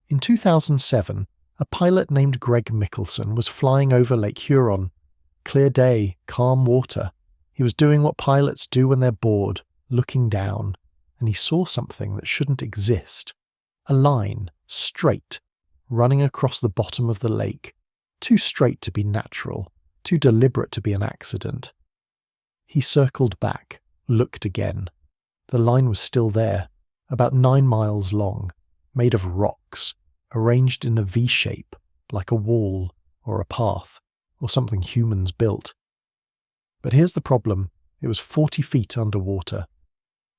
In 2007, a pilot named Greg Mickelson was flying over Lake Huron. Clear day, calm water. He was doing what pilots do when they're bored, looking down, and he saw something that shouldn't exist. A line, straight, running across the bottom of the lake. Too straight to be natural, too deliberate to be an accident. He circled back, looked again. The line was still there, about 9 miles long, made of rocks, arranged in a V shape, like a wall or a path, or something humans built. But here's the problem, it was 40 feet underwater.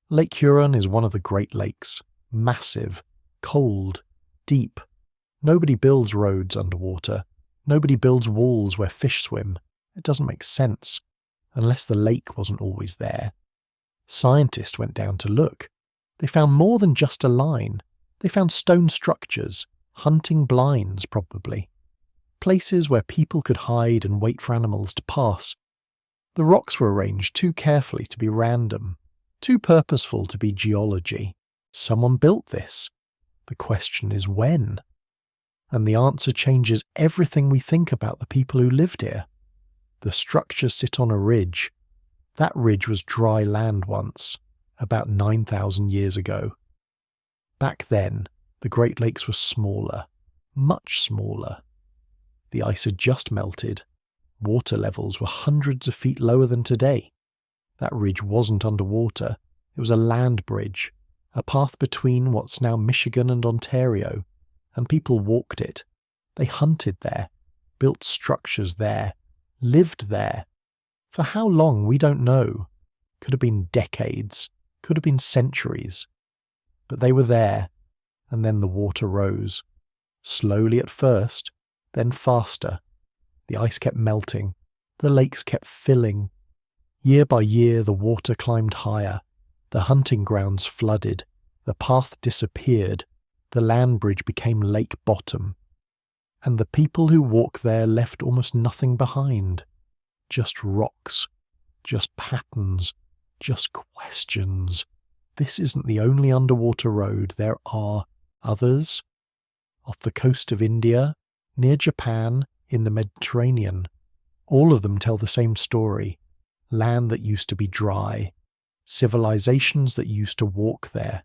Lake Huron is one of the Great Lakes, massive, cold, deep. Nobody builds roads underwater. Nobody builds walls where fish swim. It doesn't make sense, unless the lake wasn't always there. Scientists went down to look. They found more than just a line. They found stone structures, hunting blinds probably. Places where people could hide and wait for animals to pass. The rocks were arranged too carefully to be random, too purposeful to be geology. Someone built this. The question is when? And the answer changes everything we think about the people who lived here. The structures sit on a ridge. That ridge was dry land once, about 9,000 years ago. Back then, the Great Lakes were smaller, much smaller. The ice had just melted. Water levels were hundreds of feet lower than today. That ridge wasn't underwater. It was a land bridge, a path between what's now Michigan and Ontario, and people walked it. They hunted there, built structures there, lived there. For how long, we don't know. Could have been decades, could have been centuries. But they were there, and then the water rose. Slowly at first, then faster. The ice kept melting, the lakes kept filling. Year by year the water climbed higher, the hunting grounds flooded, the path disappeared, the land bridge became lake bottom. And the people who walked there left almost nothing behind. Just rocks, just patterns, just questions. This isn't the only underwater road, there are others. Off the coast of India, near Japan, in the Mediterranean. All of them tell the same story. Land that used to be dry. Civilizations that used to walk there.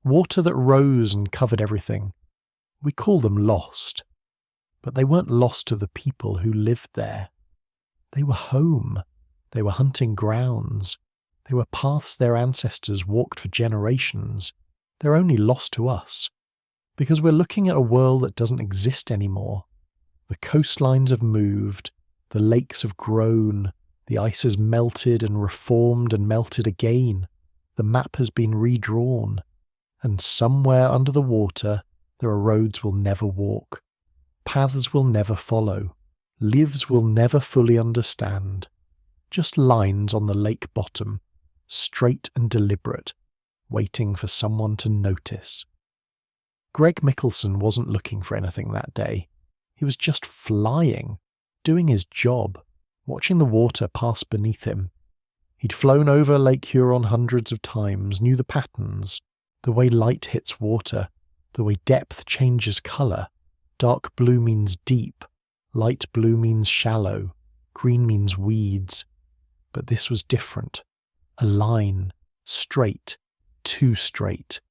Water that rose and covered everything. We call them lost. But they weren't lost to the people who lived there. They were home. They were hunting grounds. They were paths their ancestors walked for generations. They're only lost to us. Because we're looking at a world that doesn't exist anymore. The coastlines have moved, the lakes have grown, the ice has melted and reformed and melted again. The map has been redrawn. And somewhere under the water, there are roads we'll never walk. Paths we'll never follow. Lives we'll never fully understand. Just lines on the lake bottom, straight and deliberate, waiting for someone to notice. Greg Mickelson wasn't looking for anything that day. He was just flying, doing his job, watching the water pass beneath him. He'd flown over Lake Huron hundreds of times, knew the patterns, the way light hits water, the way depth changes colour. Dark blue means deep, light blue means shallow, green means weeds. But this was different. A line, straight, too straight,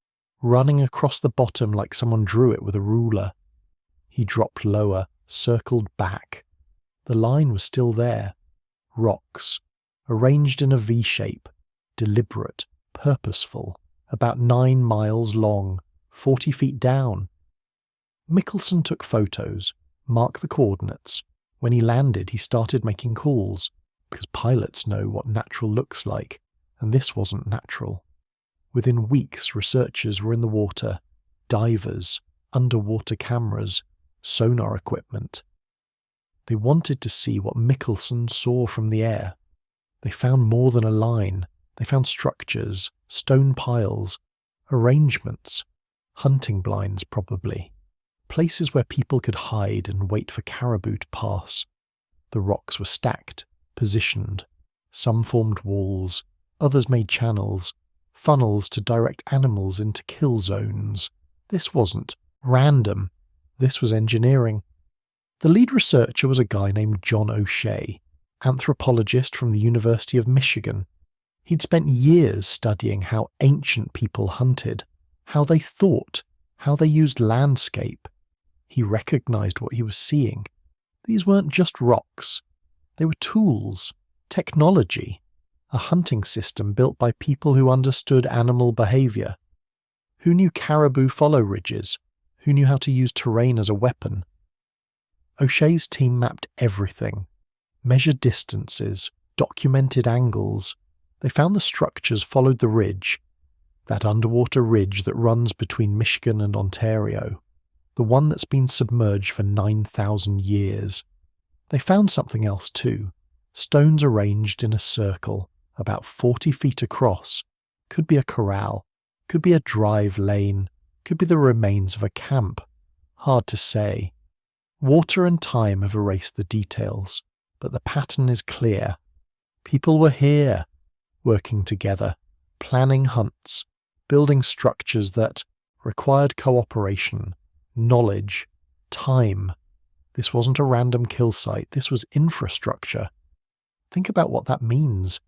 running across the bottom like someone drew it with a ruler. He dropped lower, circled back. The line was still there. Rocks, arranged in a V shape, deliberate, purposeful, about 9 miles long, 40 feet down. Mickelson took photos, marked the coordinates. When he landed, he started making calls, because pilots know what natural looks like, and this wasn't natural. Within weeks, researchers were in the water, divers, underwater cameras, sonar equipment. They wanted to see what Mickelson saw from the air. They found more than a line. They found structures, stone piles, arrangements, hunting blinds probably, places where people could hide and wait for caribou to pass. The rocks were stacked, positioned. Some formed walls, others made channels, funnels to direct animals into kill zones. This wasn't Random. This was engineering. The lead researcher was a guy named John O'Shea, anthropologist from the University of Michigan. He'd spent years studying how ancient people hunted, how they thought, how they used landscape. He recognized what he was seeing. These weren't just rocks. They were tools, technology, a hunting system built by people who understood animal behavior, who knew caribou follow ridges, who knew how to use terrain as a weapon. O'Shea's team mapped everything, measured distances, documented angles. They found the structures followed the ridge, that underwater ridge that runs between Michigan and Ontario, the one that's been submerged for 9,000 years. They found something else too, stones arranged in a circle, about 40 feet across. Could be a corral, could be a drive lane, could be the remains of a camp. Hard to say. Water and time have erased the details, but the pattern is clear. People were here, working together, planning hunts, building structures that required cooperation, knowledge, time. This wasn't a random kill site, this was infrastructure. Think about what that means.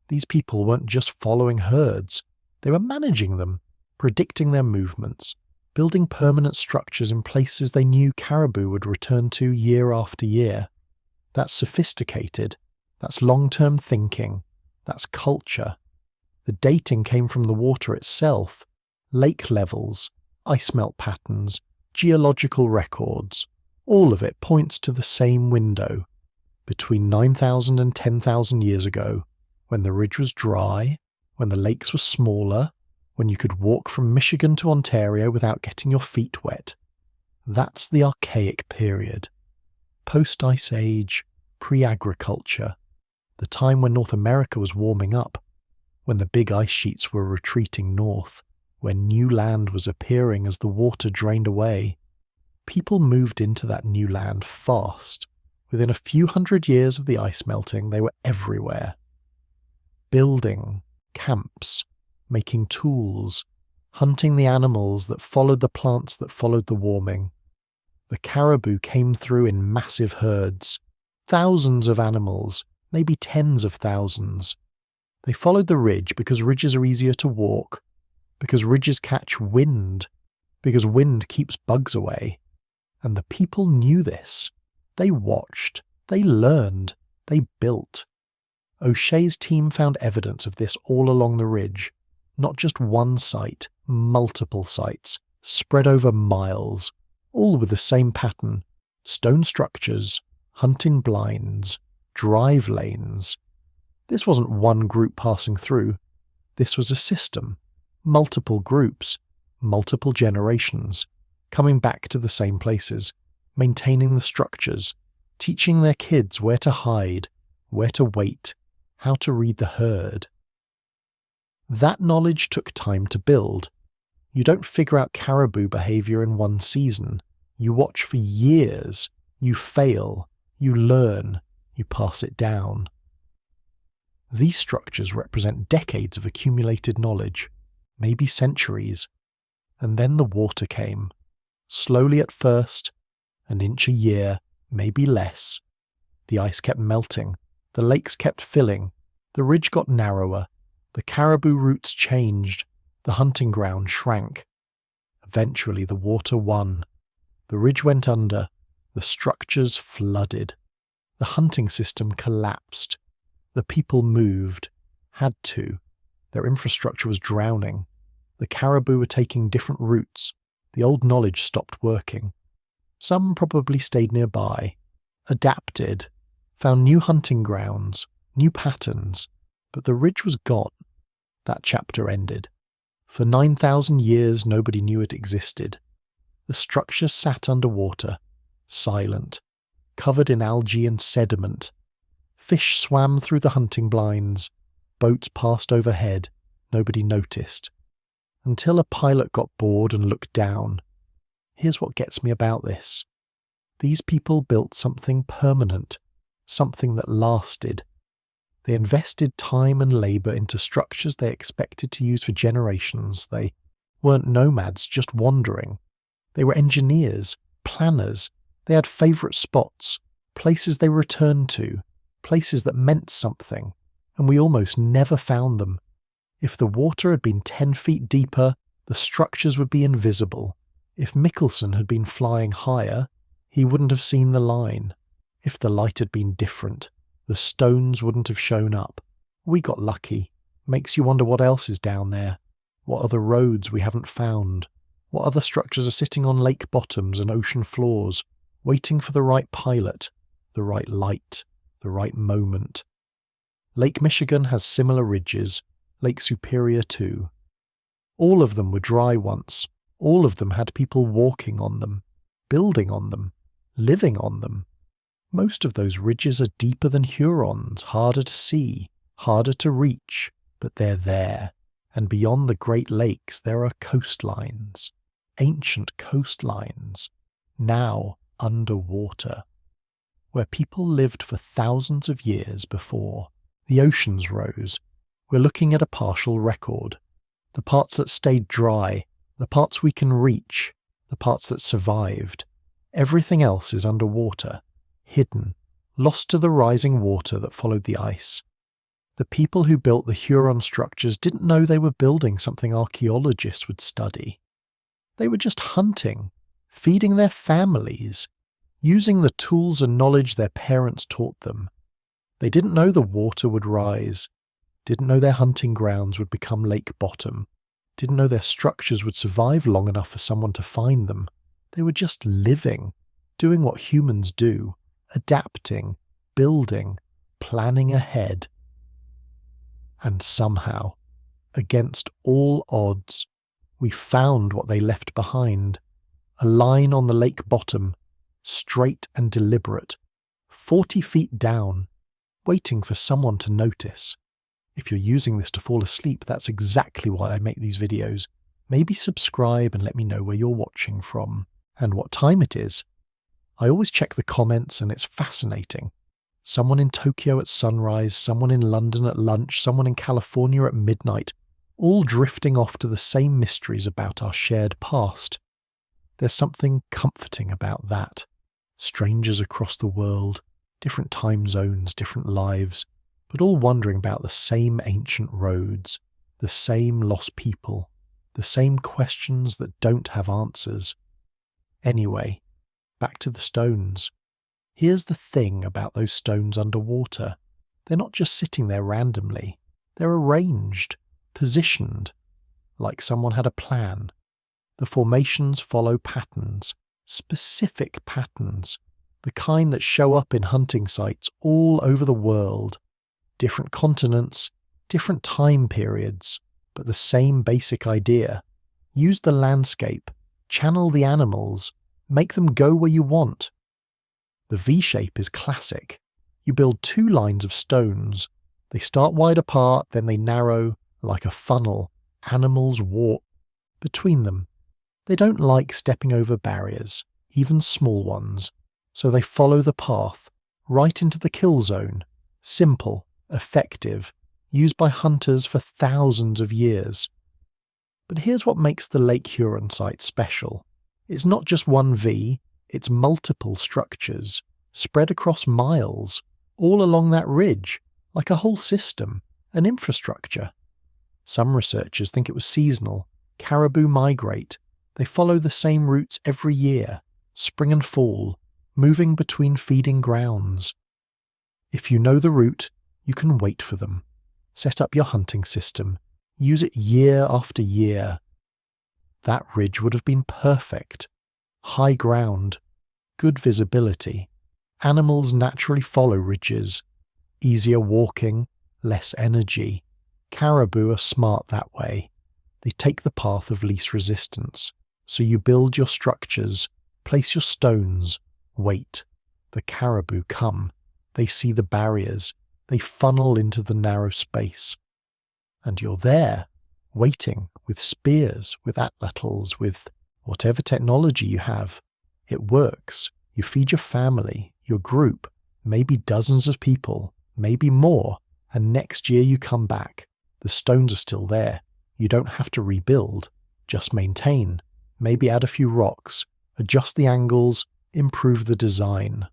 These people weren't just following herds, they were managing them, predicting their movements, building permanent structures in places they knew caribou would return to year after year. That's sophisticated, that's long-term thinking, that's culture. The dating came from the water itself, lake levels, ice melt patterns, geological records. All of it points to the same window, between 9,000 and 10,000 years ago, when the ridge was dry, when the lakes were smaller, when you could walk from Michigan to Ontario without getting your feet wet. That's the archaic period. Post-Ice Age, pre-agriculture, the time when North America was warming up, when the big ice sheets were retreating north, when new land was appearing as the water drained away. People moved into that new land fast. Within a few hundred years of the ice melting, they were everywhere. Building, camps, making tools, hunting the animals that followed the plants that followed the warming. The caribou came through in massive herds, thousands of animals, maybe tens of thousands. They followed the ridge because ridges are easier to walk, because ridges catch wind, because wind keeps bugs away. And the people knew this. They watched, they learned, they built. O'Shea's team found evidence of this all along the ridge. Not just one site, multiple sites, spread over miles, all with the same pattern: stone structures, hunting blinds, drive lanes. This wasn't one group passing through. This was a system, multiple groups, multiple generations, coming back to the same places, maintaining the structures, teaching their kids where to hide, where to wait, how to read the herd. That knowledge took time to build. You don't figure out caribou behavior in one season. You watch for years. You fail. You learn. You pass it down. These structures represent decades of accumulated knowledge, maybe centuries. And then the water came. Slowly at first, an inch a year, maybe less. The ice kept melting. The lakes kept filling. The ridge got narrower. The caribou routes changed. The hunting ground shrank. Eventually the water won. The ridge went under. The structures flooded. The hunting system collapsed. The people moved. Had to. Their infrastructure was drowning. The caribou were taking different routes. The old knowledge stopped working. Some probably stayed nearby, adapted, found new hunting grounds, new patterns, but the ridge was gone. That chapter ended. For 9,000 years nobody knew it existed. The structure sat underwater, silent, covered in algae and sediment. Fish swam through the hunting blinds. Boats passed overhead. Nobody noticed. Until a pilot got bored and looked down. Here's what gets me about this. These people built something permanent, something that lasted. They invested time and labour into structures they expected to use for generations. They weren't nomads just wandering. They were engineers, planners. They had favourite spots, places they returned to, places that meant something, and we almost never found them. If the water had been 10 feet deeper, the structures would be invisible. If Michelson had been flying higher, he wouldn't have seen the line. If the light had been different, the stones wouldn't have shown up. We got lucky. Makes you wonder what else is down there. What other roads we haven't found. What other structures are sitting on lake bottoms and ocean floors, waiting for the right pilot, the right light, the right moment. Lake Michigan has similar ridges, Lake Superior too. All of them were dry once. All of them had people walking on them, building on them, living on them. Most of those ridges are deeper than Huron's, harder to see, harder to reach, but they're there. And beyond the Great Lakes there are coastlines, ancient coastlines, now underwater, where people lived for thousands of years before the oceans rose. We're looking at a partial record. The parts that stayed dry, the parts we can reach, the parts that survived. Everything else is underwater, hidden, lost to the rising water that followed the ice. The people who built the Huron structures didn't know they were building something archaeologists would study. They were just hunting, feeding their families, using the tools and knowledge their parents taught them. They didn't know the water would rise, didn't know their hunting grounds would become lake bottom, didn't know their structures would survive long enough for someone to find them. They were just living, doing what humans do, adapting, building, planning ahead. And somehow, against all odds, we found what they left behind. A line on the lake bottom, straight and deliberate, 40 feet down, waiting for someone to notice. If you're using this to fall asleep, that's exactly why I make these videos. Maybe subscribe and let me know where you're watching from and what time it is. I always check the comments and it's fascinating. Someone in Tokyo at sunrise, someone in London at lunch, someone in California at midnight, all drifting off to the same mysteries about our shared past. There's something comforting about that. Strangers across the world, different time zones, different lives, but all wondering about the same ancient roads, the same lost people, the same questions that don't have answers. Anyway, back to the stones. Here's the thing about those stones underwater. They're not just sitting there randomly. They're arranged, positioned, like someone had a plan. The formations follow patterns, specific patterns, the kind that show up in hunting sites all over the world. Different continents, different time periods, but the same basic idea. Use the landscape, channel the animals, make them go where you want. The V-shape is classic. You build two lines of stones. They start wide apart, then they narrow, like a funnel. Animals walk between them. They don't like stepping over barriers, even small ones, so they follow the path, right into the kill zone. Simple, effective, used by hunters for thousands of years. But here's what makes the Lake Huron site special. It's not just one V, it's multiple structures, spread across miles, all along that ridge, like a whole system, an infrastructure. Some researchers think it was seasonal. Caribou migrate. They follow the same routes every year, spring and fall, moving between feeding grounds. If you know the route, you can wait for them. Set up your hunting system. Use it year after year. That ridge would have been perfect. High ground, good visibility. Animals naturally follow ridges. Easier walking, less energy. Caribou are smart that way. They take the path of least resistance. So you build your structures, place your stones, wait. The caribou come. They see the barriers. They funnel into the narrow space. And you're there, waiting, with spears, with atlatls, with whatever technology you have. It works. You feed your family, your group, maybe dozens of people, maybe more, and next year you come back. The stones are still there. You don't have to rebuild, just maintain. maybe add a few rocks, adjust the angles, improve the design.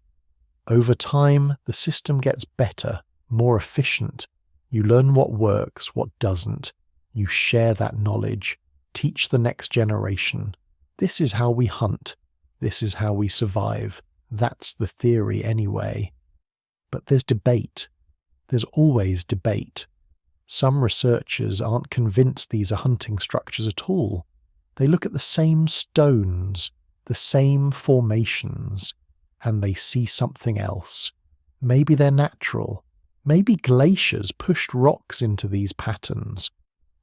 Over time, the system gets better, more efficient. You learn what works, what doesn't. You share that knowledge, teach the next generation. This is how we hunt. This is how we survive. That's the theory anyway. But there's debate. There's always debate. Some researchers aren't convinced these are hunting structures at all. They look at the same stones, the same formations, and they see something else. Maybe they're natural. Maybe glaciers pushed rocks into these patterns.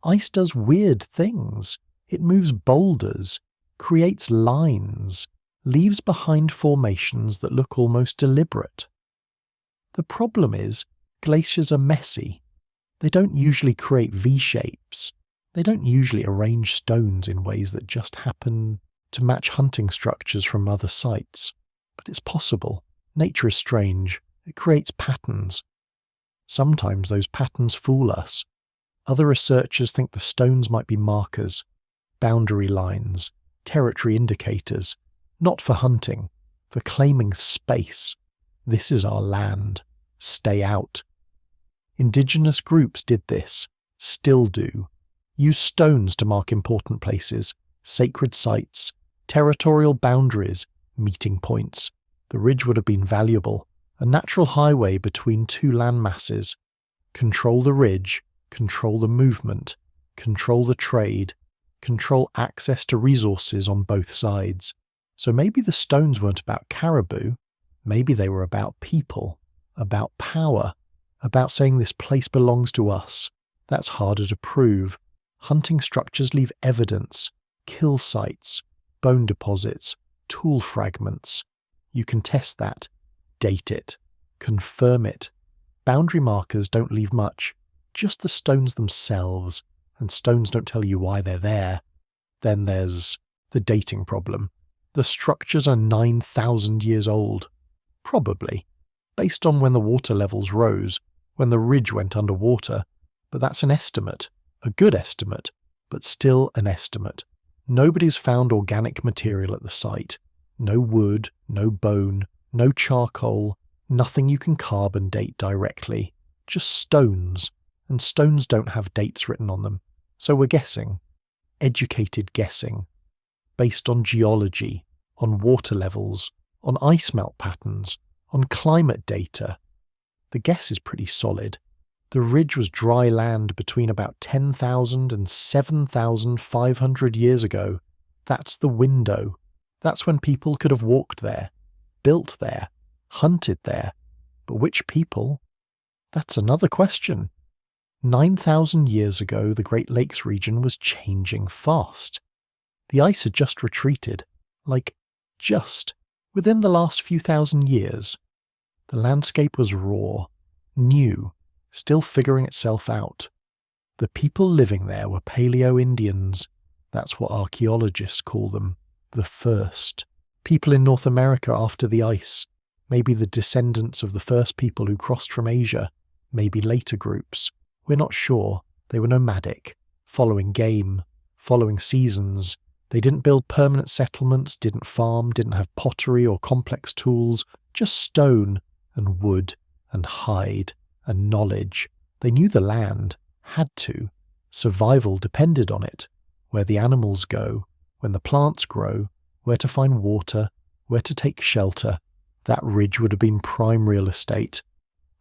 Ice does weird things. It moves boulders, creates lines, leaves behind formations that look almost deliberate. The problem is, glaciers are messy. They don't usually create V-shapes. They don't usually arrange stones in ways that just happen to match hunting structures from other sites. But it's possible. Nature is strange. It creates patterns. Sometimes those patterns fool us. Other researchers think the stones might be markers, boundary lines, territory indicators, not for hunting, for claiming space. This is our land. Stay out. Indigenous groups did this, still do. Use stones to mark important places, sacred sites, territorial boundaries, meeting points. The ridge would have been valuable, a natural highway between two landmasses. Control the ridge, control the movement, control the trade, control access to resources on both sides. So maybe the stones weren't about caribou, maybe they were about people, about power, about saying this place belongs to us. That's harder to prove. Hunting structures leave evidence, kill sites, bone deposits, tool fragments. You can test that, date it, confirm it. Boundary markers don't leave much, just the stones themselves, and stones don't tell you why they're there. Then there's the dating problem. The structures are 9,000 years old. Probably, based on when the water levels rose, when the ridge went underwater, but that's an estimate, a good estimate, but still an estimate. Nobody's found organic material at the site. No wood, no bone, no charcoal, nothing you can carbon date directly. Just stones, and stones don't have dates written on them. So we're guessing. Educated guessing. Based on geology, on water levels, on ice melt patterns, on climate data. The guess is pretty solid. The ridge was dry land between about 10,000 and 7,500 years ago. That's the window. That's when people could have walked there, built there, hunted there. But which people? That's another question. 9,000 years ago, the Great Lakes region was changing fast. The ice had just retreated, within the last few thousand years. The landscape was raw, new, still figuring itself out. The people living there were Paleo-Indians. That's what archaeologists call them, the first. People in North America after the ice, maybe the descendants of the first people who crossed from Asia, maybe later groups. We're not sure. They were nomadic, following game, following seasons. They didn't build permanent settlements, didn't farm, didn't have pottery or complex tools, just stone and wood and hide and knowledge. They knew the land, had to. Survival depended on it. Where the animals go, when the plants grow, where to find water, where to take shelter. That ridge would have been prime real estate,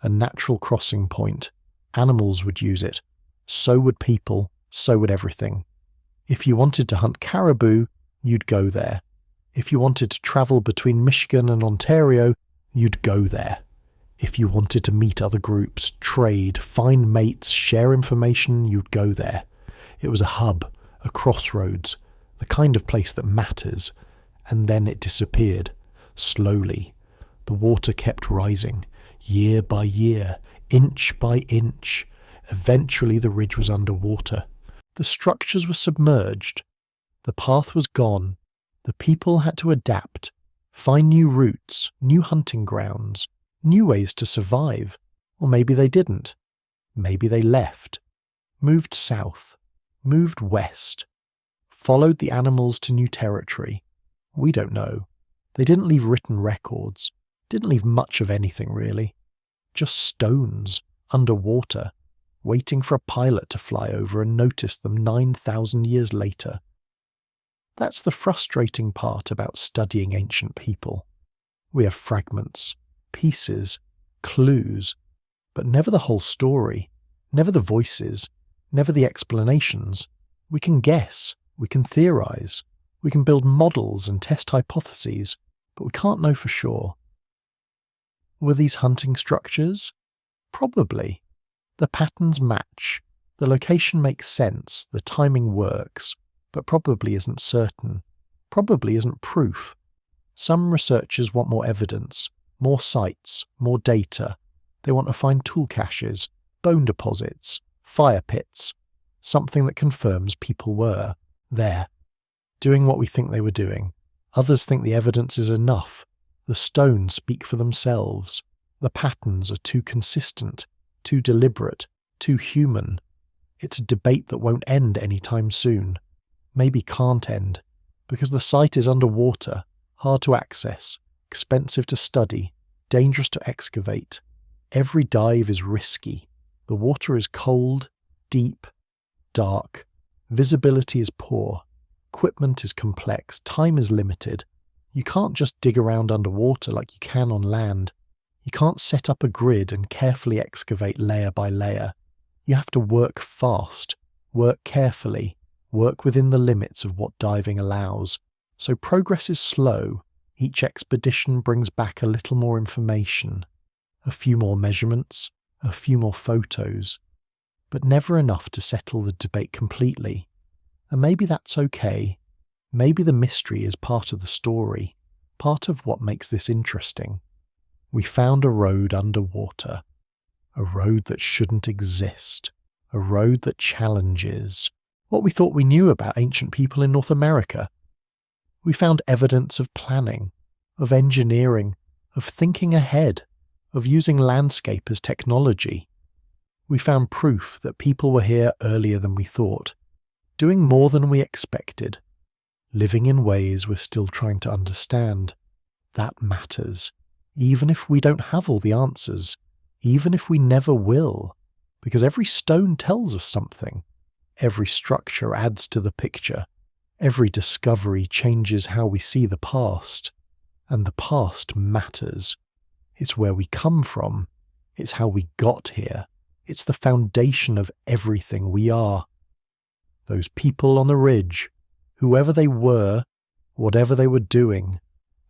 a natural crossing point. Animals would use it. So would people, so would everything. If you wanted to hunt caribou, you'd go there. If you wanted to travel between Michigan and Ontario, you'd go there. If you wanted to meet other groups, trade, find mates, share information, you'd go there. It was a hub, a crossroads, the kind of place that matters. And then it disappeared, slowly. The water kept rising, year by year, inch by inch. Eventually the ridge was underwater. The structures were submerged. The path was gone. The people had to adapt, find new routes, new hunting grounds, new ways to survive. Or maybe they didn't. Maybe they left, moved south, moved west, followed the animals to new territory. We don't know. They didn't leave written records, didn't leave much of anything really. Just stones, underwater, waiting for a pilot to fly over and notice them 9,000 years later. That's the frustrating part about studying ancient people. We have fragments, pieces, clues, but never the whole story, never the voices, never the explanations. We can guess, we can theorize, we can build models and test hypotheses, but we can't know for sure. Were these hunting structures? Probably. The patterns match, the location makes sense, the timing works, but probably isn't certain, probably isn't proof. Some researchers want more evidence, more sites, more data. They want to find tool caches, bone deposits, fire pits, something that confirms people were there, doing what we think they were doing. Others think the evidence is enough. The stones speak for themselves. The patterns are too consistent, too deliberate, too human. It's a debate that won't end anytime soon. Maybe can't end, because the site is underwater, hard to access, expensive to study, dangerous to excavate. Every dive is risky. The water is cold, deep, dark. Visibility is poor. Equipment is complex. Time is limited. You can't just dig around underwater like you can on land. You can't set up a grid and carefully excavate layer by layer. You have to work fast, work carefully, work within the limits of what diving allows. So progress is slow. Each expedition brings back a little more information, a few more measurements, a few more photos, but never enough to settle the debate completely. And maybe that's okay. Maybe the mystery is part of the story, part of what makes this interesting. We found a road underwater, a road that shouldn't exist, a road that challenges what we thought we knew about ancient people in North America. We found evidence of planning, of engineering, of thinking ahead, of using landscape as technology. We found proof that people were here earlier than we thought, doing more than we expected, living in ways we're still trying to understand. That matters. Even if we don't have all the answers, even if we never will, because every stone tells us something. Every structure adds to the picture. Every discovery changes how we see the past. And the past matters. It's where we come from. It's how we got here. It's the foundation of everything we are. Those people on the ridge, whoever they were, whatever they were doing,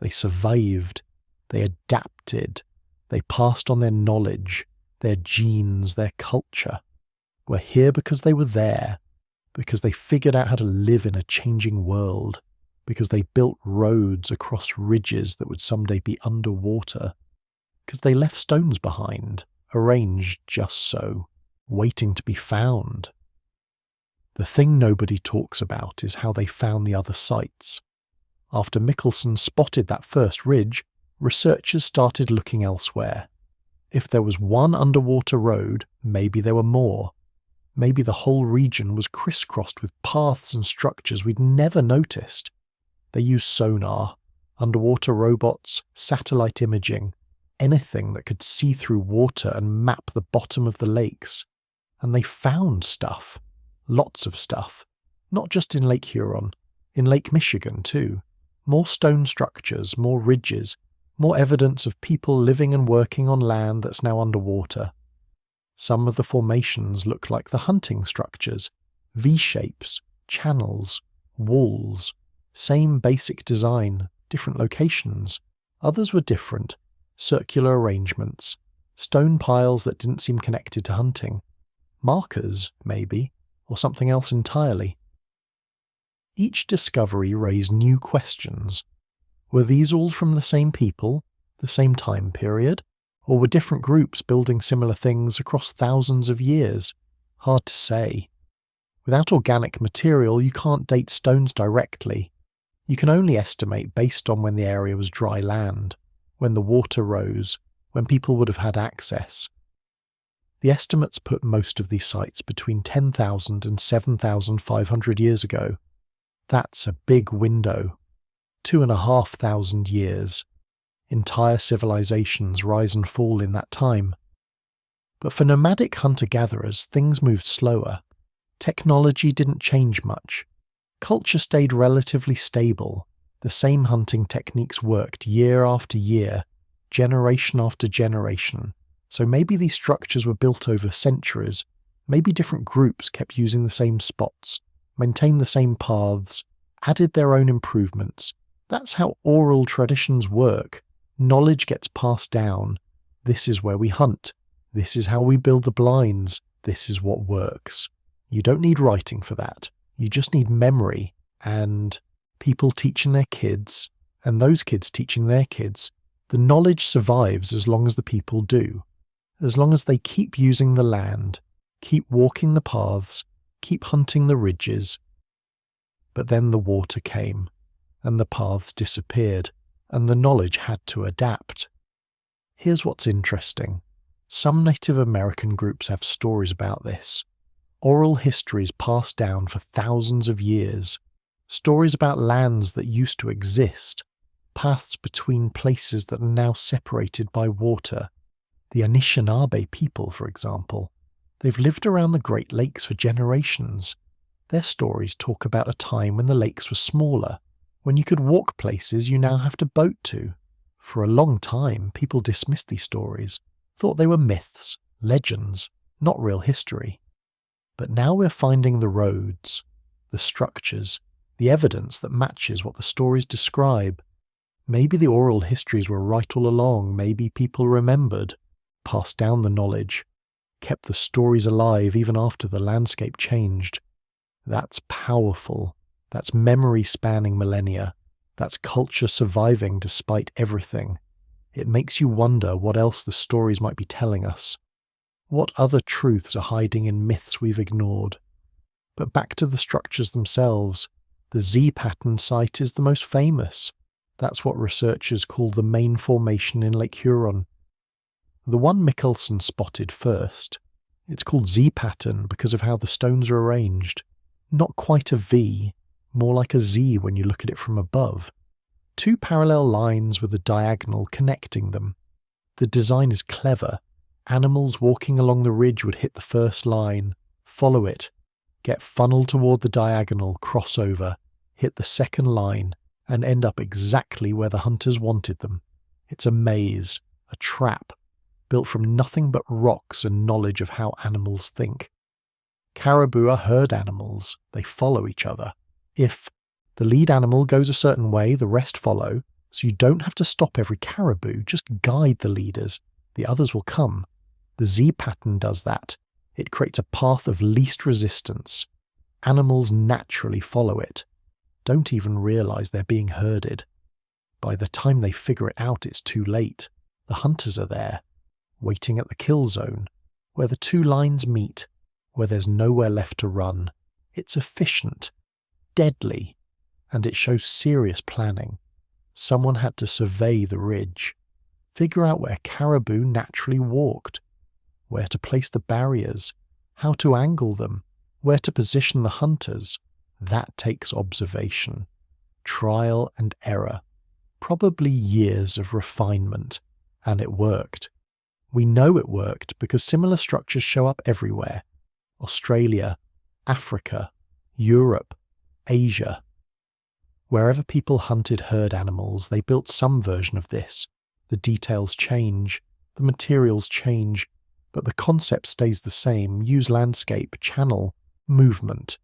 they survived. They adapted. They passed on their knowledge, their genes, their culture. Were here because they were there, because they figured out how to live in a changing world, because they built roads across ridges that would someday be underwater, because they left stones behind, arranged just so, waiting to be found. The thing nobody talks about is how they found the other sites. After Michelson spotted that first ridge, researchers started looking elsewhere. If there was one underwater road, maybe there were more. Maybe the whole region was crisscrossed with paths and structures we'd never noticed. They used sonar, underwater robots, satellite imaging, anything that could see through water and map the bottom of the lakes. And they found stuff. Lots of stuff. Not just in Lake Huron, in Lake Michigan too. More stone structures, more ridges, more evidence of people living and working on land that's now underwater. Some of the formations look like the hunting structures, V-shapes, channels, walls, same basic design, different locations. Others were different, circular arrangements, stone piles that didn't seem connected to hunting, markers, maybe, or something else entirely. Each discovery raised new questions. Were these all from the same people, the same time period, or were different groups building similar things across thousands of years? Hard to say. Without organic material, you can't date stones directly. You can only estimate based on when the area was dry land, when the water rose, when people would have had access. The estimates put most of these sites between 10,000 and 7,500 years ago. That's a big window. 2,500 years. Entire civilizations rise and fall in that time. But for nomadic hunter-gatherers, things moved slower. Technology didn't change much. Culture stayed relatively stable. The same hunting techniques worked year after year, generation after generation. So maybe these structures were built over centuries. Maybe different groups kept using the same spots, maintained the same paths, added their own improvements. That's how oral traditions work. Knowledge gets passed down. This is where we hunt. This is how we build the blinds. This is what works. You don't need writing for that. You just need memory and people teaching their kids, and those kids teaching their kids. The knowledge survives as long as the people do. As long as they keep using the land, keep walking the paths, keep hunting the ridges. But then the water came, and the paths disappeared, and the knowledge had to adapt. Here's what's interesting. Some Native American groups have stories about this. Oral histories passed down for thousands of years. Stories about lands that used to exist. Paths between places that are now separated by water. The Anishinaabe people, for example. They've lived around the Great Lakes for generations. Their stories talk about a time when the lakes were smaller, when you could walk places you now have to boat to. For a long time, people dismissed these stories, thought they were myths, legends, not real history. But now we're finding the roads, the structures, the evidence that matches what the stories describe. Maybe the oral histories were right all along. Maybe people remembered, passed down the knowledge, kept the stories alive even after the landscape changed. That's powerful. That's memory spanning millennia. That's culture surviving despite everything. It makes you wonder what else the stories might be telling us. What other truths are hiding in myths we've ignored? But back to the structures themselves. The Z-pattern site is the most famous. That's what researchers call the main formation in Lake Huron. The one Michelson spotted first. It's called Z-pattern because of how the stones are arranged. Not quite a V, more like a Z when you look at it from above. Two parallel lines with a diagonal connecting them. The design is clever. Animals walking along the ridge would hit the first line, follow it, get funneled toward the diagonal, cross over, hit the second line, and end up exactly where the hunters wanted them. It's a maze, a trap, built from nothing but rocks and knowledge of how animals think. Caribou are herd animals. They follow each other. If the lead animal goes a certain way, the rest follow, so you don't have to stop every caribou, just guide the leaders. The others will come. The Z-pattern does that. It creates a path of least resistance. Animals naturally follow it. Don't even realize they're being herded. By the time they figure it out, it's too late. The hunters are there, waiting at the kill zone, where the two lines meet, where there's nowhere left to run. It's efficient, deadly, and it shows serious planning. Someone had to survey the ridge, figure out where caribou naturally walked, where to place the barriers, how to angle them, where to position the hunters. That takes observation, trial and error, probably years of refinement, and it worked. We know it worked because similar structures show up everywhere. Australia, Africa, Europe, Asia. Wherever people hunted herd animals, they built some version of this. The details change, the materials change, but the concept stays the same. Use landscape, channel, movement.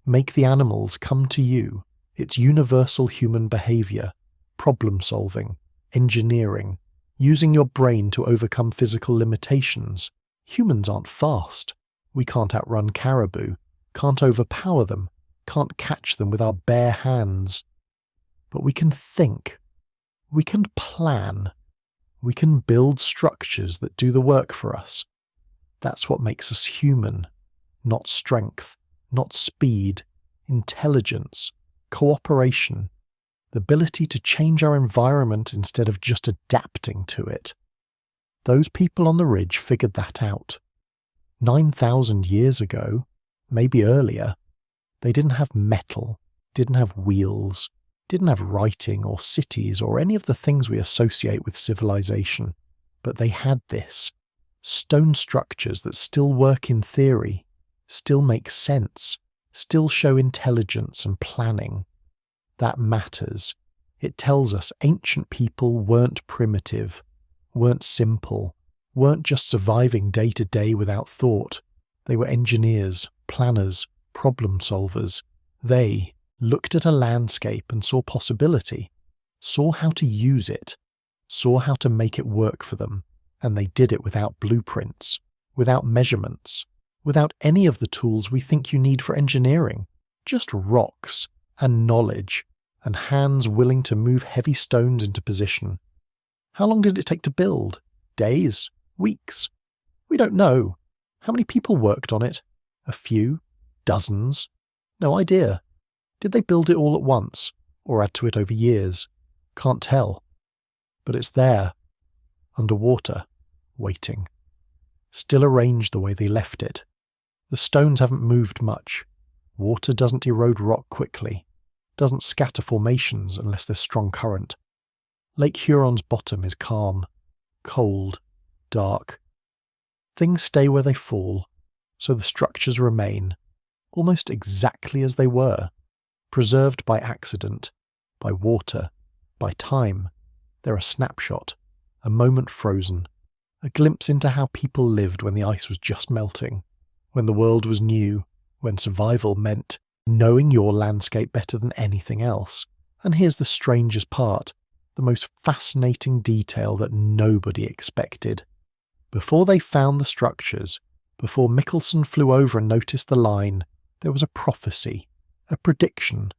Make the animals come to you. It's universal human behavior, problem solving, engineering, using your brain to overcome physical limitations. Humans aren't fast. We can't outrun caribou, can't overpower them, can't catch them with our bare hands. But we can think. We can plan. We can build structures that do the work for us. That's what makes us human. Not strength, not speed, intelligence, cooperation, the ability to change our environment instead of just adapting to it. Those people on the ridge figured that out. 9,000 years ago, maybe earlier, they didn't have metal, didn't have wheels, didn't have writing or cities or any of the things we associate with civilization, but they had this. Stone structures that still work in theory, still make sense, still show intelligence and planning. That matters. It tells us ancient people weren't primitive, weren't simple, weren't just surviving day to day without thought. They were engineers, planners, problem solvers. They looked at a landscape and saw possibility, saw how to use it, saw how to make it work for them, and they did it without blueprints, without measurements, without any of the tools we think you need for engineering. Just rocks and knowledge and hands willing to move heavy stones into position. How long did it take to build? Days? Weeks? We don't know. How many people worked on it? A few? Dozens? No idea. Did they build it all at once, or add to it over years? Can't tell. But it's there, underwater, waiting. Still arranged the way they left it. The stones haven't moved much. Water doesn't erode rock quickly, doesn't scatter formations unless there's strong current. Lake Huron's bottom is calm, cold, dark. Things stay where they fall, so the structures remain, almost exactly as they were, preserved by accident, by water, by time. They're a snapshot, a moment frozen, a glimpse into how people lived when the ice was just melting, when the world was new, when survival meant knowing your landscape better than anything else. And here's the strangest part, the most fascinating detail that nobody expected. Before they found the structures, before Michelson flew over and noticed the line, there was a prophecy, a prediction,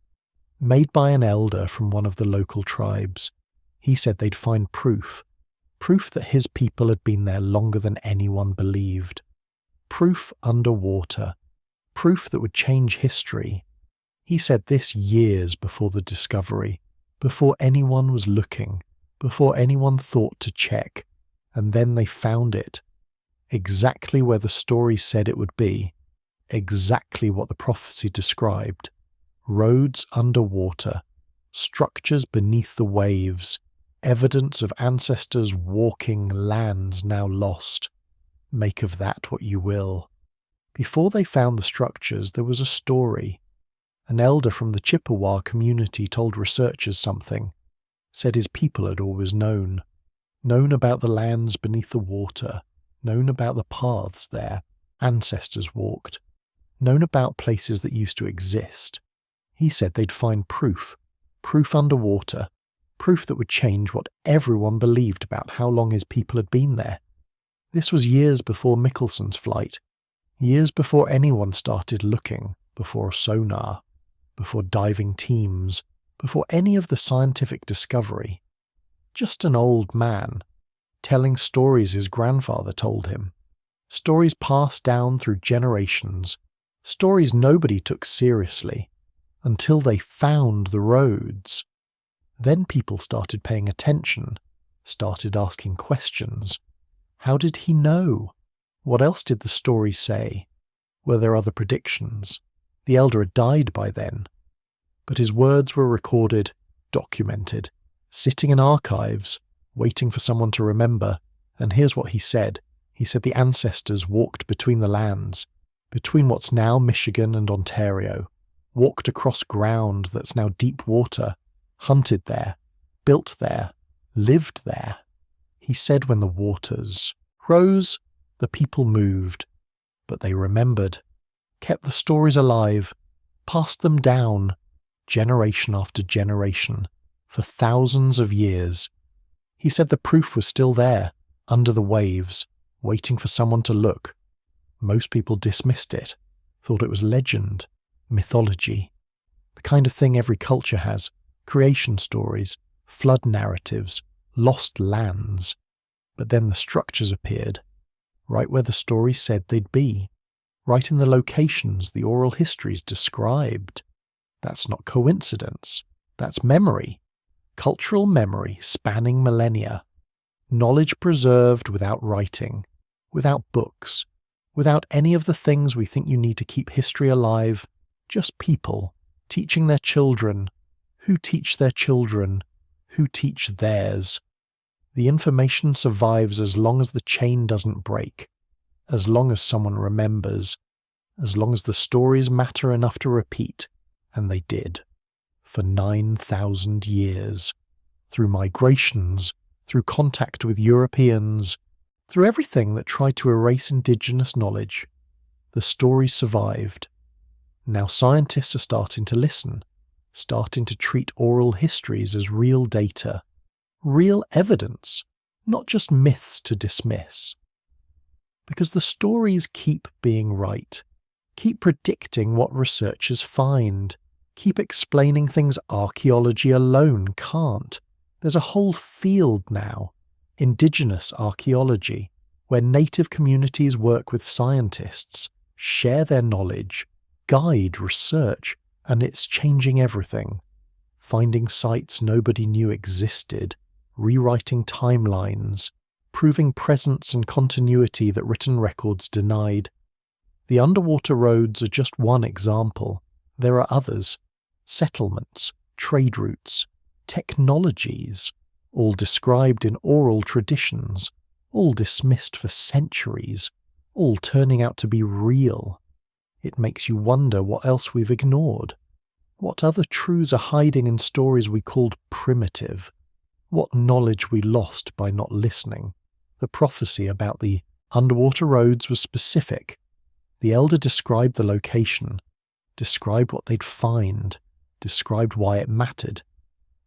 made by an elder from one of the local tribes. He said they'd find proof that his people had been there longer than anyone believed. Proof underwater, proof that would change history. He said this years before the discovery, before anyone was looking, before anyone thought to check, and then they found it. Exactly where the story said it would be, exactly what the prophecy described. Roads underwater, structures beneath the waves, evidence of ancestors walking lands now lost. Make of that what you will. Before they found the structures, there was a story. An elder from the Chippewa community told researchers something, said his people had always known about the lands beneath the water, known about the paths there ancestors walked, known about places that used to exist. He said they'd find proof underwater, proof that would change what everyone believed about how long his people had been there. This was years before Michelson's flight, years before anyone started looking, before sonar, before diving teams, before any of the scientific discovery. Just an old man, telling stories his grandfather told him, stories passed down through generations, stories nobody took seriously, until they found the roads. Then people started paying attention, started asking questions. How did he know? What else did the story say? Were there other predictions? The elder had died by then. But his words were recorded, documented, sitting in archives, waiting for someone to remember. And here's what he said. He said the ancestors walked between the lands, between what's now Michigan and Ontario, walked across ground that's now deep water, hunted there, built there, lived there. He said when the waters rose, the people moved, but they remembered, kept the stories alive, passed them down, generation after generation, for thousands of years. He said the proof was still there, under the waves, waiting for someone to look. Most people dismissed it, thought it was legend, mythology, the kind of thing every culture has, creation stories, flood narratives, lost lands. But then the structures appeared, right where the story said they'd be, right in the locations the oral histories described. That's not coincidence. That's memory. Cultural memory spanning millennia. Knowledge preserved without writing, without books, without any of the things we think you need to keep history alive, just people teaching their children, who teach their children, who teach theirs. The information survives as long as the chain doesn't break, as long as someone remembers, as long as the stories matter enough to repeat, and they did, for 9,000 years. Through migrations, through contact with Europeans, through everything that tried to erase indigenous knowledge, the stories survived. Now scientists are starting to listen, starting to treat oral histories as real data, real evidence, not just myths to dismiss. Because the stories keep being right, keep predicting what researchers find, keep explaining things archaeology alone can't. There's a whole field now, indigenous archaeology, where native communities work with scientists, share their knowledge, guide research, and it's changing everything. Finding sites nobody knew existed, rewriting timelines, proving presence and continuity that written records denied. The underwater roads are just one example. There are others. Settlements, trade routes, technologies, all described in oral traditions, all dismissed for centuries, all turning out to be real. It makes you wonder what else we've ignored. What other truths are hiding in stories we called primitive? What knowledge we lost by not listening? The prophecy about the underwater roads was specific. The elder described the location, described what they'd find, described why it mattered.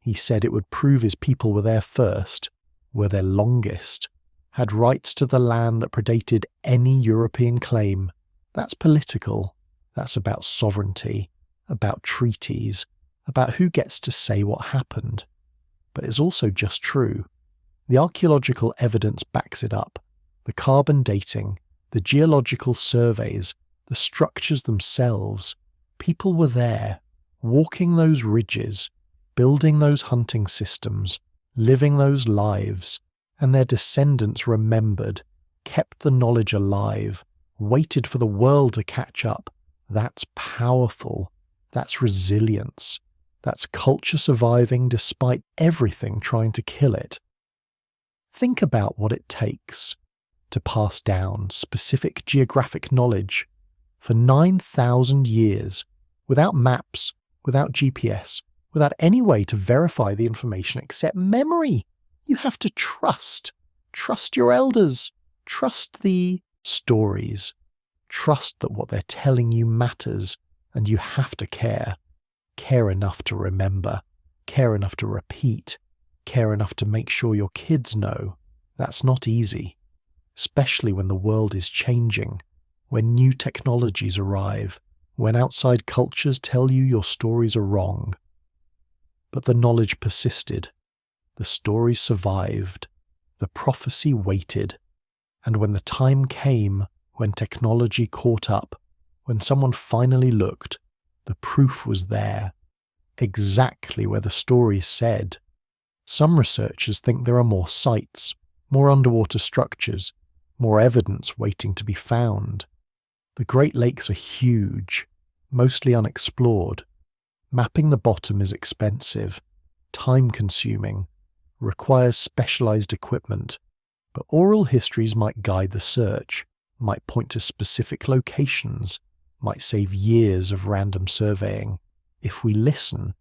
He said it would prove his people were there first, were there longest, had rights to the land that predated any European claim. That's political. That's about sovereignty, about treaties, about who gets to say what happened. But it's also just true. The archaeological evidence backs it up. The carbon dating, the geological surveys, the structures themselves. People were there, walking those ridges, building those hunting systems, living those lives, and their descendants remembered, kept the knowledge alive, waited for the world to catch up. That's powerful. That's resilience. That's culture surviving despite everything trying to kill it. Think about what it takes to pass down specific geographic knowledge for 9,000 years, without maps, without GPS, without any way to verify the information except memory. You have to trust. Trust your elders. Trust the stories. Trust that what they're telling you matters, and you have to care. Care enough to remember. Care enough to repeat. Care enough to make sure your kids know. That's not easy, especially when the world is changing, when new technologies arrive, when outside cultures tell you your stories are wrong. But the knowledge persisted. The stories survived. The prophecy waited. And when the time came, when technology caught up, when someone finally looked, the proof was there, exactly where the stories said. Some researchers think there are more sites, more underwater structures, more evidence waiting to be found. The Great Lakes are huge, mostly unexplored. Mapping the bottom is expensive, time-consuming, requires specialized equipment, but oral histories might guide the search, might point to specific locations, might save years of random surveying. If we listen,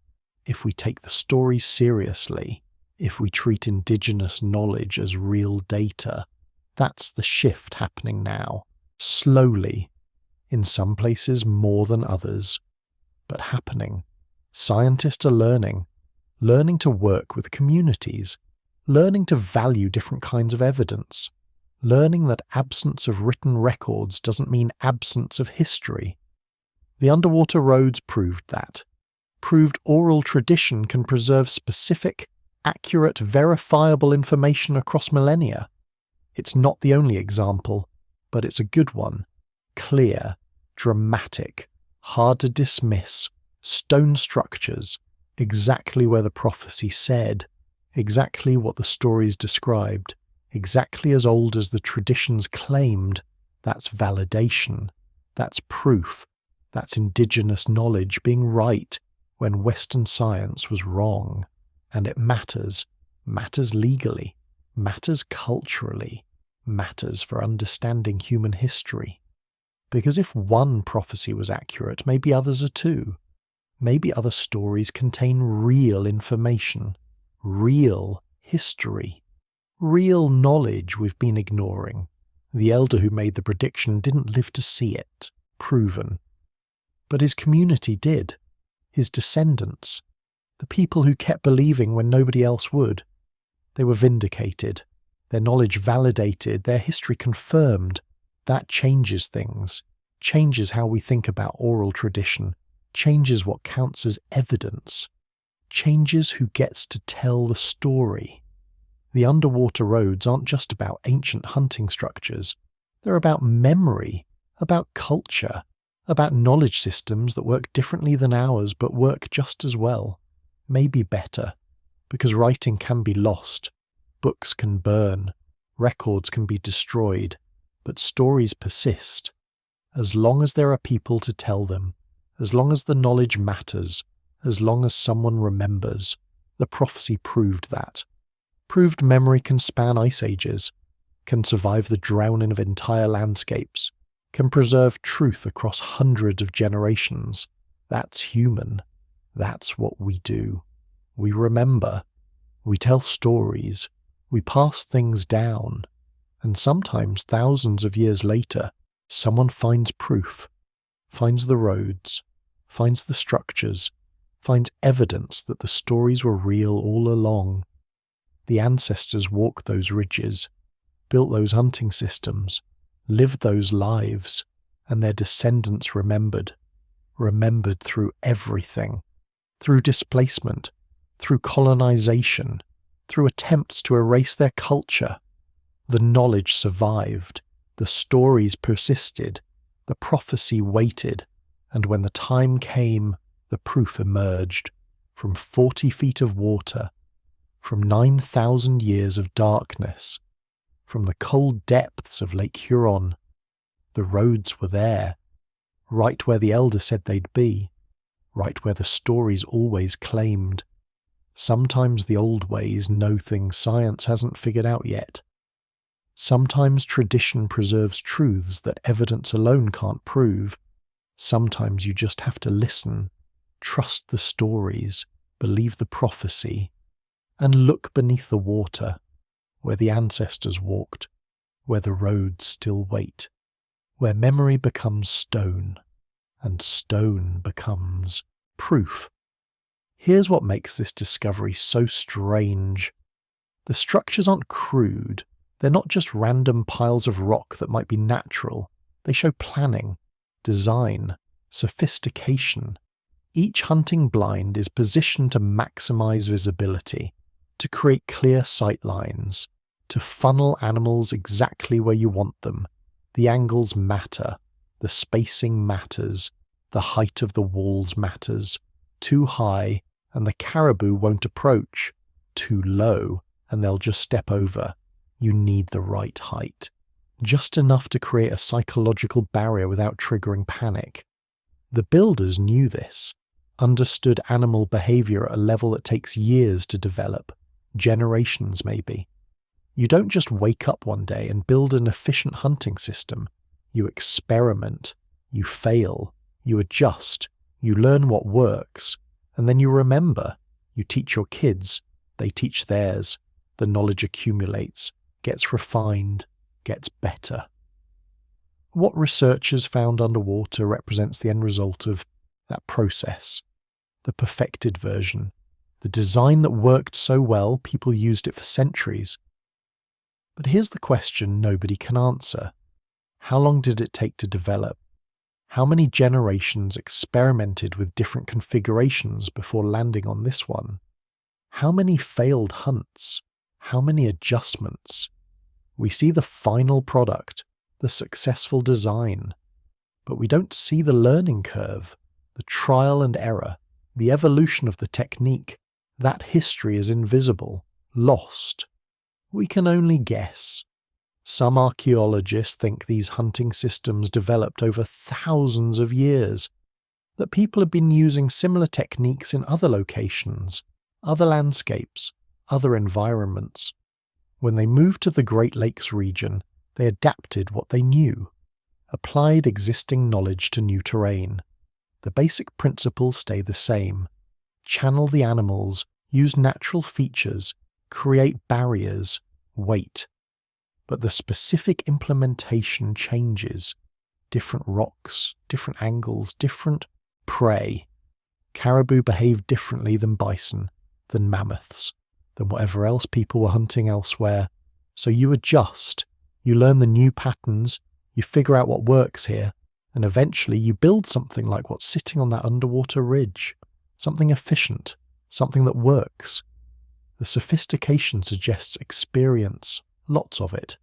if we take the stories seriously, if we treat indigenous knowledge as real data, that's the shift happening now, slowly, in some places more than others, but happening. Scientists are learning to work with communities, learning to value different kinds of evidence, learning that absence of written records doesn't mean absence of history. The underwater roads proved that. Proved oral tradition can preserve specific, accurate, verifiable information across millennia. It's not the only example, but it's a good one. Clear, dramatic, hard to dismiss, stone structures, exactly where the prophecy said, exactly what the stories described, exactly as old as the traditions claimed. That's validation. That's proof. That's indigenous knowledge being right, when Western science was wrong, and it matters legally, matters culturally, matters for understanding human history. Because if one prophecy was accurate, maybe others are too. Maybe other stories contain real information, real history, real knowledge we've been ignoring. The elder who made the prediction didn't live to see it, proven. But his community did, his descendants, the people who kept believing when nobody else would. They were vindicated, their knowledge validated, their history confirmed. That changes things, changes how we think about oral tradition, changes what counts as evidence, changes who gets to tell the story. The underwater roads aren't just about ancient hunting structures. They're about memory, about culture, about knowledge systems that work differently than ours but work just as well, maybe better, because writing can be lost, books can burn, records can be destroyed, but stories persist. As long as there are people to tell them, as long as the knowledge matters, as long as someone remembers, the prophecy proved that. Proved memory can span ice ages, can survive the drowning of entire landscapes, can preserve truth across hundreds of generations. That's human. That's what we do. We remember. We tell stories. We pass things down. And sometimes thousands of years later, someone finds proof, finds the roads, finds the structures, finds evidence that the stories were real all along. The ancestors walked those ridges, built those hunting systems, lived those lives, and their descendants remembered through everything, through displacement, through colonization, through attempts to erase their culture. The knowledge survived, the stories persisted, the prophecy waited, and when the time came, the proof emerged from 40 feet of water, from 9,000 years of darkness, from the cold depths of Lake Huron. The roads were there, right where the elder said they'd be, right where the stories always claimed. Sometimes the old ways know things science hasn't figured out yet. Sometimes tradition preserves truths that evidence alone can't prove. Sometimes you just have to listen, trust the stories, believe the prophecy, and look beneath the water, where the ancestors walked, where the roads still wait, where memory becomes stone, and stone becomes proof. Here's what makes this discovery so strange. The structures aren't crude. They're not just random piles of rock that might be natural. They show planning, design, sophistication. Each hunting blind is positioned to maximize visibility, to create clear sight lines, to funnel animals exactly where you want them. The angles matter, the spacing matters, the height of the walls matters. Too high, and the caribou won't approach. Too low, and they'll just step over. You need the right height. Just enough to create a psychological barrier without triggering panic. The builders knew this, understood animal behavior at a level that takes years to develop, generations maybe. You don't just wake up one day and build an efficient hunting system. You experiment, you fail, you adjust, you learn what works, and then you remember. You teach your kids, they teach theirs. The knowledge accumulates, gets refined, gets better. What researchers found underwater represents the end result of that process, the perfected version, the design that worked so well people used it for centuries. But here's the question nobody can answer. How long did it take to develop? How many generations experimented with different configurations before landing on this one? How many failed hunts? How many adjustments? We see the final product, the successful design, but we don't see the learning curve, the trial and error, the evolution of the technique. That history is invisible, lost. We can only guess. Some archaeologists think these hunting systems developed over thousands of years. that people had been using similar techniques in other locations, other landscapes, other environments. When they moved to the Great Lakes region, they adapted what they knew, applied existing knowledge to new terrain. The basic principles stay the same. Channel the animals, use natural features, create barriers, wait. But the specific implementation changes. Different rocks, different angles, different prey. Caribou behaved differently than bison, than mammoths, than whatever else people were hunting elsewhere. So you adjust, you learn the new patterns, you figure out what works here, and eventually you build something like what's sitting on that underwater ridge. Something efficient, something that works. The sophistication suggests experience, lots of it.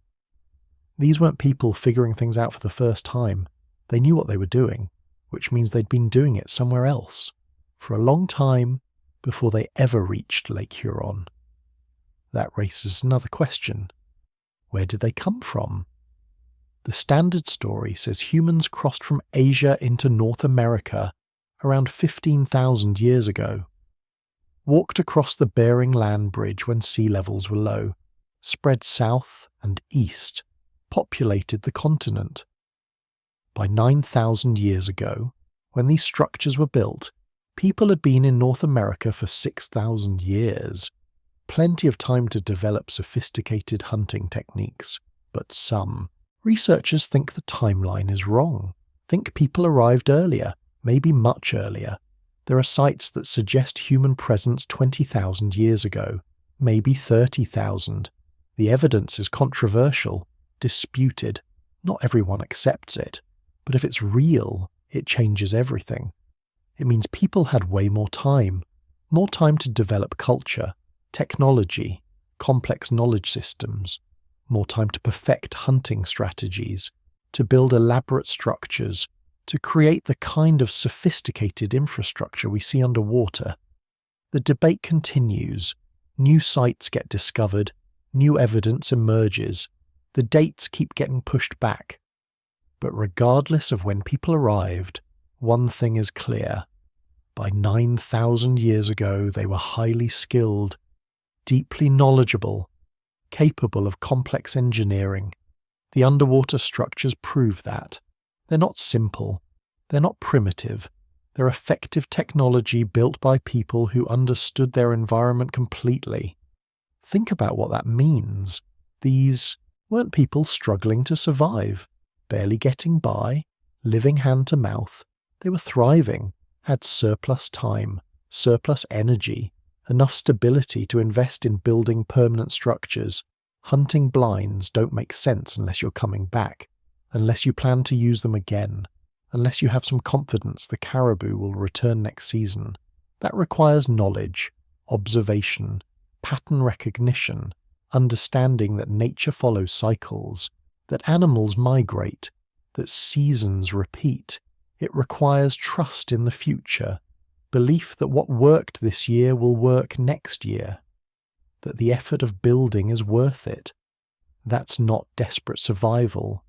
These weren't people figuring things out for the first time. They knew what they were doing, which means they'd been doing it somewhere else, for a long time before they ever reached Lake Huron. That raises another question. Where did they come from? The standard story says humans crossed from Asia into North America around 15,000 years ago, walked across the Bering Land Bridge when sea levels were low, spread south and east, populated the continent. By 9,000 years ago, when these structures were built, people had been in North America for 6,000 years. Plenty of time to develop sophisticated hunting techniques, but some researchers think the timeline is wrong. Think people arrived earlier, maybe much earlier. There are sites that suggest human presence 20,000 years ago, maybe 30,000. The evidence is controversial, disputed. Not everyone accepts it. But if it's real, it changes everything. It means people had way more time to develop culture, technology, complex knowledge systems, more time to perfect hunting strategies, to build elaborate structures, to create the kind of sophisticated infrastructure we see underwater. The debate continues. New sites get discovered, new evidence emerges, the dates keep getting pushed back. But regardless of when people arrived, one thing is clear. By 9,000 years ago, they were highly skilled, deeply knowledgeable, capable of complex engineering. The underwater structures prove that. They're not simple. They're not primitive. They're effective technology built by people who understood their environment completely. Think about what that means. These weren't people struggling to survive, barely getting by, living hand to mouth. They were thriving, had surplus time, surplus energy, enough stability to invest in building permanent structures. Hunting blinds don't make sense unless you're coming back, unless you plan to use them again, unless you have some confidence the caribou will return next season. That requires knowledge, observation, pattern recognition, understanding that nature follows cycles, that animals migrate, that seasons repeat. It requires trust in the future, belief that what worked this year will work next year, that the effort of building is worth it. That's not desperate survival.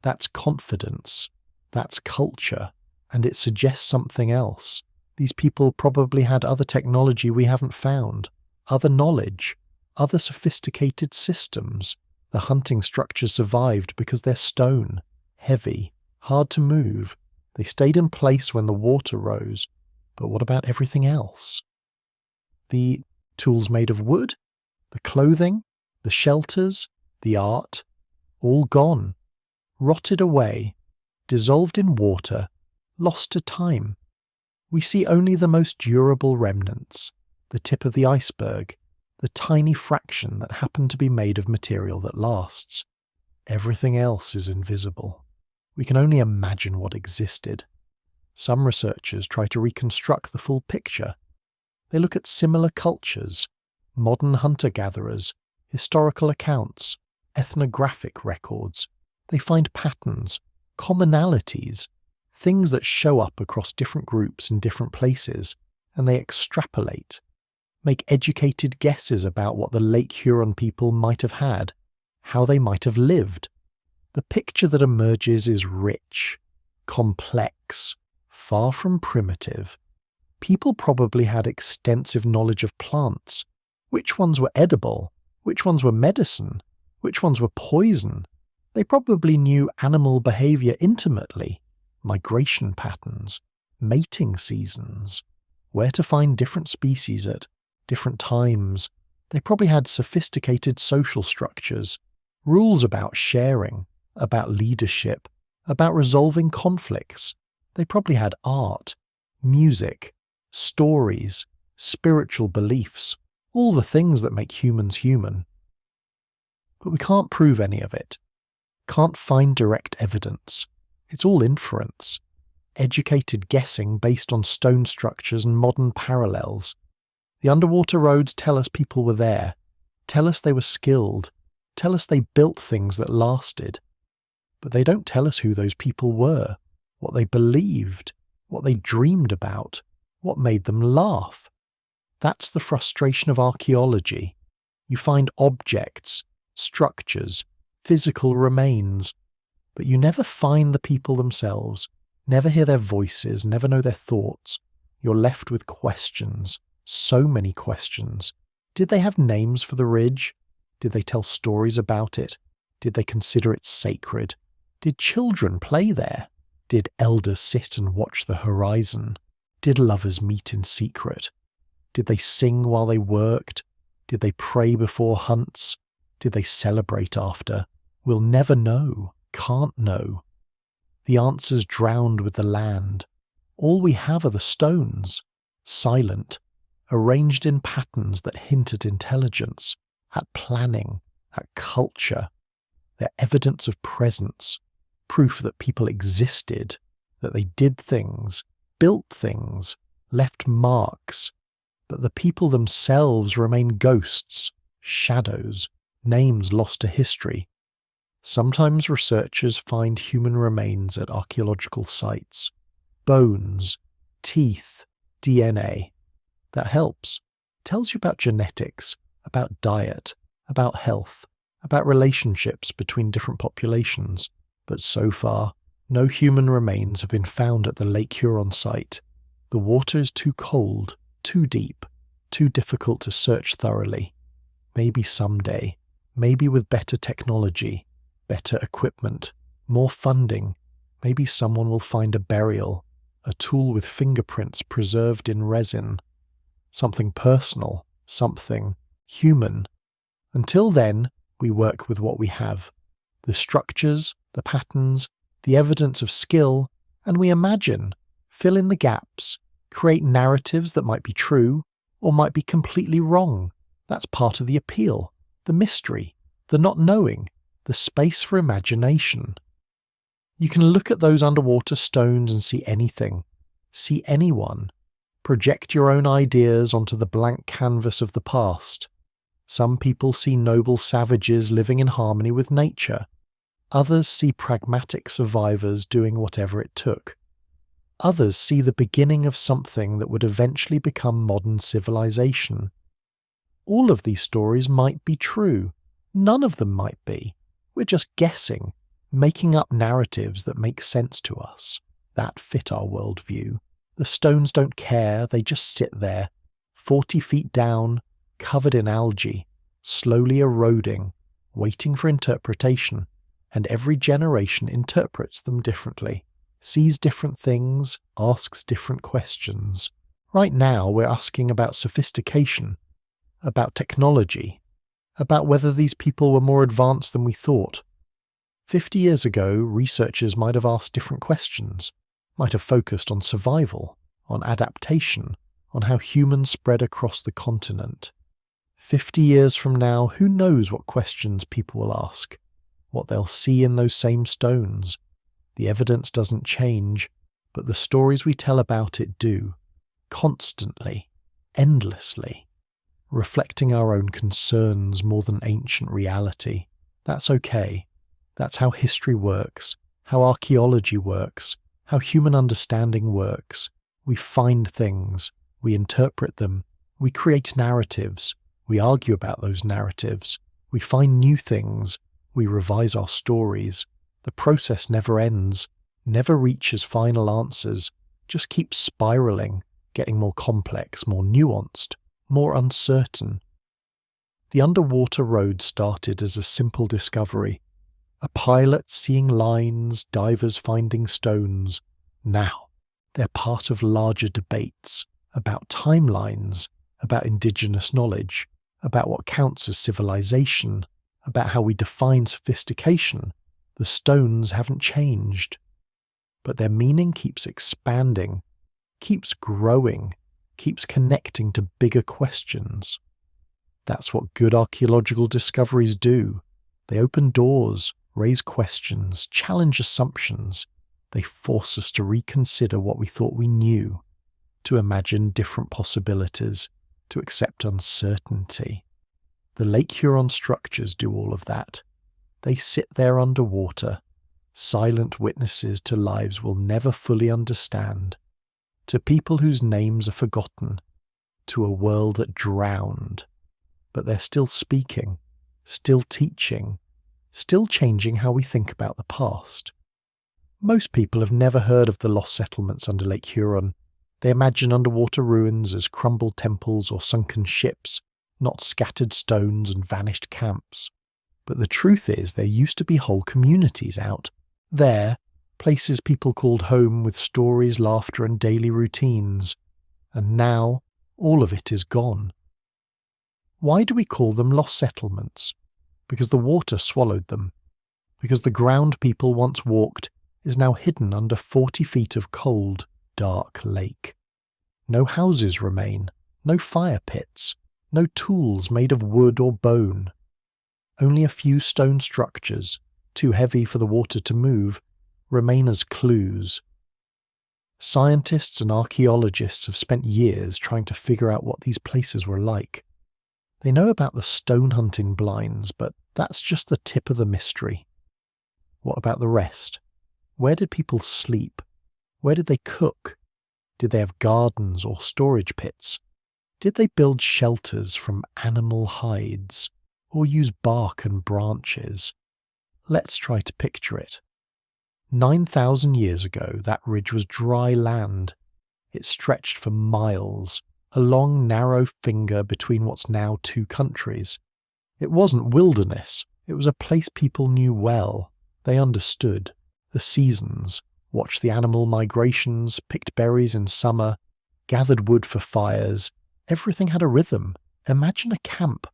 That's confidence. That's culture. And it suggests something else. These people probably had other technology we haven't found, other knowledge, other sophisticated systems. The hunting structures survived because they're stone, heavy, hard to move. They stayed in place when the water rose. But what about everything else? The tools made of wood, the clothing, the shelters, the art, all gone, rotted away, dissolved in water, lost to time. We see only the most durable remnants, the tip of the iceberg, the tiny fraction that happened to be made of material that lasts. Everything else is invisible. We can only imagine what existed. Some researchers try to reconstruct the full picture. They look at similar cultures, modern hunter-gatherers, historical accounts, ethnographic records. They find patterns, commonalities, things that show up across different groups in different places, and they extrapolate, make educated guesses about what the Lake Huron people might have had, how they might have lived. The picture that emerges is rich, complex, far from primitive. People probably had extensive knowledge of plants. Which ones were edible? Which ones were medicine? Which ones were poison? They probably knew animal behavior intimately, migration patterns, mating seasons, where to find different species at different times. They probably had sophisticated social structures, rules about sharing, about leadership, about resolving conflicts. They probably had art, music, stories, spiritual beliefs, all the things that make humans human. But we can't prove any of it. Can't find direct evidence. It's all inference. Educated guessing based on stone structures and modern parallels. The underwater roads tell us people were there, tell us they were skilled, tell us they built things that lasted. But they don't tell us who those people were, what they believed, what they dreamed about, what made them laugh. That's the frustration of archaeology. You find objects, structures, physical remains, but you never find the people themselves, never hear their voices, never know their thoughts. You're left with questions, so many questions. Did they have names for the ridge? Did they tell stories about it? Did they consider it sacred? Did children play there? Did elders sit and watch the horizon? Did lovers meet in secret? Did they sing while they worked? Did they pray before hunts? Did they celebrate after? We'll never know, can't know. The answer's drowned with the land. All we have are the stones, silent, arranged in patterns that hint at intelligence, at planning, at culture. They're evidence of presence, proof that people existed, that they did things, built things, left marks. But the people themselves remain ghosts, shadows, names lost to history. Sometimes researchers find human remains at archaeological sites. Bones, teeth, DNA. That helps. Tells you about genetics, about diet, about health, about relationships between different populations. But so far, no human remains have been found at the Lake Huron site. The water is too cold, too deep, too difficult to search thoroughly. Maybe someday, maybe with better technology, better equipment, more funding, maybe someone will find a burial, a tool with fingerprints preserved in resin. Something personal, something human. Until then, we work with what we have. The structures, the patterns, the evidence of skill, and we imagine, fill in the gaps, create narratives that might be true or might be completely wrong. That's part of the appeal, the mystery, the not knowing, the space for imagination. You can look at those underwater stones and see anything, see anyone, project your own ideas onto the blank canvas of the past. Some people see noble savages living in harmony with nature. Others see pragmatic survivors doing whatever it took. Others see the beginning of something that would eventually become modern civilization. All of these stories might be true. None of them might be. We're just guessing, making up narratives that make sense to us, that fit our worldview. The stones don't care, they just sit there, 40 feet down, covered in algae, slowly eroding, waiting for interpretation, and every generation interprets them differently, sees different things, asks different questions. Right now we're asking about sophistication, about technology, about whether these people were more advanced than we thought. 50 years ago, researchers might have asked different questions, might have focused on survival, on adaptation, on how humans spread across the continent. 50 years from now, who knows what questions people will ask, what they'll see in those same stones. The evidence doesn't change, but the stories we tell about it do, constantly, endlessly, reflecting our own concerns more than ancient reality. That's okay. That's how history works, how archaeology works, how human understanding works. We find things, we interpret them, we create narratives, we argue about those narratives, we find new things, we revise our stories. The process never ends, never reaches final answers, just keeps spiraling, getting more complex, more nuanced, more uncertain. The underwater road started as a simple discovery. A pilot seeing lines, divers finding stones. Now, they're part of larger debates about timelines, about indigenous knowledge, about what counts as civilization, about how we define sophistication. The stones haven't changed, but their meaning keeps expanding, keeps growing, keeps connecting to bigger questions. That's what good archaeological discoveries do. They open doors, raise questions, challenge assumptions. They force us to reconsider what we thought we knew, to imagine different possibilities, to accept uncertainty. The Lake Huron structures do all of that. They sit there underwater, silent witnesses to lives we'll never fully understand, to people whose names are forgotten, to a world that drowned. But they're still speaking, still teaching, still changing how we think about the past. Most people have never heard of the lost settlements under Lake Huron. They imagine underwater ruins as crumbled temples or sunken ships, not scattered stones and vanished camps. But the truth is there used to be whole communities out there, places people called home with stories, laughter and daily routines. And now all of it is gone. Why do we call them lost settlements? Because the water swallowed them. Because the ground people once walked is now hidden under 40 feet of cold, dark lake. No houses remain, no fire pits, no tools made of wood or bone. Only a few stone structures, too heavy for the water to move, remain as clues. Scientists and archaeologists have spent years trying to figure out what these places were like. They know about the stone hunting blinds, but that's just the tip of the mystery. What about the rest? Where did people sleep? Where did they cook? Did they have gardens or storage pits? Did they build shelters from animal hides, or use bark and branches? Let's try to picture it. 9,000 years ago, that ridge was dry land. It stretched for miles, a long, narrow finger between what's now two countries. It wasn't wilderness. It was a place people knew well. They understood the seasons, watched the animal migrations, picked berries in summer, gathered wood for fires. Everything had a rhythm. Imagine a camp.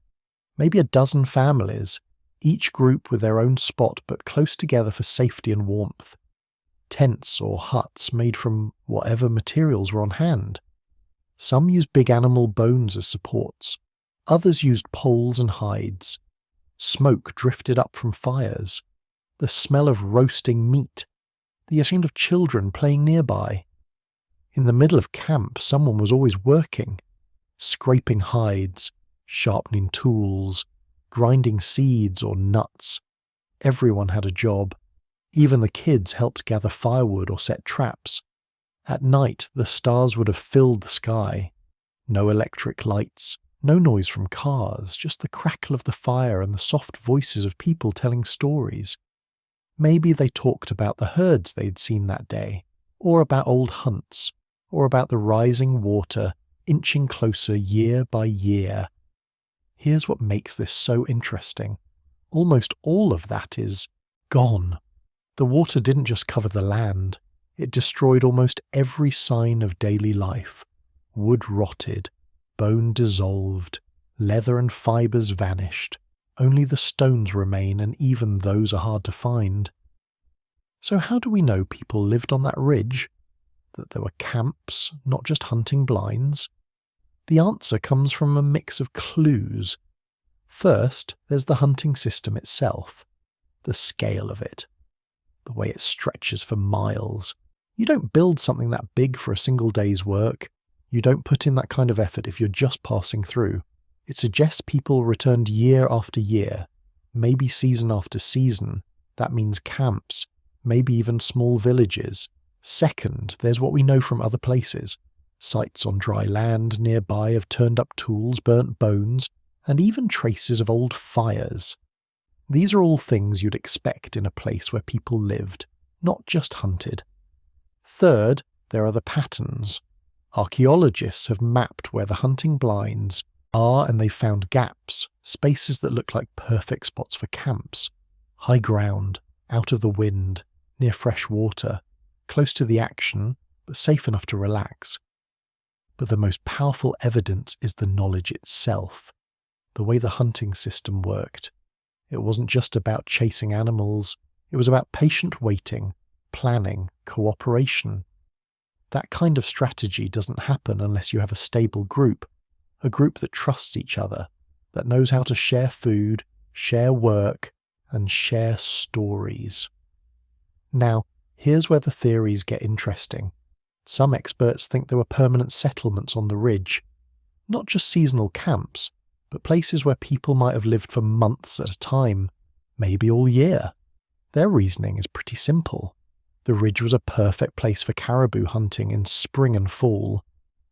Maybe a dozen families, each group with their own spot but close together for safety and warmth. Tents or huts made from whatever materials were on hand. Some used big animal bones as supports. Others used poles and hides. Smoke drifted up from fires. The smell of roasting meat. The sound of children playing nearby. In the middle of camp, someone was always working, scraping hides, sharpening tools, grinding seeds or nuts. Everyone had a job. Even the kids helped gather firewood or set traps. At night, the stars would have filled the sky. No electric lights, no noise from cars, just the crackle of the fire and the soft voices of people telling stories. Maybe they talked about the herds they'd seen that day, or about old hunts, or about the rising water inching closer year by year. Here's what makes this so interesting. Almost all of that is gone. The water didn't just cover the land. It destroyed almost every sign of daily life. Wood rotted, bone dissolved, leather and fibres vanished. Only the stones remain, and even those are hard to find. So how do we know people lived on that ridge? That there were camps, not just hunting blinds? The answer comes from a mix of clues. First, there's the hunting system itself, the scale of it, the way it stretches for miles. You don't build something that big for a single day's work. You don't put in that kind of effort if you're just passing through. It suggests people returned year after year, maybe season after season. That means camps, maybe even small villages. Second, there's what we know from other places. Sites on dry land nearby of turned up tools, burnt bones, and even traces of old fires. These are all things you'd expect in a place where people lived, not just hunted. Third, there are the patterns. Archaeologists have mapped where the hunting blinds are, and they've found gaps, spaces that look like perfect spots for camps. High ground, out of the wind, near fresh water, close to the action, but safe enough to relax. But the most powerful evidence is the knowledge itself, the way the hunting system worked. It wasn't just about chasing animals, it was about patient waiting, planning, cooperation. That kind of strategy doesn't happen unless you have a stable group, a group that trusts each other, that knows how to share food, share work, and share stories. Now, here's where the theories get interesting. Some experts think there were permanent settlements on the ridge, not just seasonal camps, but places where people might have lived for months at a time, maybe all year. Their reasoning is pretty simple. The ridge was a perfect place for caribou hunting in spring and fall.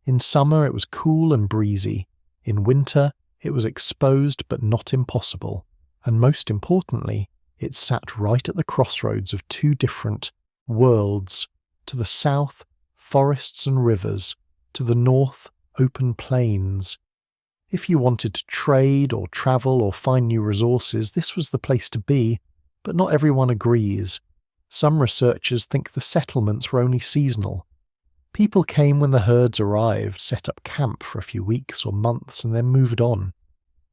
In summer it was cool and breezy. In winter it was exposed but not impossible. And most importantly, it sat right at the crossroads of two different worlds. To the south, forests and rivers. To the north, open plains. If you wanted to trade or travel or find new resources, this was the place to be, but not everyone agrees. Some researchers think the settlements were only seasonal. People came when the herds arrived, set up camp for a few weeks or months, and then moved on.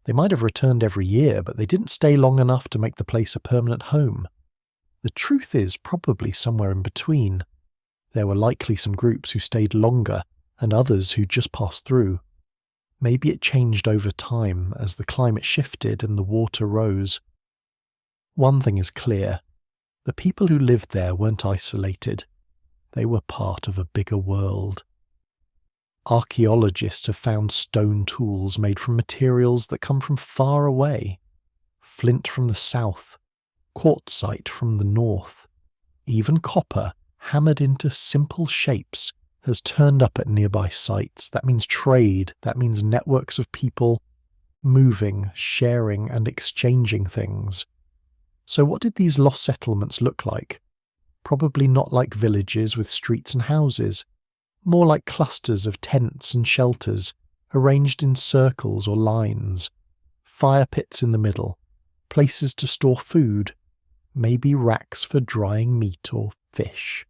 They might have returned every year, but they didn't stay long enough to make the place a permanent home. The truth is probably somewhere in between. There were likely some groups who stayed longer, and others who just passed through. Maybe it changed over time as the climate shifted and the water rose. One thing is clear. The people who lived there weren't isolated. They were part of a bigger world. Archaeologists have found stone tools made from materials that come from far away. Flint from the south, quartzite from the north. Even copper, hammered into simple shapes, has turned up at nearby sites. That means trade, that means networks of people moving, sharing and exchanging things. So what did these lost settlements look like? Probably not like villages with streets and houses, more like clusters of tents and shelters arranged in circles or lines, fire pits in the middle, places to store food, maybe racks for drying meat or fish.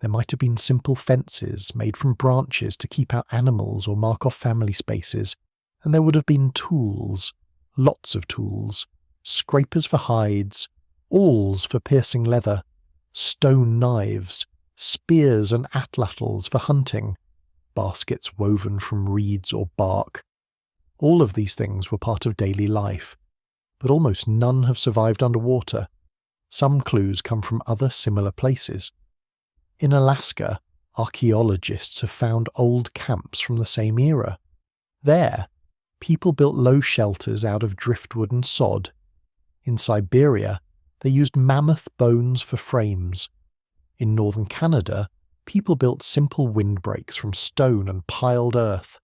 There might have been simple fences made from branches to keep out animals or mark off family spaces, and there would have been tools, lots of tools, scrapers for hides, awls for piercing leather, stone knives, spears and atlatls for hunting, baskets woven from reeds or bark. All of these things were part of daily life, but almost none have survived underwater. Some clues come from other similar places. In Alaska, archaeologists have found old camps from the same era. There, people built low shelters out of driftwood and sod. In Siberia, they used mammoth bones for frames. In northern Canada, people built simple windbreaks from stone and piled earth.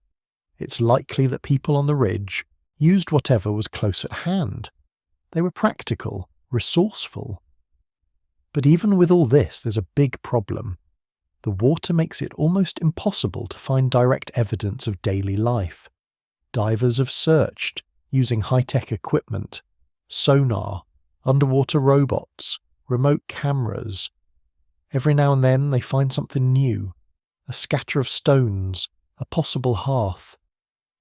It's likely that people on the ridge used whatever was close at hand. They were practical, resourceful. But even with all this, there's a big problem. The water makes it almost impossible to find direct evidence of daily life. Divers have searched, using high-tech equipment, sonar, underwater robots, remote cameras. Every now and then they find something new, a scatter of stones, a possible hearth.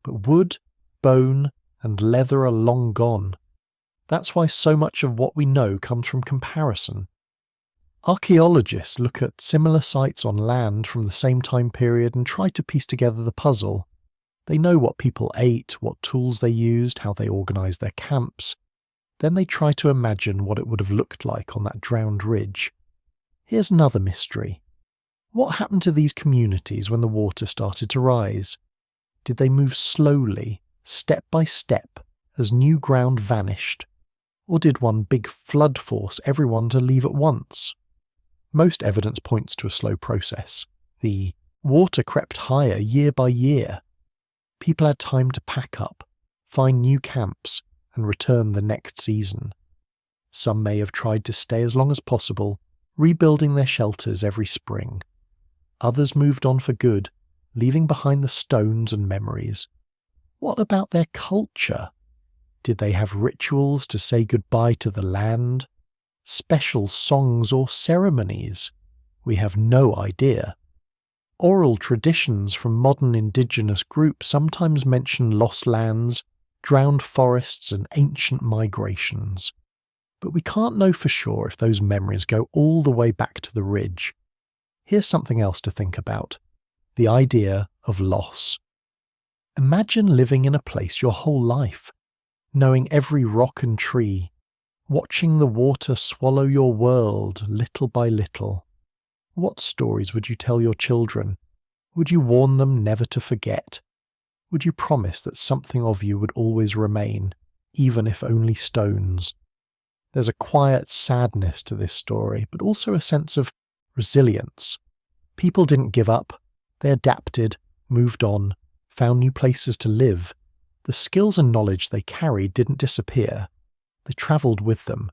But wood, bone, and leather are long gone. That's why so much of what we know comes from comparison. Archaeologists look at similar sites on land from the same time period and try to piece together the puzzle. They know what people ate, what tools they used, how they organised their camps. Then they try to imagine what it would have looked like on that drowned ridge. Here's another mystery. What happened to these communities when the water started to rise? Did they move slowly, step by step, as new ground vanished? Or did one big flood force everyone to leave at once? Most evidence points to a slow process. The water crept higher year by year. People had time to pack up, find new camps, and return the next season. Some may have tried to stay as long as possible, rebuilding their shelters every spring. Others moved on for good, leaving behind the stones and memories. What about their culture? Did they have rituals to say goodbye to the land? Special songs or ceremonies? We have no idea. Oral traditions from modern indigenous groups sometimes mention lost lands, drowned forests, and ancient migrations. But we can't know for sure if those memories go all the way back to the ridge. Here's something else to think about: the idea of loss. Imagine living in a place your whole life, knowing every rock and tree, watching the water swallow your world little by little. What stories would you tell your children? Would you warn them never to forget? Would you promise that something of you would always remain, even if only stones? There's a quiet sadness to this story, but also a sense of resilience. People didn't give up. They adapted, moved on, found new places to live. The skills and knowledge they carried didn't disappear. They travelled with them,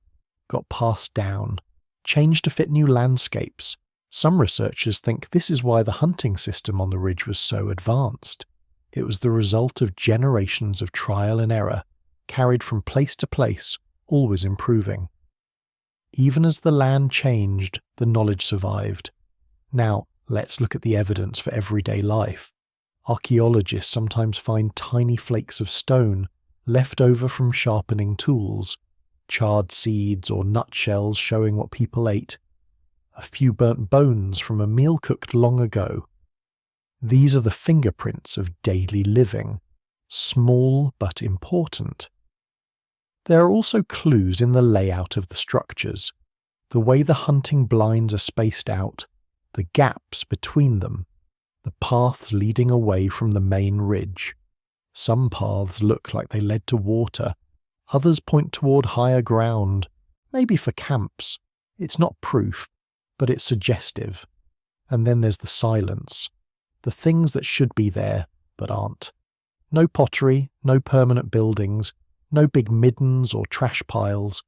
got passed down, changed to fit new landscapes. Some researchers think this is why the hunting system on the ridge was so advanced. It was the result of generations of trial and error, carried from place to place, always improving. Even as the land changed, the knowledge survived. Now, let's look at the evidence for everyday life. Archaeologists sometimes find tiny flakes of stone left over from sharpening tools, charred seeds or nutshells showing what people ate, a few burnt bones from a meal cooked long ago. These are the fingerprints of daily living, small but important. There are also clues in the layout of the structures, the way the hunting blinds are spaced out, the gaps between them, the paths leading away from the main ridge. Some paths look like they led to water, others point toward higher ground, maybe for camps. It's not proof, but it's suggestive. And then there's the silence, the things that should be there but aren't. No pottery, no permanent buildings, no big middens or trash piles.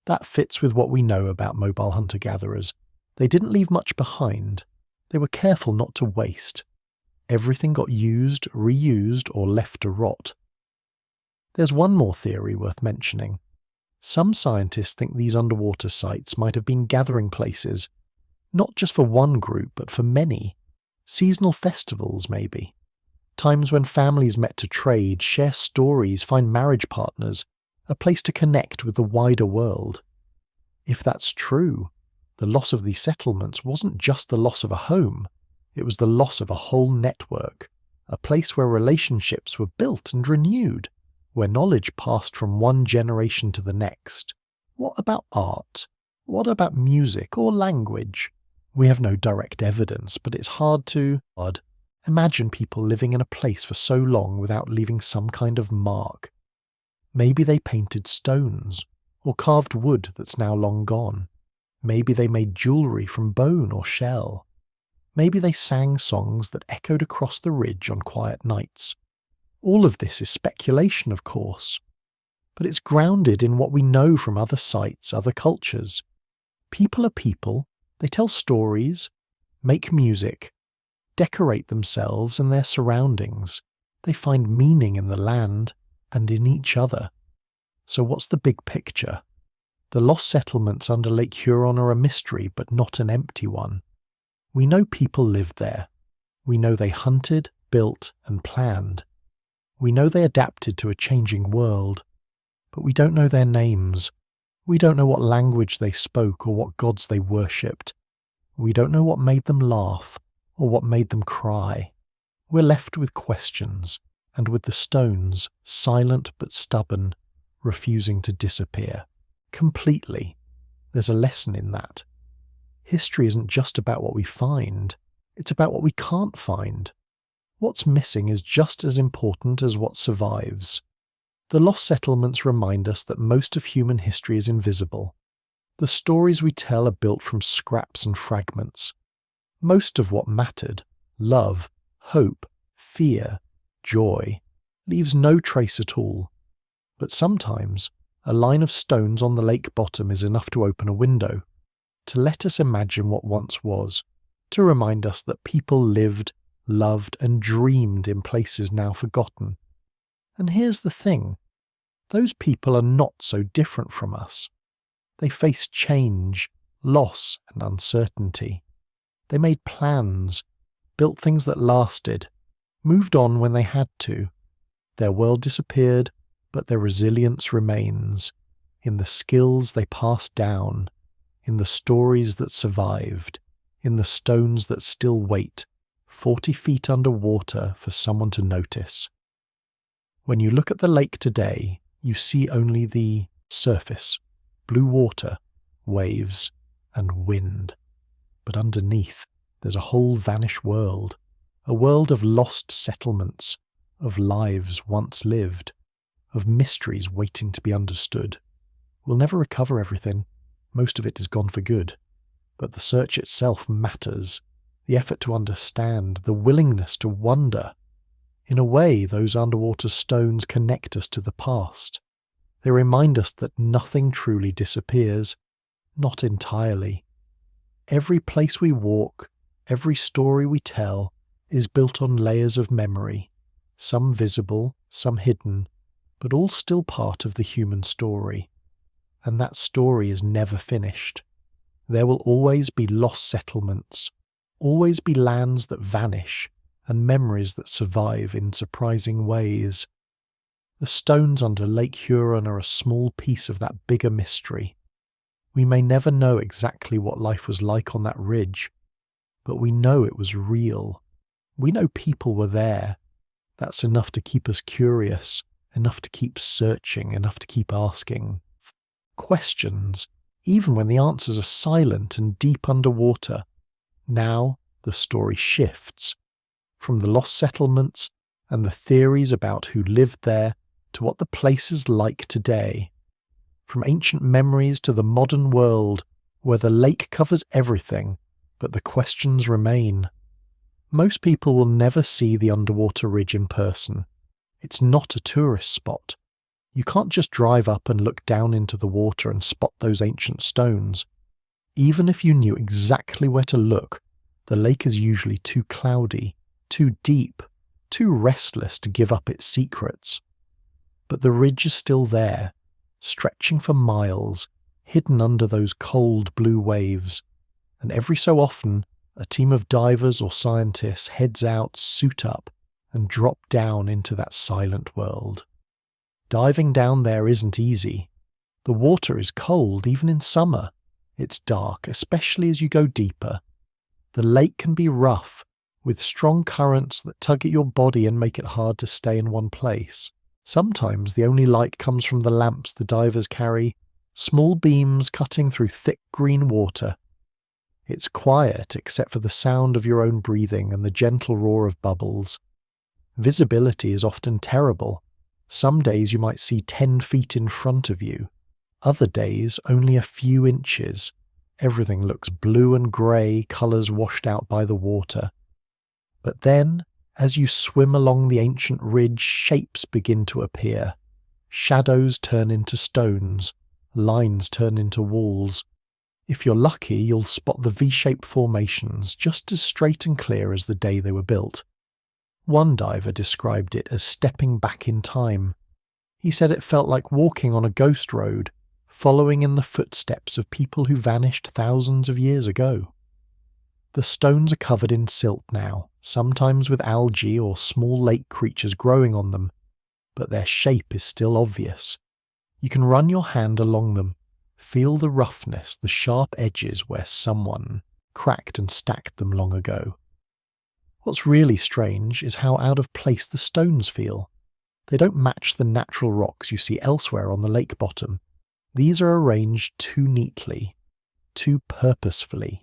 That fits with what we know about mobile hunter-gatherers. They didn't leave much behind. They were careful not to waste. Everything got used, reused, or left to rot. There's one more theory worth mentioning. Some scientists think these underwater sites might have been gathering places, not just for one group, but for many. Seasonal festivals, maybe. Times when families met to trade, share stories, find marriage partners, a place to connect with the wider world. If that's true, the loss of these settlements wasn't just the loss of a home, it was the loss of a whole network, a place where relationships were built and renewed, where knowledge passed from one generation to the next. What about art? What about music or language? We have no direct evidence, but it's hard to imagine people living in a place for so long without leaving some kind of mark. Maybe they painted stones, or carved wood that's now long gone. Maybe they made jewellery from bone or shell. Maybe they sang songs that echoed across the ridge on quiet nights. All of this is speculation, of course, but it's grounded in what we know from other sites, other cultures. People are people, they tell stories, make music, decorate themselves and their surroundings. They find meaning in the land and in each other. So what's the big picture? The lost settlements under Lake Huron are a mystery, but not an empty one. We know people lived there. We know they hunted, built, and planned. We know they adapted to a changing world. But we don't know their names. We don't know what language they spoke or what gods they worshipped. We don't know what made them laugh or what made them cry. We're left with questions, and with the stones, silent but stubborn, refusing to disappear. Completely. There's a lesson in that. History isn't just about what we find, it's about what we can't find. What's missing is just as important as what survives. The lost settlements remind us that most of human history is invisible. The stories we tell are built from scraps and fragments. Most of what mattered, love, hope, fear, joy, leaves no trace at all. But sometimes, a line of stones on the lake bottom is enough to open a window, to let us imagine what once was, to remind us that people lived, loved, and dreamed in places now forgotten. And here's the thing. Those people are not so different from us. They faced change, loss, and uncertainty. They made plans, built things that lasted, moved on when they had to. Their world disappeared, but their resilience remains, in the skills they passed down, in the stories that survived, in the stones that still wait 40 feet under water for someone to notice. When you look at the lake today, you see only the surface, blue water, waves, and wind. But underneath, there's a whole vanished world, a world of lost settlements, of lives once lived, of mysteries waiting to be understood. We'll never recover everything. Most of it is gone for good. But the search itself matters. The effort to understand, the willingness to wonder. In a way, those underwater stones connect us to the past. They remind us that nothing truly disappears, not entirely. Every place we walk, every story we tell, is built on layers of memory, some visible, some hidden, but all still part of the human story. And that story is never finished. There will always be lost settlements, always be lands that vanish, and memories that survive in surprising ways. The stones under Lake Huron are a small piece of that bigger mystery. We may never know exactly what life was like on that ridge, but we know it was real. We know people were there. That's enough to keep us curious, enough to keep searching, enough to keep asking questions, even when the answers are silent and deep underwater. Now the story shifts, from the lost settlements and the theories about who lived there to what the place is like today. From ancient memories to the modern world, where the lake covers everything, but the questions remain. Most people will never see the underwater ridge in person. It's not a tourist spot. You can't just drive up and look down into the water and spot those ancient stones. Even if you knew exactly where to look, the lake is usually too cloudy, too deep, too restless to give up its secrets. But the ridge is still there, stretching for miles, hidden under those cold blue waves. And every so often, a team of divers or scientists heads out, suit up, and drop down into that silent world. Diving down there isn't easy. The water is cold even in summer. It's dark, especially as you go deeper. The lake can be rough, with strong currents that tug at your body and make it hard to stay in one place. Sometimes the only light comes from the lamps the divers carry, small beams cutting through thick green water. It's quiet except for the sound of your own breathing and the gentle roar of bubbles. Visibility is often terrible. Some days you might see 10 feet in front of you. Other days only a few inches. Everything looks blue and grey, colours washed out by the water. But then, as you swim along the ancient ridge, shapes begin to appear. Shadows turn into stones. Lines turn into walls. If you're lucky, you'll spot the V-shaped formations just as straight and clear as the day they were built. One diver described it as stepping back in time. He said it felt like walking on a ghost road, following in the footsteps of people who vanished thousands of years ago. The stones are covered in silt now, sometimes with algae or small lake creatures growing on them, but their shape is still obvious. You can run your hand along them, feel the roughness, the sharp edges where someone cracked and stacked them long ago. What's really strange is how out of place the stones feel. They don't match the natural rocks you see elsewhere on the lake bottom. These are arranged too neatly, too purposefully.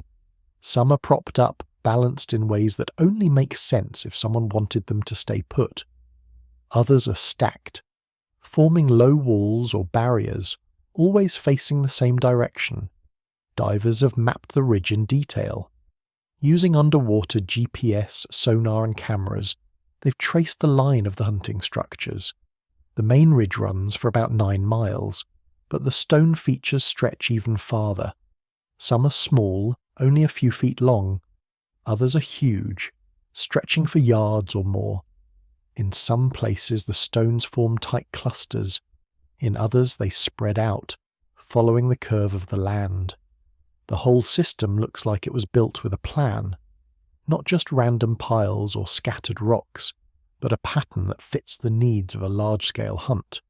Some are propped up, balanced in ways that only make sense if someone wanted them to stay put. Others are stacked, forming low walls or barriers, always facing the same direction. Divers have mapped the ridge in detail. Using underwater GPS, sonar and cameras, they've traced the line of the hunting structures. The main ridge runs for about 9 miles, but the stone features stretch even farther. Some are small, only a few feet long. Others are huge, stretching for yards or more. In some places the stones form tight clusters. In others they spread out, following the curve of the land. The whole system looks like it was built with a plan. Not just random piles or scattered rocks, but a pattern that fits the needs of a large-scale hunt.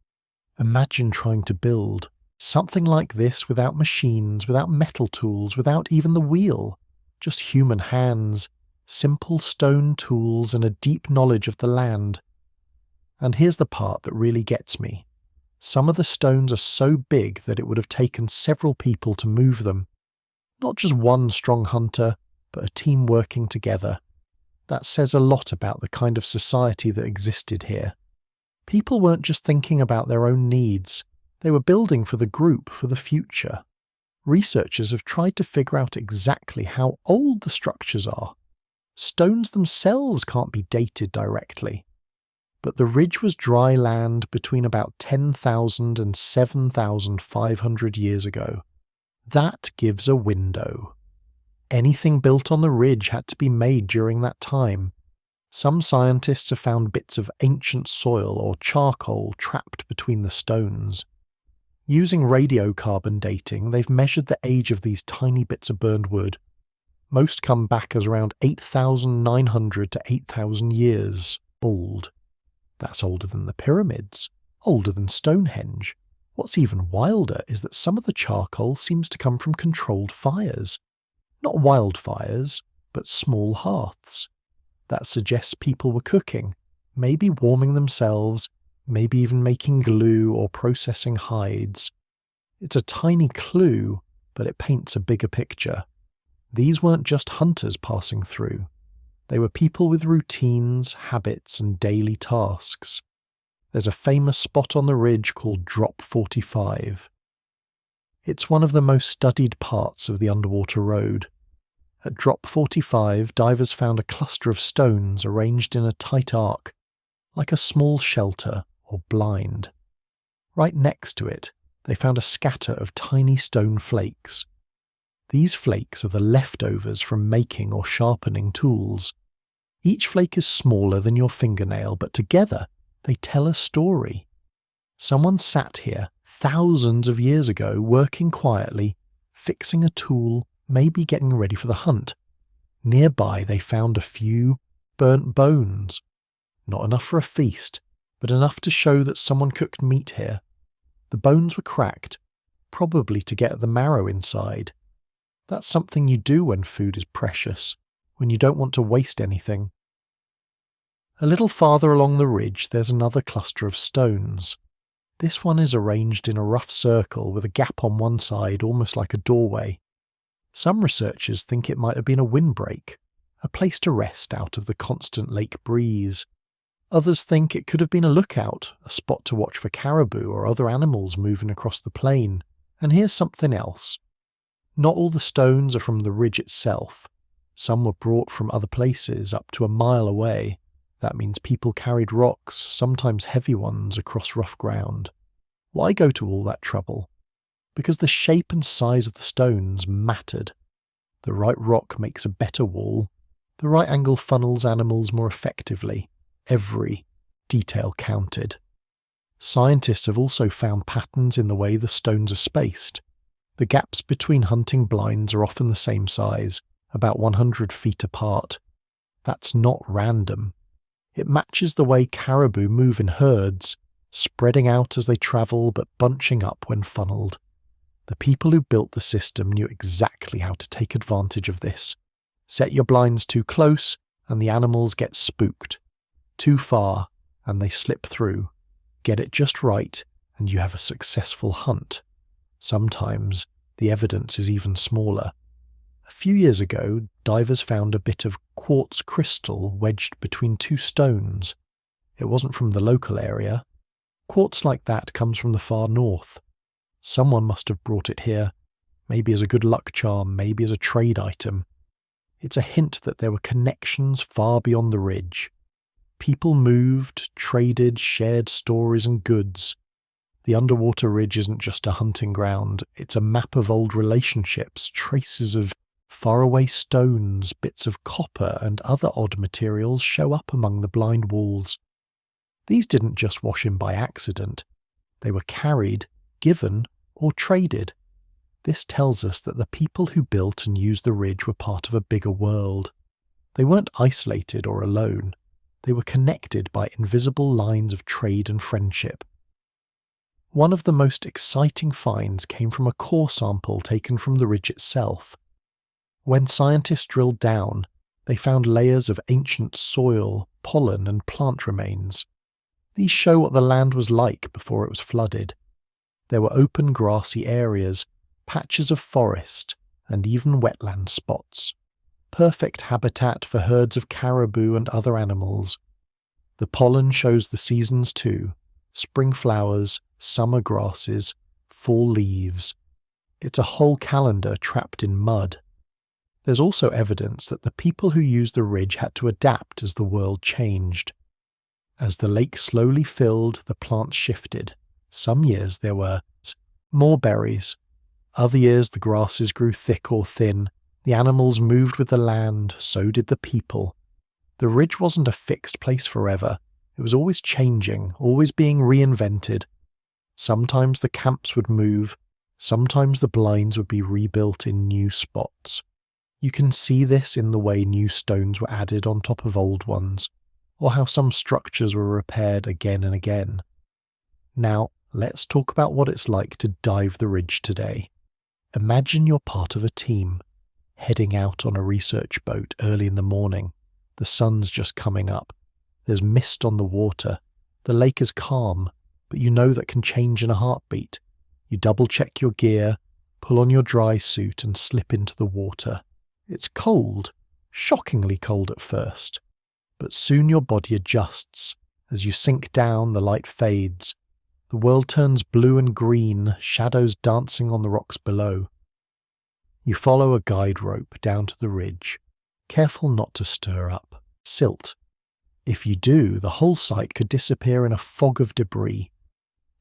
Imagine trying to build something like this without machines, without metal tools, without even the wheel. Just human hands, simple stone tools, and a deep knowledge of the land. And here's the part that really gets me. Some of the stones are so big that it would have taken several people to move them. Not just one strong hunter, but a team working together. That says a lot about the kind of society that existed here. People weren't just thinking about their own needs. They were building for the group, for the future. Researchers have tried to figure out exactly how old the structures are. Stones themselves can't be dated directly. But the ridge was dry land between about 10,000 and 7,500 years ago. That gives a window. Anything built on the ridge had to be made during that time. Some scientists have found bits of ancient soil or charcoal trapped between the stones. Using radiocarbon dating, they've measured the age of these tiny bits of burned wood. Most come back as around 8,900 to 8,000 years old. That's older than the pyramids, older than Stonehenge. What's even wilder is that some of the charcoal seems to come from controlled fires. Not wildfires, but small hearths. That suggests people were cooking, maybe warming themselves, maybe even making glue or processing hides. It's a tiny clue, but it paints a bigger picture. These weren't just hunters passing through. They were people with routines, habits, and daily tasks. There's a famous spot on the ridge called Drop 45. It's one of the most studied parts of the underwater road. At Drop 45, divers found a cluster of stones arranged in a tight arc, like a small shelter or blind. Right next to it, they found a scatter of tiny stone flakes. These flakes are the leftovers from making or sharpening tools. Each flake is smaller than your fingernail, but together they tell a story. Someone sat here thousands of years ago working quietly, fixing a tool, maybe getting ready for the hunt. Nearby they found a few burnt bones. Not enough for a feast, but enough to show that someone cooked meat here. The bones were cracked, probably to get at the marrow inside. That's something you do when food is precious, when you don't want to waste anything. A little farther along the ridge there's another cluster of stones. This one is arranged in a rough circle with a gap on one side, almost like a doorway. Some researchers think it might have been a windbreak, a place to rest out of the constant lake breeze. Others think it could have been a lookout, a spot to watch for caribou or other animals moving across the plain. And here's something else. Not all the stones are from the ridge itself. Some were brought from other places up to a mile away. That means people carried rocks, sometimes heavy ones, across rough ground. Why go to all that trouble? Because the shape and size of the stones mattered. The right rock makes a better wall. The right angle funnels animals more effectively. Every detail counted. Scientists have also found patterns in the way the stones are spaced. The gaps between hunting blinds are often the same size, about 100 feet apart. That's not random. It matches the way caribou move in herds, spreading out as they travel but bunching up when funneled. The people who built the system knew exactly how to take advantage of this. Set your blinds too close and the animals get spooked. Too far and they slip through. Get it just right and you have a successful hunt. Sometimes the evidence is even smaller. A few years ago, divers found a bit of quartz crystal wedged between two stones. It wasn't from the local area. Quartz like that comes from the far north. Someone must have brought it here, maybe as a good luck charm, maybe as a trade item. It's a hint that there were connections far beyond the ridge. People moved, traded, shared stories and goods. The underwater ridge isn't just a hunting ground, it's a map of old relationships, traces of Faraway stones, bits of copper and other odd materials show up among the blind walls. These didn't just wash in by accident. They were carried, given, or traded. This tells us that the people who built and used the ridge were part of a bigger world. They weren't isolated or alone. They were connected by invisible lines of trade and friendship. One of the most exciting finds came from a core sample taken from the ridge itself. When scientists drilled down, they found layers of ancient soil, pollen, and plant remains. These show what the land was like before it was flooded. There were open grassy areas, patches of forest, and even wetland spots. Perfect habitat for herds of caribou and other animals. The pollen shows the seasons too: spring flowers, summer grasses, fall leaves. It's a whole calendar trapped in mud. There's also evidence that the people who used the ridge had to adapt as the world changed. As the lake slowly filled, the plants shifted. Some years there were more berries. Other years the grasses grew thick or thin. The animals moved with the land, so did the people. The ridge wasn't a fixed place forever. It was always changing, always being reinvented. Sometimes the camps would move. Sometimes the blinds would be rebuilt in new spots. You can see this in the way new stones were added on top of old ones, or how some structures were repaired again and again. Now, let's talk about what it's like to dive the ridge today. Imagine you're part of a team, heading out on a research boat early in the morning. The sun's just coming up. There's mist on the water. The lake is calm, but you know that can change in a heartbeat. You double-check your gear, pull on your dry suit and slip into the water. It's cold, shockingly cold at first, but soon your body adjusts. As you sink down, the light fades. The world turns blue and green, shadows dancing on the rocks below. You follow a guide rope down to the ridge, careful not to stir up silt. If you do, the whole site could disappear in a fog of debris.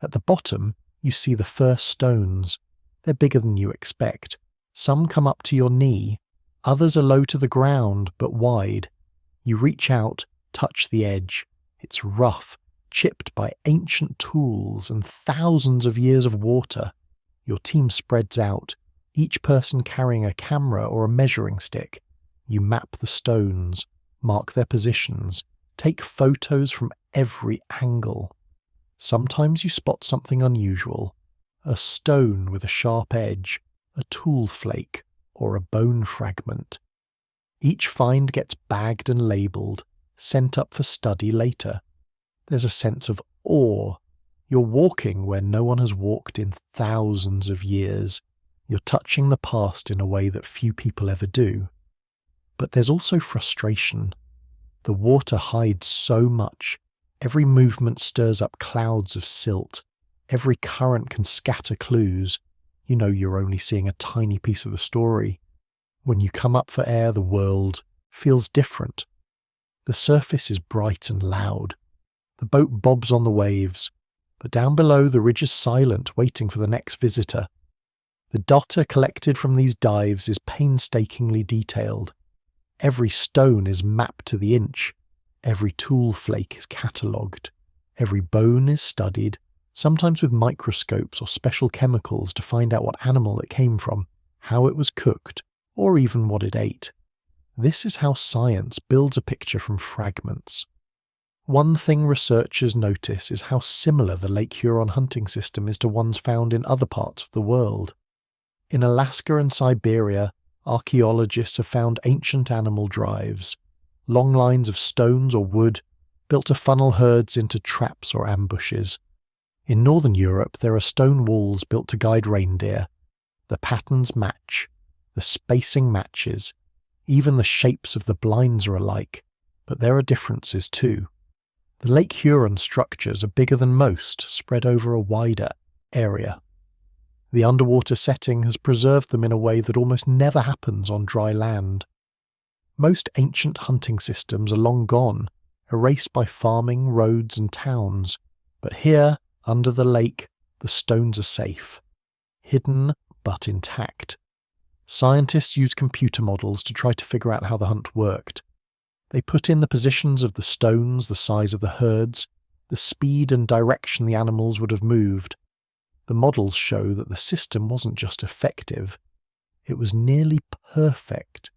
At the bottom, you see the first stones. They're bigger than you expect. Some come up to your knee. Others are low to the ground, but wide. You reach out, touch the edge. It's rough, chipped by ancient tools and thousands of years of water. Your team spreads out, each person carrying a camera or a measuring stick. You map the stones, mark their positions, take photos from every angle. Sometimes you spot something unusual: a stone with a sharp edge, a tool flake, or a bone fragment. Each find gets bagged and labelled, sent up for study later. There's a sense of awe. You're walking where no one has walked in thousands of years. You're touching the past in a way that few people ever do. But there's also frustration. The water hides so much. Every movement stirs up clouds of silt. Every current can scatter clues. You know you're only seeing a tiny piece of the story. When you come up for air, the world feels different. The surface is bright and loud. The boat bobs on the waves, but down below the ridge is silent, waiting for the next visitor. The data collected from these dives is painstakingly detailed. Every stone is mapped to the inch. Every tool flake is catalogued. Every bone is studied, sometimes with microscopes or special chemicals to find out what animal it came from, how it was cooked, or even what it ate. This is how science builds a picture from fragments. One thing researchers notice is how similar the Lake Huron hunting system is to ones found in other parts of the world. In Alaska and Siberia, archaeologists have found ancient animal drives, long lines of stones or wood built to funnel herds into traps or ambushes. In northern Europe, there are stone walls built to guide reindeer. The patterns match, the spacing matches, even the shapes of the blinds are alike, but there are differences too. The Lake Huron structures are bigger than most, spread over a wider area. The underwater setting has preserved them in a way that almost never happens on dry land. Most ancient hunting systems are long gone, erased by farming, roads and towns, but here, under the lake, the stones are safe, hidden but intact. Scientists used computer models to try to figure out how the hunt worked. They put in the positions of the stones, the size of the herds, the speed and direction the animals would have moved. The models show that the system wasn't just effective, it was nearly perfect.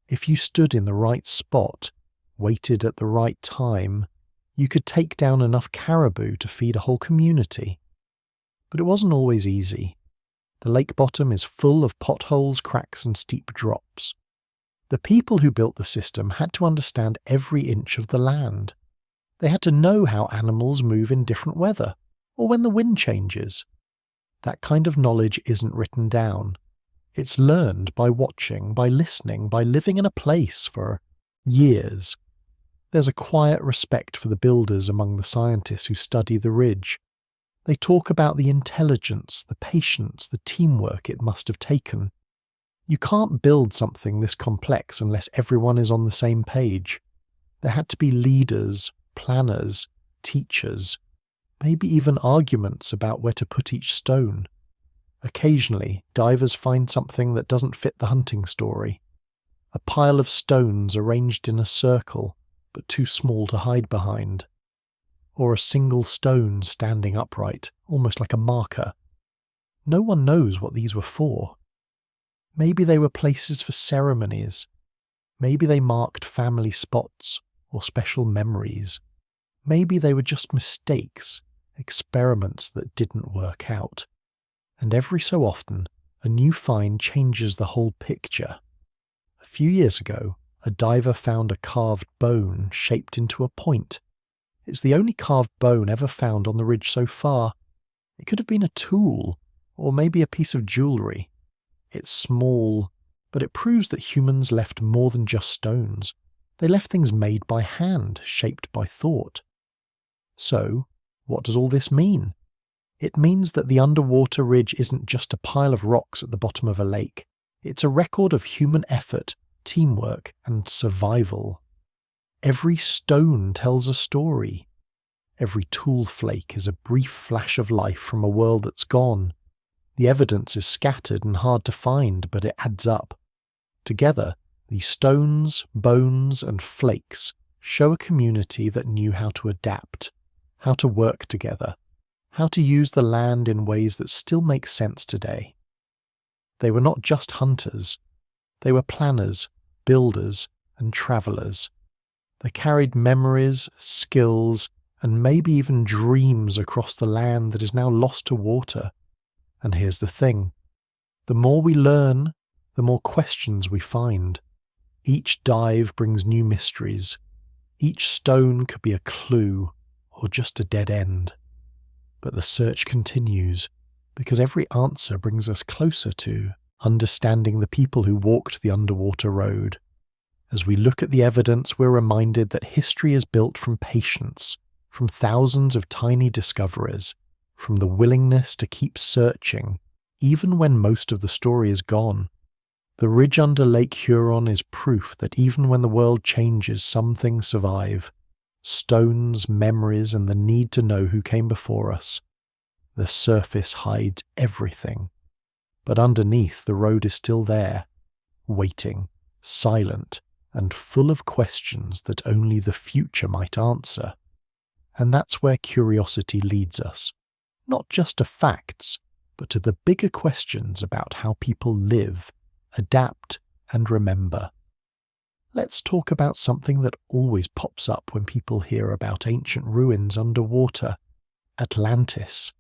If you stood in the right spot, waited at the right time, you could take down enough caribou to feed a whole community. But it wasn't always easy. The lake bottom is full of potholes, cracks, and steep drops. The people who built the system had to understand every inch of the land. They had to know how animals move in different weather, or when the wind changes. That kind of knowledge isn't written down. It's learned by watching, by listening, by living in a place for years. There's a quiet respect for the builders among the scientists who study the ridge. They talk about the intelligence, the patience, the teamwork it must have taken. You can't build something this complex unless everyone is on the same page. There had to be leaders, planners, teachers, maybe even arguments about where to put each stone. Occasionally, divers find something that doesn't fit the hunting story. A pile of stones arranged in a circle, but too small to hide behind. Or a single stone standing upright, almost like a marker. No one knows what these were for. Maybe they were places for ceremonies. Maybe they marked family spots or special memories. Maybe they were just mistakes, experiments that didn't work out. And every so often, a new find changes the whole picture. A few years ago, a diver found a carved bone shaped into a point. It's the only carved bone ever found on the ridge so far. It could have been a tool, or maybe a piece of jewellery. It's small, but it proves that humans left more than just stones. They left things made by hand, shaped by thought. So, what does all this mean? It means that the underwater ridge isn't just a pile of rocks at the bottom of a lake. It's a record of human effort, teamwork, and survival. Every stone tells a story. Every tool flake is a brief flash of life from a world that's gone. The evidence is scattered and hard to find, but it adds up. Together, these stones, bones, and flakes show a community that knew how to adapt, how to work together, how to use the land in ways that still make sense today. They were not just hunters. They were planners, builders, and travellers. They carried memories, skills, and maybe even dreams across the land that is now lost to water. And here's the thing. The more we learn, the more questions we find. Each dive brings new mysteries. Each stone could be a clue, or just a dead end. But the search continues, because every answer brings us closer to understanding the people who walked the underwater road. As we look at the evidence, we're reminded that history is built from patience, from thousands of tiny discoveries, from the willingness to keep searching, even when most of the story is gone. The ridge under Lake Huron is proof that even when the world changes, some things survive. Stones, memories, and the need to know who came before us. The surface hides everything. But underneath, the road is still there, waiting, silent, and full of questions that only the future might answer. And that's where curiosity leads us. Not just to facts, but to the bigger questions about how people live, adapt, and remember. Let's talk about something that always pops up when people hear about ancient ruins underwater. Atlantis.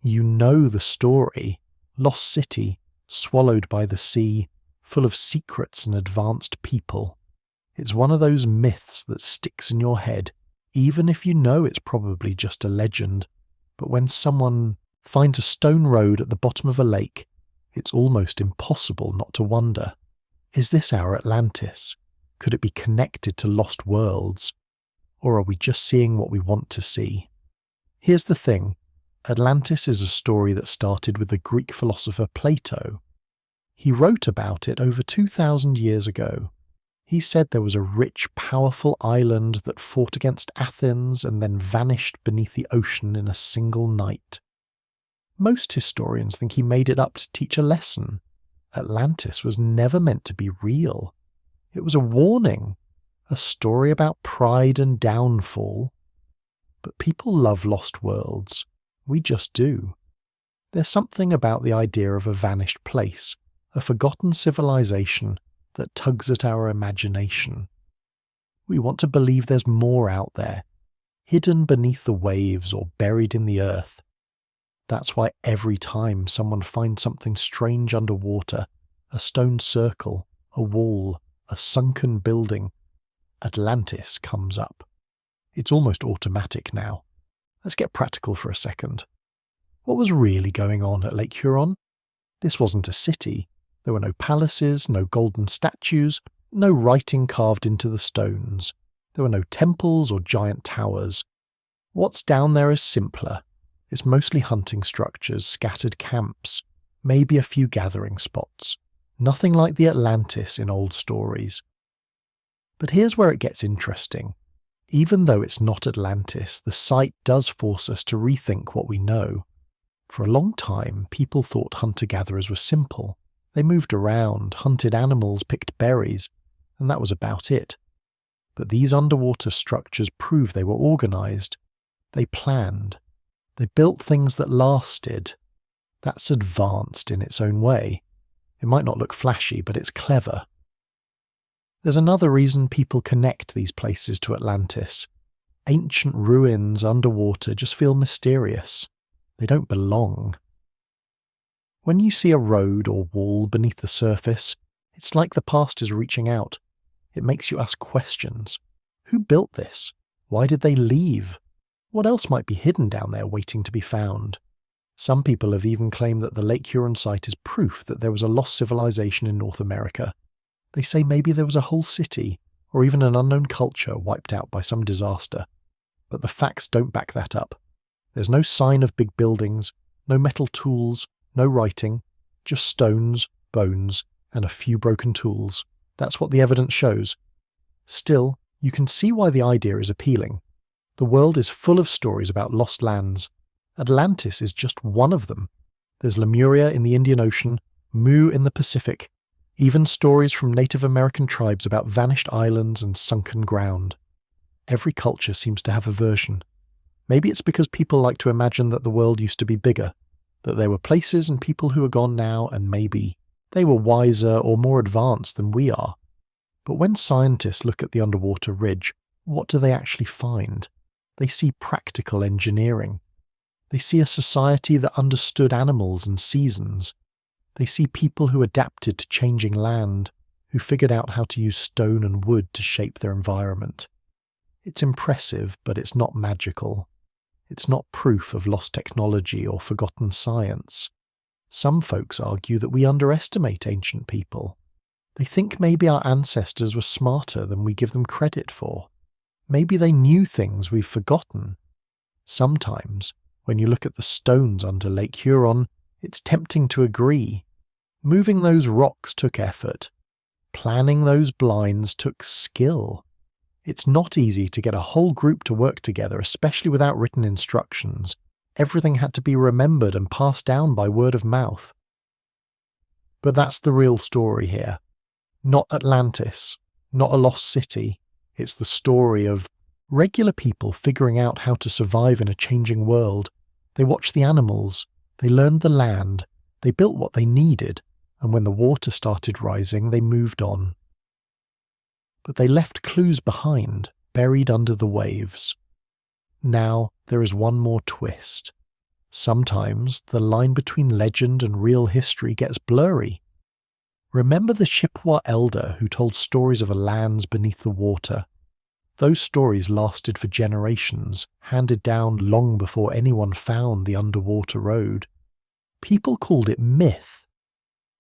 You know the story. Lost city, swallowed by the sea, full of secrets and advanced people. It's one of those myths that sticks in your head, even if you know it's probably just a legend. But when someone finds a stone road at the bottom of a lake, it's almost impossible not to wonder, is this our Atlantis? Could it be connected to lost worlds? Or are we just seeing what we want to see? Here's the thing. Atlantis is a story that started with the Greek philosopher Plato. He wrote about it over 2,000 years ago. He said there was a rich, powerful island that fought against Athens and then vanished beneath the ocean in a single night. Most historians think he made it up to teach a lesson, Atlantis was never meant to be real. It was a warning, a story about pride and downfall. But people love lost worlds. We just do. There's something about the idea of a vanished place, a forgotten civilization that tugs at our imagination. We want to believe there's more out there, hidden beneath the waves or buried in the earth. That's why every time someone finds something strange underwater, a stone circle, a wall, a sunken building, Atlantis comes up. It's almost automatic now. Let's get practical for a second. What was really going on at Lake Huron? This wasn't a city. There were no palaces, no golden statues, no writing carved into the stones. There were no temples or giant towers. What's down there is simpler. It's mostly hunting structures, scattered camps, maybe a few gathering spots. Nothing like the Atlantis in old stories. But here's where it gets interesting. Even though it's not Atlantis, the site does force us to rethink what we know. For a long time, people thought hunter-gatherers were simple. They moved around, hunted animals, picked berries, and that was about it. But these underwater structures prove they were organized. They planned. They built things that lasted. That's advanced in its own way. It might not look flashy, but it's clever. There's another reason people connect these places to Atlantis. Ancient ruins underwater just feel mysterious. They don't belong. When you see a road or wall beneath the surface, it's like the past is reaching out. It makes you ask questions. Who built this? Why did they leave? What else might be hidden down there waiting to be found? Some people have even claimed that the Lake Huron site is proof that there was a lost civilization in North America. They say maybe there was a whole city, or even an unknown culture wiped out by some disaster. But the facts don't back that up. There's no sign of big buildings, no metal tools, no writing, just stones, bones, and a few broken tools. That's what the evidence shows. Still, you can see why the idea is appealing. The world is full of stories about lost lands. Atlantis is just one of them. There's Lemuria in the Indian Ocean, Mu in the Pacific, even stories from Native American tribes about vanished islands and sunken ground. Every culture seems to have a version. Maybe it's because people like to imagine that the world used to be bigger, that there were places and people who are gone now, and maybe they were wiser or more advanced than we are. But when scientists look at the underwater ridge, what do they actually find? They see practical engineering. They see a society that understood animals and seasons. They see people who adapted to changing land, who figured out how to use stone and wood to shape their environment. It's impressive, but it's not magical. It's not proof of lost technology or forgotten science. Some folks argue that we underestimate ancient people. They think maybe our ancestors were smarter than we give them credit for. Maybe they knew things we've forgotten. Sometimes, when you look at the stones under Lake Huron, it's tempting to agree. Moving those rocks took effort. Planning those blinds took skill. It's not easy to get a whole group to work together, especially without written instructions. Everything had to be remembered and passed down by word of mouth. But that's the real story here. Not Atlantis, not a lost city. It's the story of regular people figuring out how to survive in a changing world. They watched the animals, they learned the land, they built what they needed, and when the water started rising, they moved on. But they left clues behind, buried under the waves. Now there is one more twist. Sometimes the line between legend and real history gets blurry. Remember the Chippewa elder who told stories of a lands beneath the water? Those stories lasted for generations, handed down long before anyone found the underwater road. People called it myth.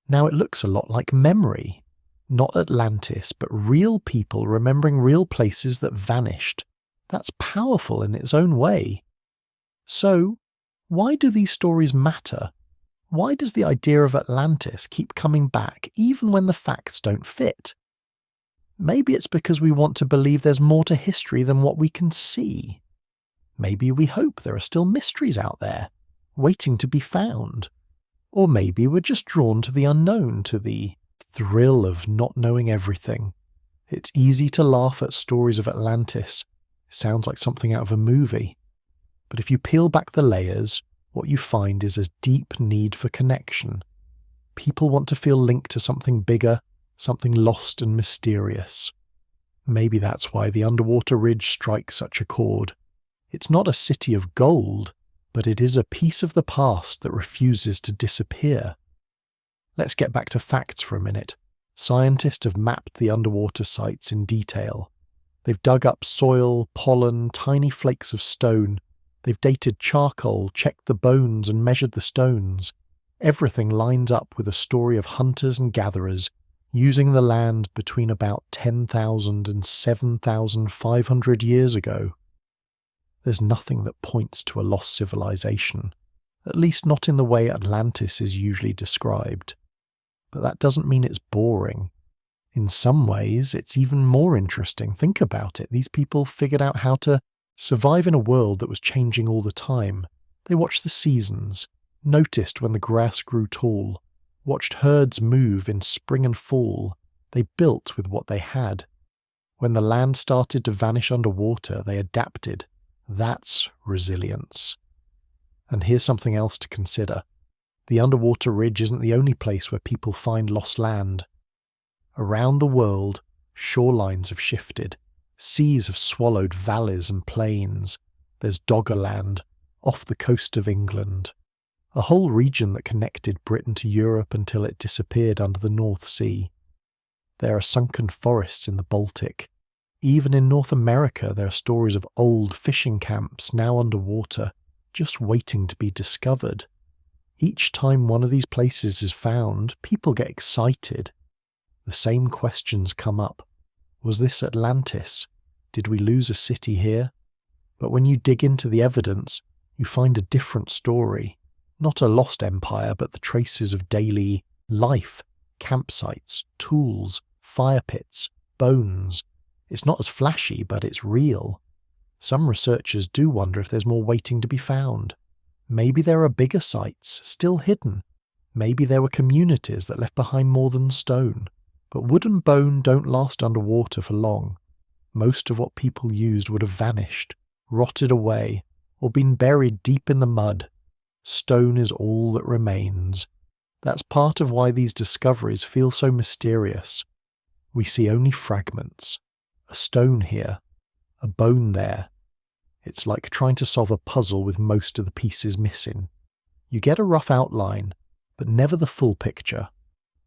Now it looks a lot like memory. Not Atlantis, but real people remembering real places that vanished. That's powerful in its own way. So, why do these stories matter? Why does the idea of Atlantis keep coming back even when the facts don't fit? Maybe it's because we want to believe there's more to history than what we can see. Maybe we hope there are still mysteries out there, waiting to be found. Or maybe we're just drawn to the unknown, to the thrill of not knowing everything. It's easy to laugh at stories of Atlantis. It sounds like something out of a movie. But if you peel back the layers, what you find is a deep need for connection. People want to feel linked to something bigger, something lost and mysterious. Maybe that's why the underwater ridge strikes such a chord. It's not a city of gold, but it is a piece of the past that refuses to disappear. Let's get back to facts for a minute. Scientists have mapped the underwater sites in detail. They've dug up soil, pollen, tiny flakes of stone. They've dated charcoal, checked the bones, and measured the stones. Everything lines up with a story of hunters and gatherers using the land between about 10,000 and 7,500 years ago. There's nothing that points to a lost civilization, at least not in the way Atlantis is usually described. But that doesn't mean it's boring. In some ways, it's even more interesting. Think about it. These people figured out how to survive in a world that was changing all the time. They watched the seasons, noticed when the grass grew tall, watched herds move in spring and fall. They built with what they had. When the land started to vanish underwater, they adapted. That's resilience. And here's something else to consider. The underwater ridge isn't the only place where people find lost land. Around the world, shorelines have shifted. Seas have swallowed valleys and plains. There's Doggerland, off the coast of England. A whole region that connected Britain to Europe until it disappeared under the North Sea. There are sunken forests in the Baltic. Even in North America, there are stories of old fishing camps now underwater, just waiting to be discovered. Each time one of these places is found, people get excited. The same questions come up. Was this Atlantis? Did we lose a city here? But when you dig into the evidence, you find a different story. Not a lost empire, but the traces of daily life, campsites, tools, fire pits, bones. It's not as flashy, but it's real. Some researchers do wonder if there's more waiting to be found. Maybe there are bigger sites, still hidden. Maybe there were communities that left behind more than stone. But wood and bone don't last underwater for long. Most of what people used would have vanished, rotted away, or been buried deep in the mud. Stone is all that remains. That's part of why these discoveries feel so mysterious. We see only fragments. A stone here, a bone there. It's like trying to solve a puzzle with most of the pieces missing. You get a rough outline, but never the full picture.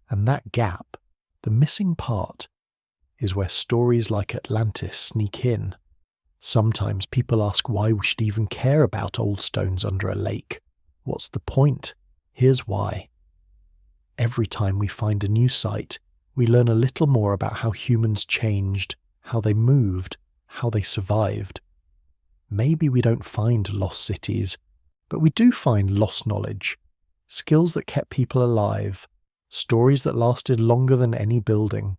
And that gap, the missing part, is where stories like Atlantis sneak in. Sometimes people ask why we should even care about old stones under a lake. What's the point? Here's why. Every time we find a new site, we learn a little more about how humans changed, how they moved, how they survived. Maybe we don't find lost cities, but we do find lost knowledge, skills that kept people alive, stories that lasted longer than any building.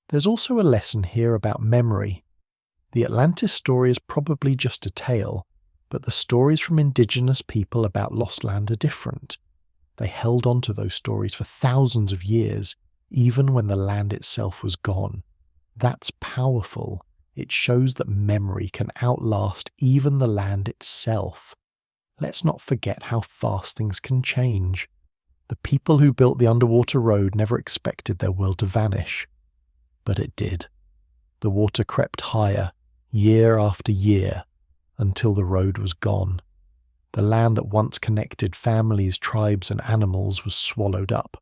There's also a lesson here about memory. The Atlantis story is probably just a tale, but the stories from indigenous people about lost land are different. They held on to those stories for thousands of years, even when the land itself was gone. That's powerful. It shows that memory can outlast even the land itself. Let's not forget how fast things can change. The people who built the underwater road never expected their world to vanish. But it did. The water crept higher, year after year, until the road was gone. The land that once connected families, tribes, and animals was swallowed up.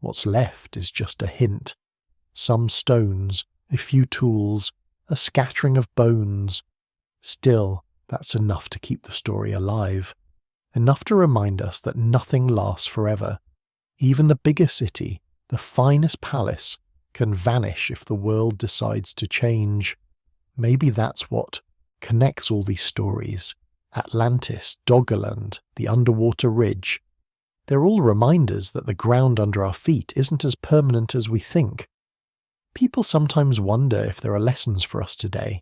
What's left is just a hint. Some stones, a few tools, a scattering of bones. Still, that's enough to keep the story alive. Enough to remind us that nothing lasts forever. Even the bigger city, the finest palace, can vanish if the world decides to change. Maybe that's what connects all these stories. Atlantis, Doggerland, the underwater ridge. They're all reminders that the ground under our feet isn't as permanent as we think. People sometimes wonder if there are lessons for us today.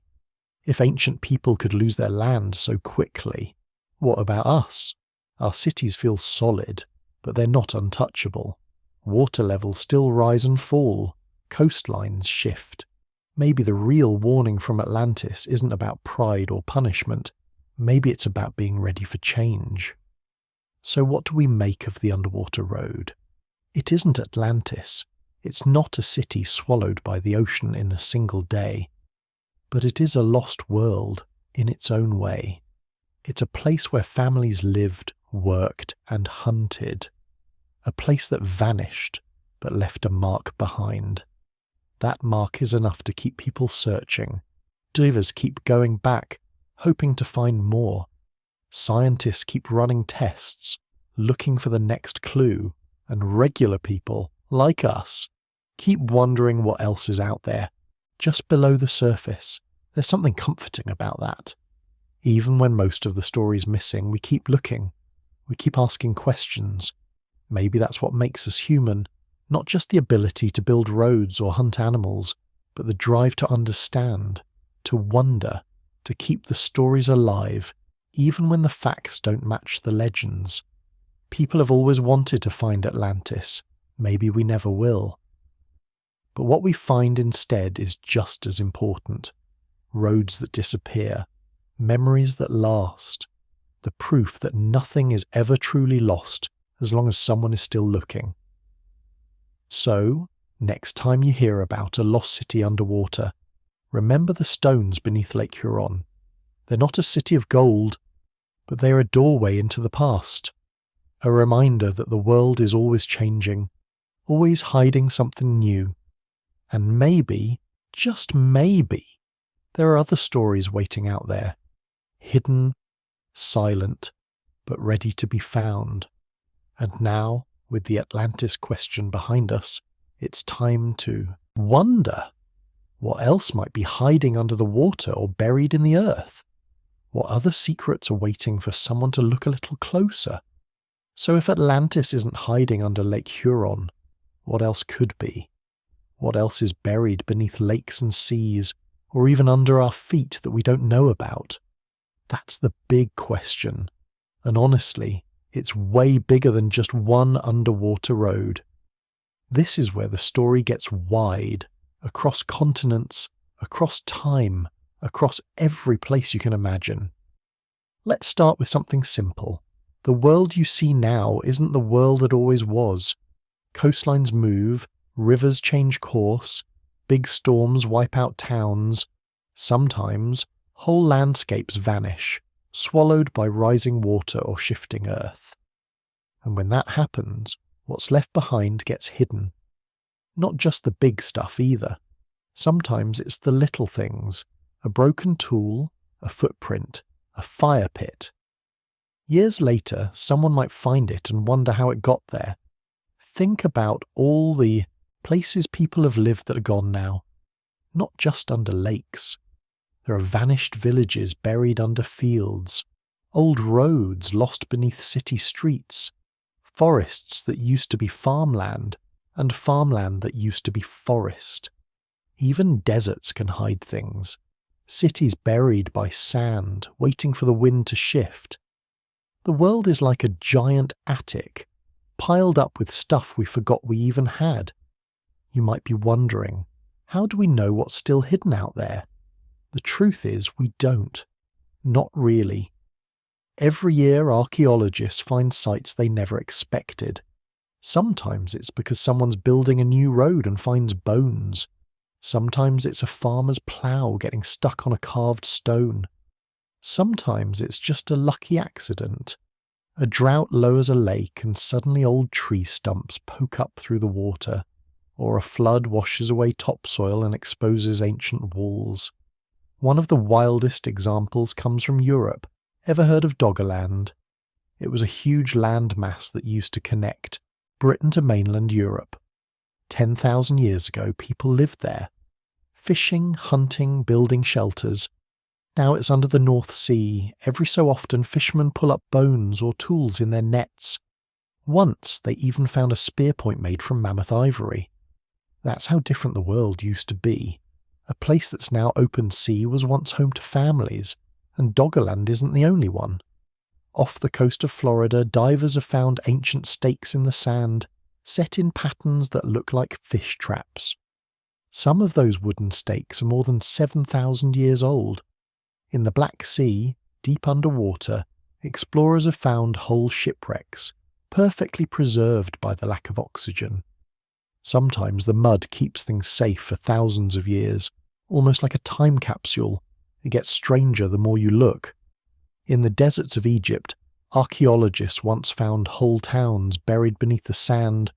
If ancient people could lose their land so quickly, what about us? Our cities feel solid. but they're not untouchable. Water levels still rise and fall, coastlines shift. Maybe the real warning from Atlantis isn't about pride or punishment. Maybe it's about being ready for change. So what do we make of the underwater road? It isn't Atlantis. It's not a city swallowed by the ocean in a single day. But it is a lost world in its own way. It's a place where families lived, worked, and hunted. A place that vanished, but left a mark behind. That mark is enough to keep people searching. Divers keep going back, hoping to find more. Scientists keep running tests, looking for the next clue, and regular people, like us, keep wondering what else is out there, just below the surface. There's something comforting about that. Even when most of the story's missing, we keep looking. We keep asking questions. Maybe that's what makes us human, not just the ability to build roads or hunt animals, but the drive to understand, to wonder, to keep the stories alive, even when the facts don't match the legends. People have always wanted to find Atlantis. Maybe we never will. But what we find instead is just as important. Roads that disappear, memories that last, the proof that nothing is ever truly lost as long as someone is still looking. So, next time you hear about a lost city underwater, remember the stones beneath Lake Huron. They're not a city of gold, but they're a doorway into the past. A reminder that the world is always changing, always hiding something new. And maybe, just maybe, there are other stories waiting out there, hidden, silent, but ready to be found. And now, with the Atlantis question behind us, it's time to wonder what else might be hiding under the water or buried in the earth. What other secrets are waiting for someone to look a little closer? So if Atlantis isn't hiding under Lake Huron, what else could be? What else is buried beneath lakes and seas, or even under our feet that we don't know about? That's the big question. And honestly, it's way bigger than just one underwater road. This is where the story gets wide, across continents, across time, across every place you can imagine. Let's start with something simple. The world you see now isn't the world that always was. Coastlines move, rivers change course, big storms wipe out towns. Sometimes, whole landscapes vanish, swallowed by rising water or shifting earth. And when that happens, what's left behind gets hidden. Not just the big stuff either. Sometimes it's the little things, a broken tool, a footprint, a fire pit. Years later, someone might find it and wonder how it got there. Think about all the places people have lived that are gone now. Not just under lakes. There are vanished villages buried under fields, old roads lost beneath city streets, forests that used to be farmland, and farmland that used to be forest. Even deserts can hide things. Cities buried by sand, waiting for the wind to shift. The world is like a giant attic, piled up with stuff we forgot we even had. You might be wondering, how do we know what's still hidden out there? The truth is, we don't. Not really. Every year, archaeologists find sites they never expected. Sometimes it's because someone's building a new road and finds bones. Sometimes it's a farmer's plough getting stuck on a carved stone. Sometimes it's just a lucky accident. A drought lowers a lake and suddenly old tree stumps poke up through the water, or a flood washes away topsoil and exposes ancient walls. One of the wildest examples comes from Europe. Ever heard of Doggerland? It was a huge land mass that used to connect Britain to mainland Europe. 10,000 years ago, people lived there. Fishing, hunting, building shelters. Now it's under the North Sea. Every so often, fishermen pull up bones or tools in their nets. Once, they even found a spear point made from mammoth ivory. That's how different the world used to be. A place that's now open sea was once home to families, and Doggerland isn't the only one. Off the coast of Florida, divers have found ancient stakes in the sand, set in patterns that look like fish traps. Some of those wooden stakes are more than 7,000 years old. In the Black Sea, deep underwater, explorers have found whole shipwrecks, perfectly preserved by the lack of oxygen. Sometimes the mud keeps things safe for thousands of years, almost like a time capsule. It gets stranger the more you look. In the deserts of Egypt, archaeologists once found whole towns buried beneath the sand.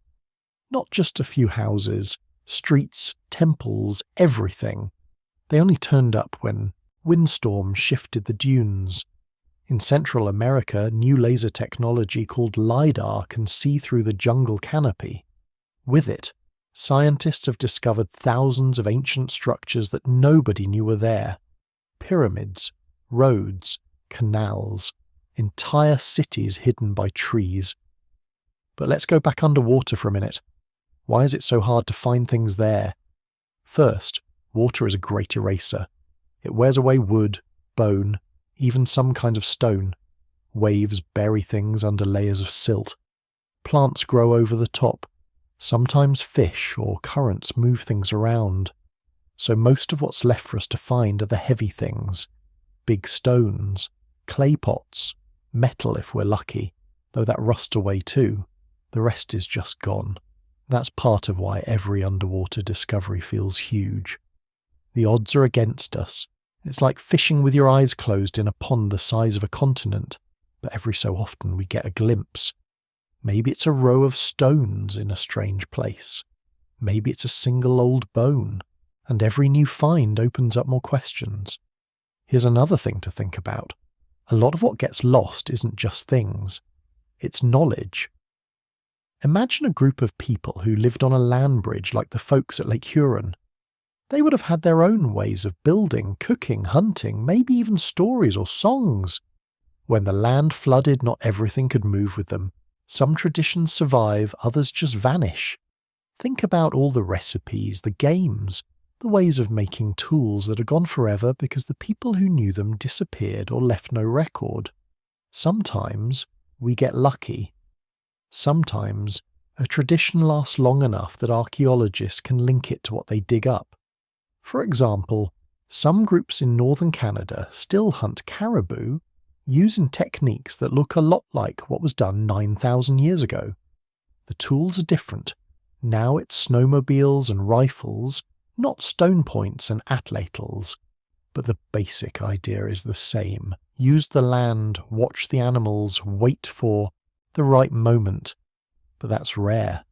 Not just a few houses, streets, temples, everything. They only turned up when windstorms shifted the dunes. In Central America, new laser technology called LiDAR can see through the jungle canopy. With it, scientists have discovered thousands of ancient structures that nobody knew were there. Pyramids, roads, canals, entire cities hidden by trees. But let's go back underwater for a minute. Why is it so hard to find things there? First, water is a great eraser. It wears away wood, bone, even some kinds of stone. Waves bury things under layers of silt. Plants grow over the top. Sometimes fish or currents move things around. So most of what's left for us to find are the heavy things. Big stones, clay pots, metal if we're lucky, though that rusts away too. The rest is just gone. That's part of why every underwater discovery feels huge. The odds are against us. It's like fishing with your eyes closed in a pond the size of a continent, but every so often we get a glimpse. Maybe it's a row of stones in a strange place. Maybe it's a single old bone, and every new find opens up more questions. Here's another thing to think about. A lot of what gets lost isn't just things. It's knowledge. Imagine a group of people who lived on a land bridge like the folks at Lake Huron. They would have had their own ways of building, cooking, hunting, maybe even stories or songs. When the land flooded, not everything could move with them. Some traditions survive, others just vanish. Think about all the recipes, the games, the ways of making tools that are gone forever because the people who knew them disappeared or left no record. Sometimes we get lucky. Sometimes a tradition lasts long enough that archaeologists can link it to what they dig up. For example, some groups in northern Canada still hunt caribou using techniques that look a lot like what was done 9,000 years ago. The tools are different. Now it's snowmobiles and rifles, not stone points and atlatls. But the basic idea is the same. Use the land, watch the animals, wait for the right moment. But that's rare.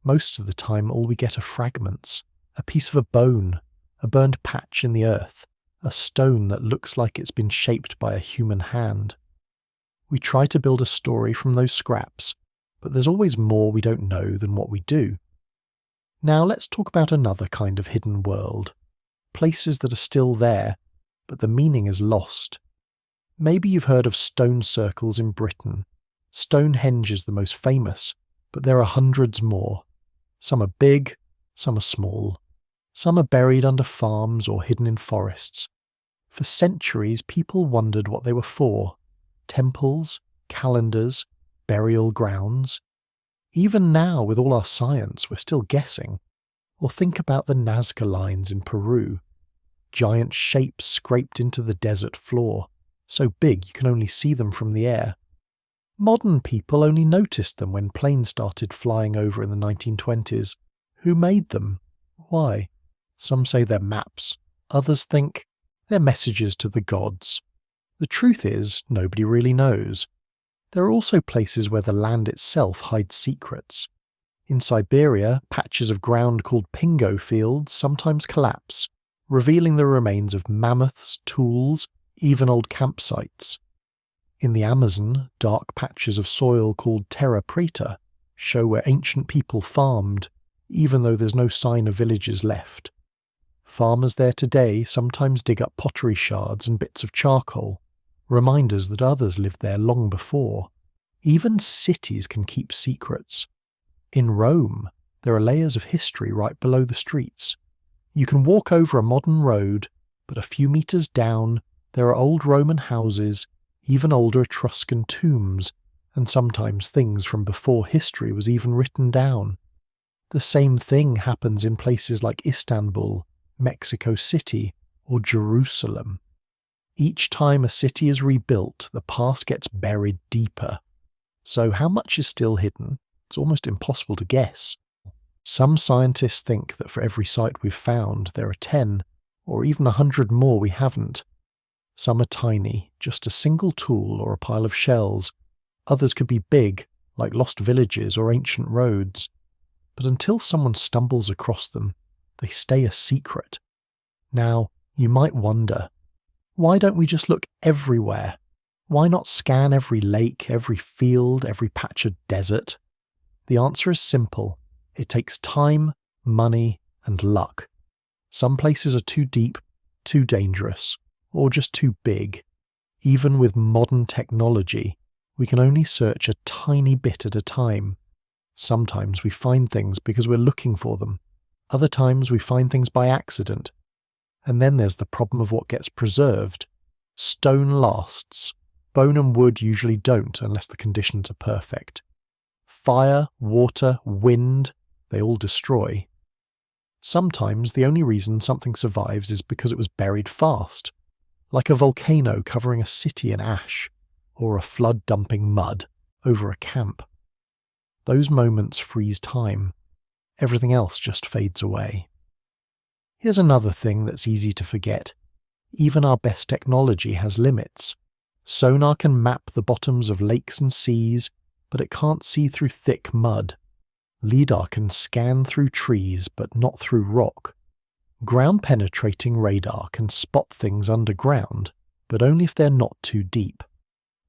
Most of the time all we get are fragments, a piece of a bone, a burned patch in the earth, a stone that looks like it's been shaped by a human hand. We try to build a story from those scraps, but there's always more we don't know than what we do. Now let's talk about another kind of hidden world. Places that are still there, but the meaning is lost. Maybe you've heard of stone circles in Britain. Stonehenge is the most famous, but there are hundreds more. Some are big, some are small. Some are buried under farms or hidden in forests. For centuries, people wondered what they were for. Temples, calendars, burial grounds. Even now, with all our science, we're still guessing. Or think about the Nazca lines in Peru. Giant shapes scraped into the desert floor, so big you can only see them from the air. Modern people only noticed them when planes started flying over in the 1920s. Who made them? Why? Some say they're maps. Others think they're messages to the gods. The truth is, nobody really knows. There are also places where the land itself hides secrets. In Siberia, patches of ground called pingo fields sometimes collapse, revealing the remains of mammoths, tools, even old campsites. In the Amazon, dark patches of soil called terra preta show where ancient people farmed, even though there's no sign of villages left. Farmers there today sometimes dig up pottery shards and bits of charcoal, reminders that others lived there long before. Even cities can keep secrets. In Rome, there are layers of history right below the streets. You can walk over a modern road, but a few meters down, there are old Roman houses, even older Etruscan tombs, and sometimes things from before history was even written down. The same thing happens in places like Istanbul, Mexico City, or Jerusalem. Each time a city is rebuilt, the past gets buried deeper. So how much is still hidden? It's almost impossible to guess. Some scientists think that for every site we've found, there are 10 or even 100 more we haven't. Some are tiny, just a single tool or a pile of shells. Others could be big, like lost villages or ancient roads. But until someone stumbles across them, they stay a secret. Now, you might wonder, why don't we just look everywhere? Why not scan every lake, every field, every patch of desert? The answer is simple. It takes time, money, and luck. Some places are too deep, too dangerous, or just too big. Even with modern technology, we can only search a tiny bit at a time. Sometimes we find things because we're looking for them. Other times we find things by accident. And then there's the problem of what gets preserved. Stone lasts. Bone and wood usually don't unless the conditions are perfect. Fire, water, wind, they all destroy. Sometimes the only reason something survives is because it was buried fast, like a volcano covering a city in ash, or a flood dumping mud over a camp. Those moments freeze time. Everything else just fades away. Here's another thing that's easy to forget. Even our best technology has limits. Sonar can map the bottoms of lakes and seas, but it can't see through thick mud. LIDAR can scan through trees, but not through rock. Ground-penetrating radar can spot things underground, but only if they're not too deep.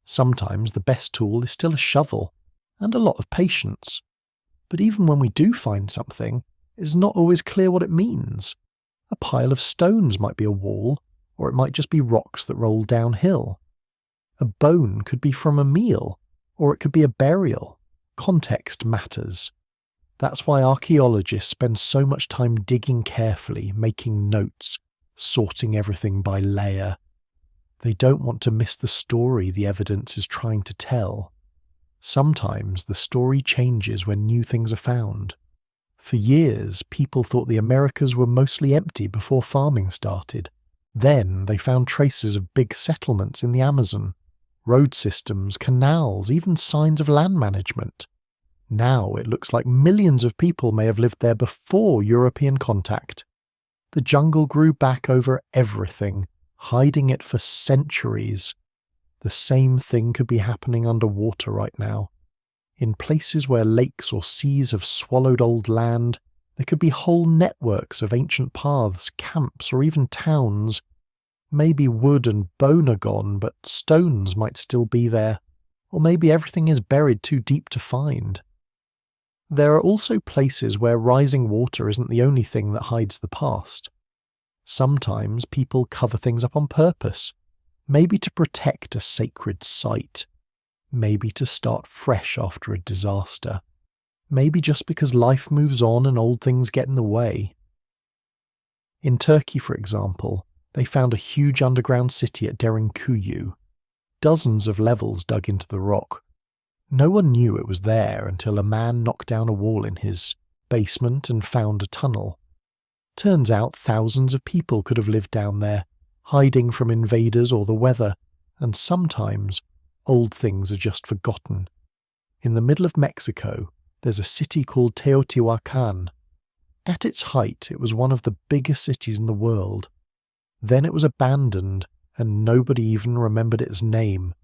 Sometimes the best tool is still a shovel, and a lot of patience. But even when we do find something, it's not always clear what it means. A pile of stones might be a wall, or it might just be rocks that roll downhill. A bone could be from a meal, or it could be a burial. Context matters. That's why archaeologists spend so much time digging carefully, making notes, sorting everything by layer. They don't want to miss the story the evidence is trying to tell. Sometimes the story changes when new things are found. For years, people thought the Americas were mostly empty before farming started. Then they found traces of big settlements in the Amazon, road systems, canals, even signs of land management. Now it looks like millions of people may have lived there before European contact. The jungle grew back over everything, hiding it for centuries. The same thing could be happening underwater right now. In places where lakes or seas have swallowed old land, there could be whole networks of ancient paths, camps, or even towns. Maybe wood and bone are gone, but stones might still be there. Or maybe everything is buried too deep to find. There are also places where rising water isn't the only thing that hides the past. Sometimes people cover things up on purpose, maybe to protect a sacred site. Maybe to start fresh after a disaster. Maybe just because life moves on and old things get in the way. In Turkey, for example, they found a huge underground city at Derinkuyu. Dozens of levels dug into the rock. No one knew it was there until a man knocked down a wall in his basement and found a tunnel. Turns out thousands of people could have lived down there, hiding from invaders or the weather, and sometimes old things are just forgotten. In the middle of Mexico, there's a city called Teotihuacan. At its height, it was one of the biggest cities in the world. Then it was abandoned, and nobody even remembered its name.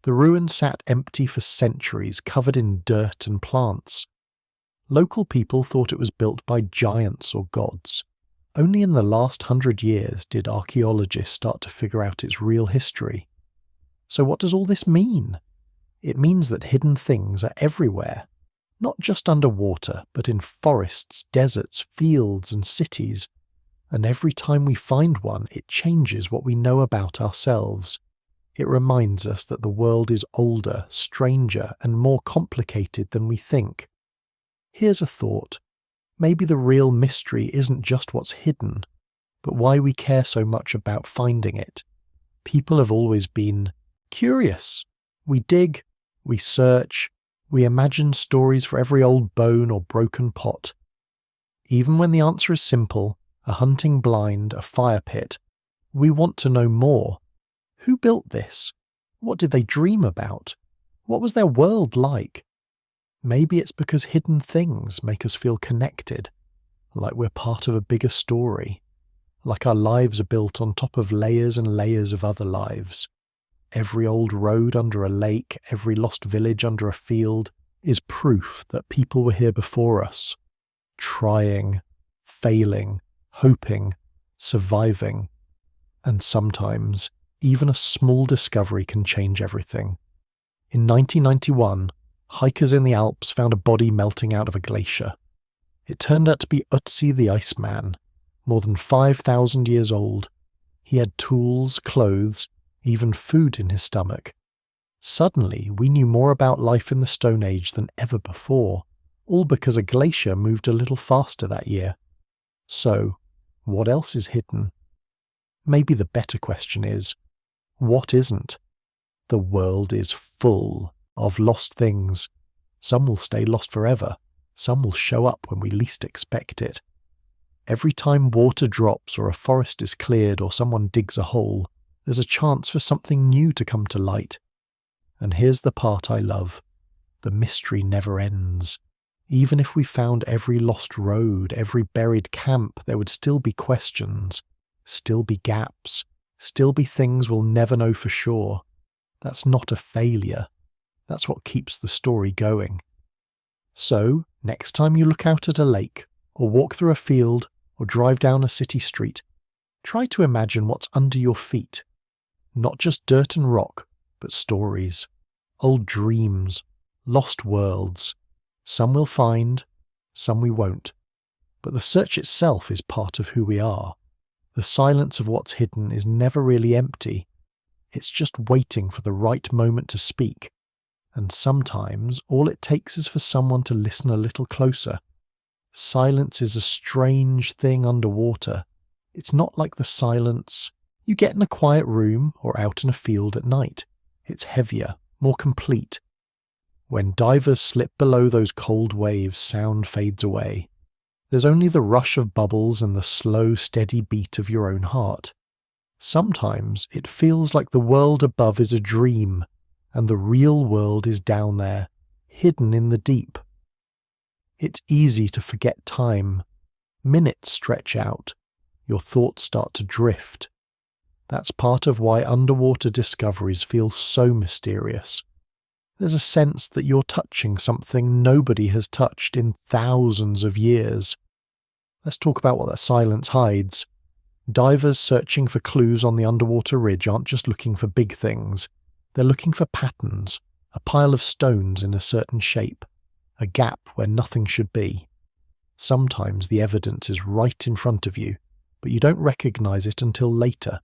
The ruin sat empty for centuries, covered in dirt and plants. Local people thought it was built by giants or gods. Only in the last 100 years did archaeologists start to figure out its real history. So what does all this mean? It means that hidden things are everywhere, not just underwater, but in forests, deserts, fields, and cities. And every time we find one, it changes what we know about ourselves. It reminds us that the world is older, stranger, and more complicated than we think. Here's a thought. Maybe the real mystery isn't just what's hidden, but why we care so much about finding it. People have always been Curious. We dig, we search, we imagine stories for every old bone or broken pot. Even when the answer is simple, a hunting blind, a fire pit, we want to know more. Who built this? What did they dream about? What was their world like? Maybe it's because hidden things make us feel connected, like we're part of a bigger story, like our lives are built on top of layers and layers of other lives. Every old road under a lake, every lost village under a field is proof that people were here before us, trying, failing, hoping, surviving. And sometimes, even a small discovery can change everything. In 1991, hikers in the Alps found a body melting out of a glacier. It turned out to be Ötzi the Iceman, more than 5,000 years old. He had tools, clothes, even food in his stomach. Suddenly, we knew more about life in the Stone Age than ever before, all because a glacier moved a little faster that year. So, what else is hidden? Maybe the better question is, what isn't? The world is full of lost things. Some will stay lost forever. Some will show up when we least expect it. Every time water drops or a forest is cleared or someone digs a hole, there's a chance for something new to come to light. And here's the part I love. The mystery never ends. Even if we found every lost road, every buried camp, there would still be questions, still be gaps, still be things we'll never know for sure. That's not a failure. That's what keeps the story going. So, next time you look out at a lake, or walk through a field, or drive down a city street, try to imagine what's under your feet. Not just dirt and rock, but stories, old dreams, lost worlds. Some we'll find, some we won't. But the search itself is part of who we are. The silence of what's hidden is never really empty. It's just waiting for the right moment to speak. And sometimes all it takes is for someone to listen a little closer. Silence is a strange thing underwater. It's not like the silence you get in a quiet room or out in a field at night. It's heavier, more complete. When divers slip below those cold waves, sound fades away. There's only the rush of bubbles and the slow, steady beat of your own heart. Sometimes it feels like the world above is a dream, and the real world is down there, hidden in the deep. It's easy to forget time. Minutes stretch out. Your thoughts start to drift. That's part of why underwater discoveries feel so mysterious. There's a sense that you're touching something nobody has touched in thousands of years. Let's talk about what that silence hides. Divers searching for clues on the underwater ridge aren't just looking for big things. They're looking for patterns, a pile of stones in a certain shape, a gap where nothing should be. Sometimes the evidence is right in front of you, but you don't recognize it until later.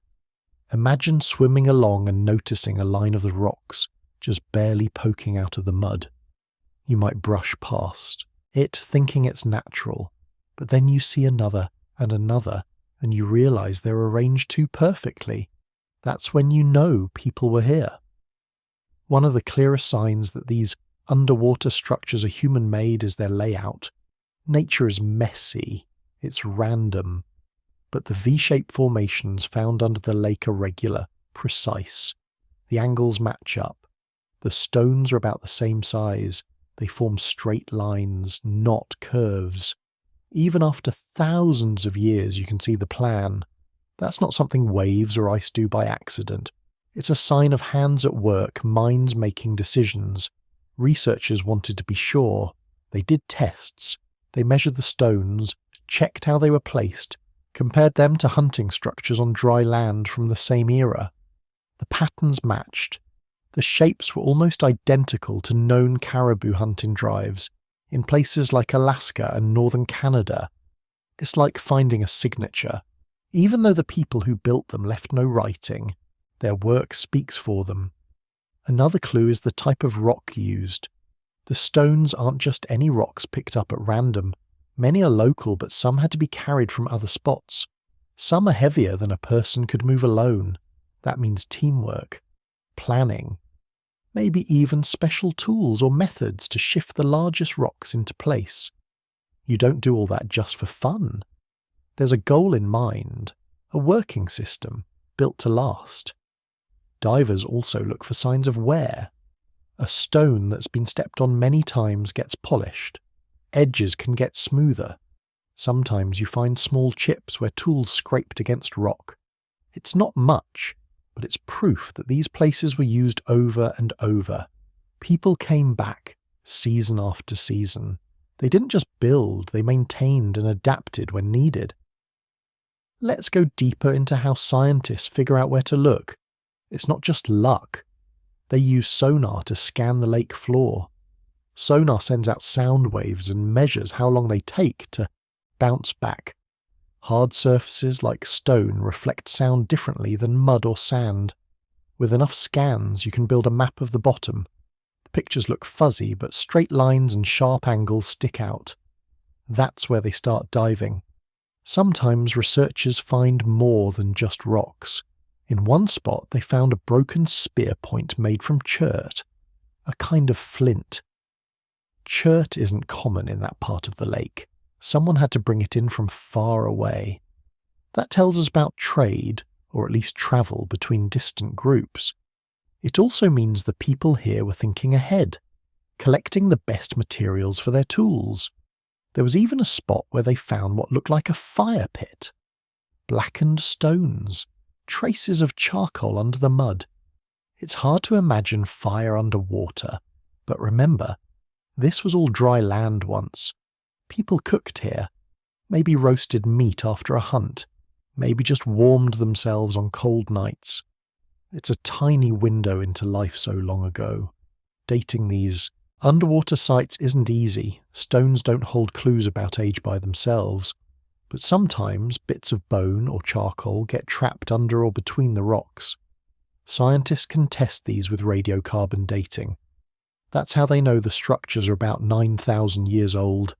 Imagine swimming along and noticing a line of the rocks, just barely poking out of the mud. You might brush past it, thinking it's natural, but then you see another and another, and you realize they're arranged too perfectly. That's when you know people were here. One of the clearest signs that these underwater structures are human-made is their layout. Nature is messy, it's random, but the V-shaped formations found under the lake are regular, precise. The angles match up. The stones are about the same size. They form straight lines, not curves. Even after thousands of years you can see the plan. That's not something waves or ice do by accident. It's a sign of hands at work, minds making decisions. Researchers wanted to be sure. They did tests. They measured the stones, checked how they were placed, compared them to hunting structures on dry land from the same era. The patterns matched. The shapes were almost identical to known caribou hunting drives in places like Alaska and northern Canada. It's like finding a signature. Even though the people who built them left no writing, their work speaks for them. Another clue is the type of rock used. The stones aren't just any rocks picked up at random. Many are local, but some had to be carried from other spots. Some are heavier than a person could move alone. That means teamwork. planning. Maybe even special tools or methods to shift the largest rocks into place. You don't do all that just for fun. There's a goal in mind, a working system built to last. Divers also look for signs of wear. A stone that's been stepped on many times gets polished. Edges can get smoother. Sometimes you find small chips where tools scraped against rock. It's not much, but it's proof that these places were used over and over. People came back, season after season. They didn't just build, they maintained and adapted when needed. Let's go deeper into how scientists figure out where to look. It's not just luck. They use sonar to scan the lake floor. Sonar sends out sound waves and measures how long they take to bounce back. Hard surfaces like stone reflect sound differently than mud or sand. With enough scans, you can build a map of the bottom. The pictures look fuzzy, but straight lines and sharp angles stick out. That's where they start diving. Sometimes researchers find more than just rocks. In one spot, they found a broken spear point made from chert, a kind of flint. Chert isn't common in that part of the lake. Someone had to bring it in from far away. That tells us about trade, or at least travel between distant groups. It also means the people here were thinking ahead, collecting the best materials for their tools. There was even a spot where they found what looked like a fire pit. Blackened stones, traces of charcoal under the mud. It's hard to imagine fire underwater, but remember, this was all dry land once. People cooked here, maybe roasted meat after a hunt, maybe just warmed themselves on cold nights. It's a tiny window into life so long ago. Dating these underwater sites isn't easy. Stones don't hold clues about age by themselves, but sometimes bits of bone or charcoal get trapped under or between the rocks. Scientists can test these with radiocarbon dating. That's how they know the structures are about 9,000 years old.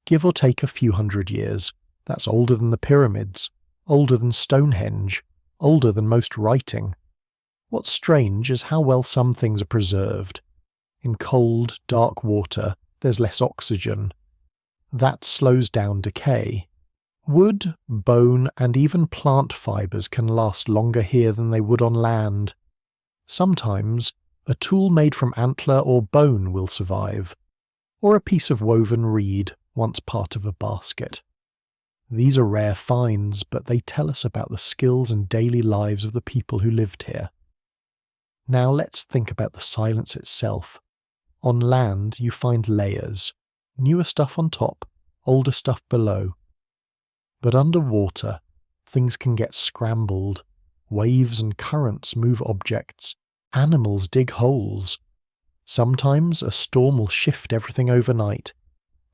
Give or take a few hundred years. That's older than the pyramids, older than Stonehenge, older than most writing. What's strange is how well some things are preserved. In cold, dark water, there's less oxygen. That slows down decay. Wood, bone, and even plant fibres can last longer here than they would on land. Sometimes, a tool made from antler or bone will survive, or a piece of woven reed, once part of a basket. These are rare finds, but they tell us about the skills and daily lives of the people who lived here. Now let's think about the silence itself. On land, you find layers, newer stuff on top, older stuff below. But underwater, things can get scrambled. Waves and currents move objects. Animals dig holes. Sometimes a storm will shift everything overnight.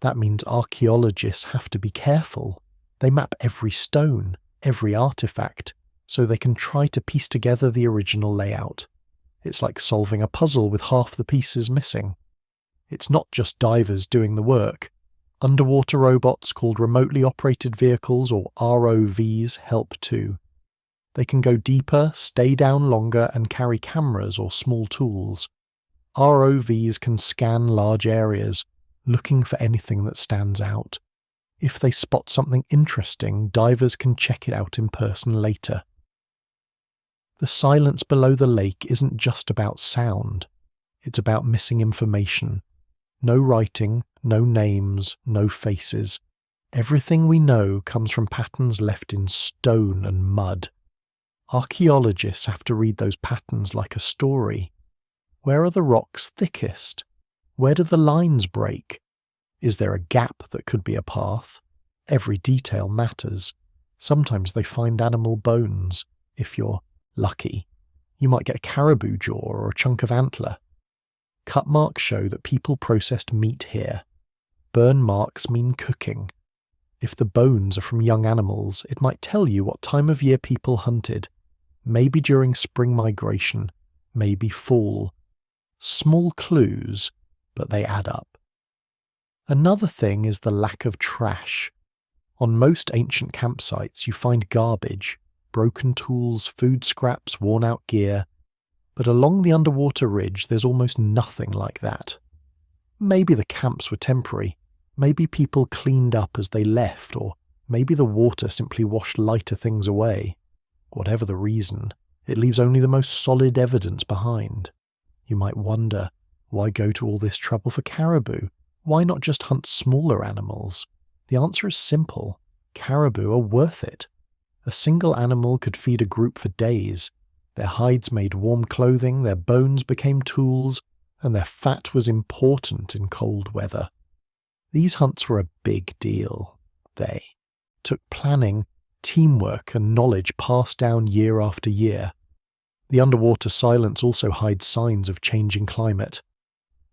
That means archaeologists have to be careful. They map every stone, every artifact, so they can try to piece together the original layout. It's like solving a puzzle with half the pieces missing. It's not just divers doing the work. Underwater robots called remotely operated vehicles, or ROVs, help too. They can go deeper, stay down longer, and carry cameras or small tools. ROVs can scan large areas, looking for anything that stands out. If they spot something interesting, divers can check it out in person later. The silence below the lake isn't just about sound. It's about missing information. No writing, no names, no faces. Everything we know comes from patterns left in stone and mud. Archaeologists have to read those patterns like a story. Where are the rocks thickest? Where do the lines break? Is there a gap that could be a path? Every detail matters. Sometimes they find animal bones. If you're lucky, you might get a caribou jaw or a chunk of antler. Cut marks show that people processed meat here. Burn marks mean cooking. If the bones are from young animals, it might tell you what time of year people hunted. Maybe during spring migration, maybe fall. Small clues, but they add up. Another thing is the lack of trash. On most ancient campsites, you find garbage, broken tools, food scraps, worn-out gear. But along the underwater ridge, there's almost nothing like that. Maybe the camps were temporary, maybe people cleaned up as they left, or maybe the water simply washed lighter things away. Whatever the reason, it leaves only the most solid evidence behind. You might wonder, why go to all this trouble for caribou? Why not just hunt smaller animals? The answer is simple. Caribou are worth it. A single animal could feed a group for days. Their hides made warm clothing, their bones became tools, and their fat was important in cold weather. These hunts were a big deal. They took planning, teamwork, and knowledge passed down year after year. The underwater silence also hides signs of changing climate.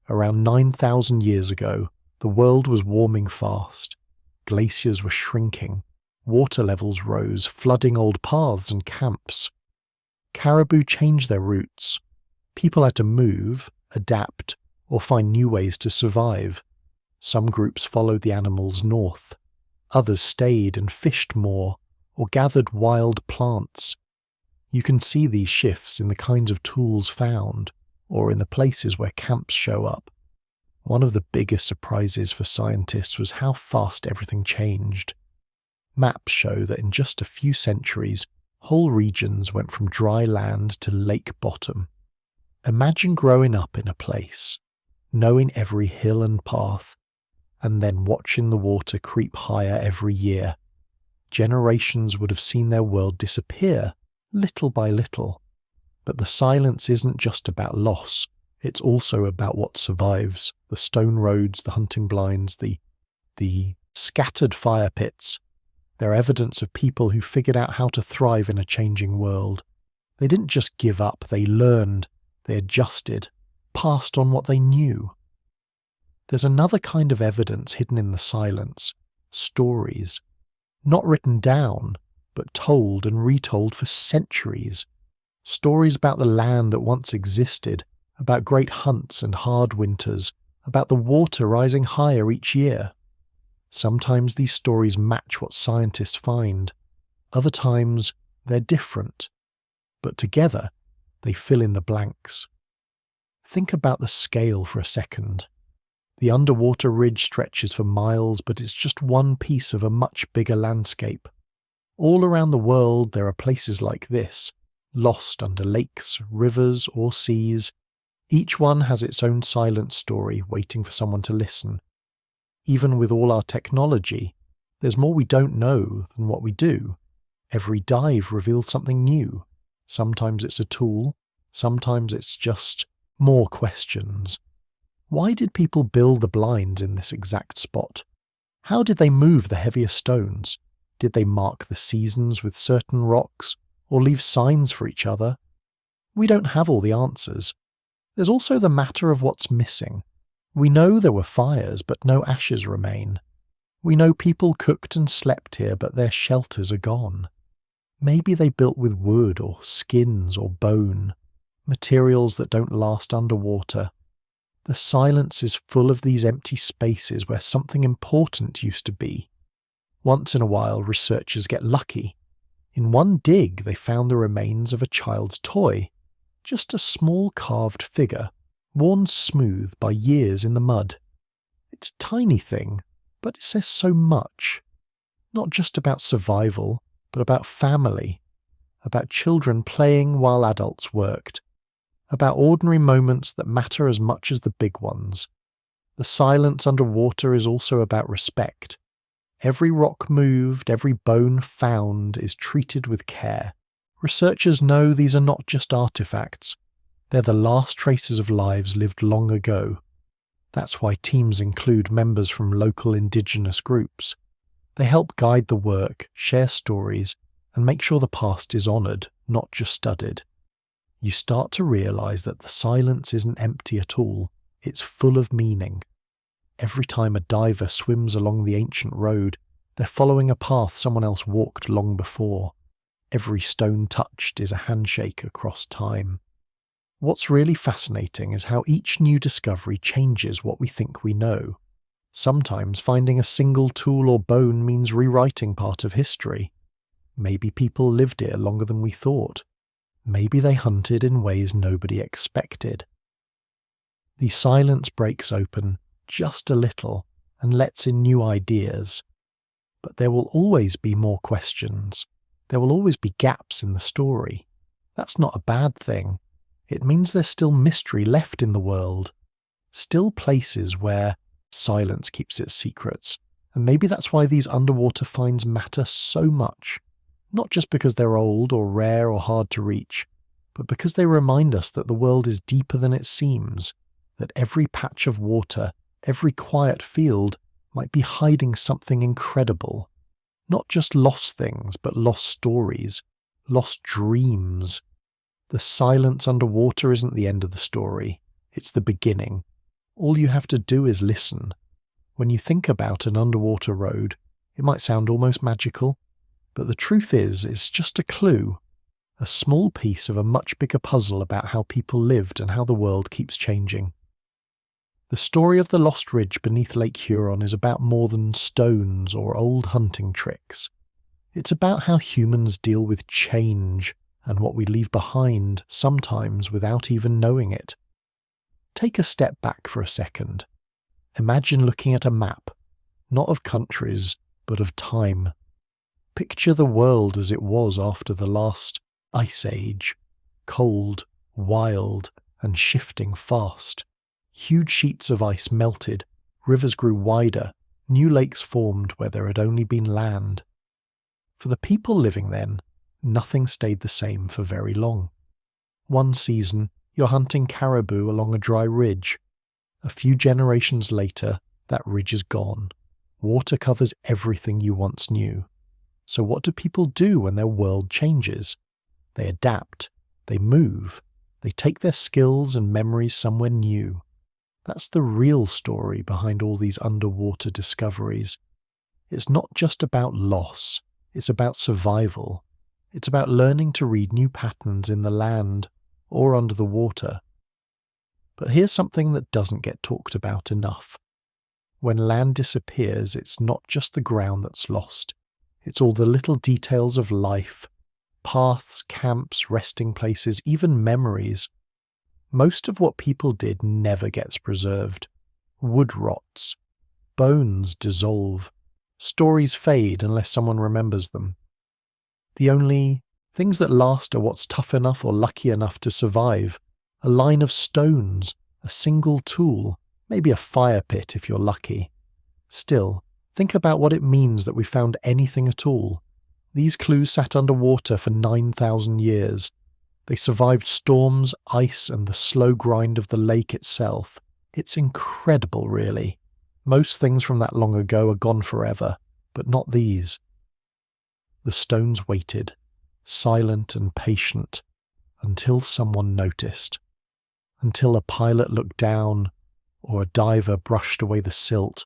Around 9,000 years ago, the world was warming fast. Glaciers were shrinking. Water levels rose, flooding old paths and camps. Caribou changed their routes. People had to move, adapt, or find new ways to survive. Some groups followed the animals north. Others stayed and fished more, or gathered wild plants. You can see these shifts in the kinds of tools found, or in the places where camps show up. One of the biggest surprises for scientists was how fast everything changed. Maps show that in just a few centuries, whole regions went from dry land to lake bottom. Imagine growing up in a place, knowing every hill and path, and then watching the water creep higher every year. Generations would have seen their world disappear, little by little. But the silence isn't just about loss, it's also about what survives. The stone roads, the hunting blinds, the scattered fire pits. They're evidence of people who figured out how to thrive in a changing world. They didn't just give up, they learned, they adjusted, passed on what they knew. There's another kind of evidence hidden in the silence, stories. Not written down, but told and retold for centuries. Stories about the land that once existed, about great hunts and hard winters, about the water rising higher each year. Sometimes these stories match what scientists find. Other times, they're different. But together, they fill in the blanks. Think about the scale for a second. The underwater ridge stretches for miles, but it's just one piece of a much bigger landscape. All around the world, there are places like this, lost under lakes, rivers, or seas. Each one has its own silent story waiting for someone to listen. Even with all our technology, there's more we don't know than what we do. Every dive reveals something new. Sometimes it's a tool, sometimes it's just more questions. Why did people build the blinds in this exact spot? How did they move the heavier stones? Did they mark the seasons with certain rocks, or leave signs for each other? We don't have all the answers. There's also the matter of what's missing. We know there were fires, but no ashes remain. We know people cooked and slept here, but their shelters are gone. Maybe they built with wood or skins or bone, materials that don't last underwater. The silence is full of these empty spaces where something important used to be. Once in a while, researchers get lucky. In one dig, they found the remains of a child's toy, just a small carved figure, worn smooth by years in the mud. It's a tiny thing, but it says so much. Not just about survival, but about family, about children playing while adults worked, about ordinary moments that matter as much as the big ones. The silence underwater is also about respect. Every rock moved, every bone found is treated with care. Researchers know these are not just artifacts. They're the last traces of lives lived long ago. That's why teams include members from local indigenous groups. They help guide the work, share stories, and make sure the past is honoured, not just studied. You start to realise that the silence isn't empty at all, it's full of meaning. Every time a diver swims along the ancient road, they're following a path someone else walked long before. Every stone touched is a handshake across time. What's really fascinating is how each new discovery changes what we think we know. Sometimes finding a single tool or bone means rewriting part of history. Maybe people lived here longer than we thought. Maybe they hunted in ways nobody expected. The silence breaks open just a little and lets in new ideas. But there will always be more questions. There will always be gaps in the story. That's not a bad thing. It means there's still mystery left in the world. Still places where silence keeps its secrets. And maybe that's why these underwater finds matter so much. Not just because they're old or rare or hard to reach, but because they remind us that the world is deeper than it seems, that every patch of water, every quiet field might be hiding something incredible. Not just lost things, but lost stories, lost dreams. The silence underwater isn't the end of the story, it's the beginning. All you have to do is listen. When you think about an underwater road, it might sound almost magical, but the truth is, it's just a clue, a small piece of a much bigger puzzle about how people lived and how the world keeps changing. The story of the lost ridge beneath Lake Huron is about more than stones or old hunting tricks. It's about how humans deal with change and what we leave behind, sometimes without even knowing it. Take a step back for a second. Imagine looking at a map, not of countries, but of time. Picture the world as it was after the last ice age, cold, wild, and shifting fast. Huge sheets of ice melted, rivers grew wider, new lakes formed where there had only been land. For the people living then, nothing stayed the same for very long. One season, you're hunting caribou along a dry ridge. A few generations later, that ridge is gone. Water covers everything you once knew. So what do people do when their world changes? They adapt, they move, they take their skills and memories somewhere new. That's the real story behind all these underwater discoveries. It's not just about loss, it's about survival. It's about learning to read new patterns in the land or under the water. But here's something that doesn't get talked about enough. When land disappears, it's not just the ground that's lost. It's all the little details of life, paths, camps, resting places, even memories. Most of what people did never gets preserved. Wood rots. Bones dissolve. Stories fade unless someone remembers them. The only things that last are what's tough enough or lucky enough to survive. A line of stones, a single tool, maybe a fire pit if you're lucky. Still, think about what it means that we found anything at all. These clues sat underwater for 9,000 years. They survived storms, ice, and the slow grind of the lake itself. It's incredible, really. Most things from that long ago are gone forever, but not these. The stones waited, silent and patient, until someone noticed. Until a pilot looked down, or a diver brushed away the silt,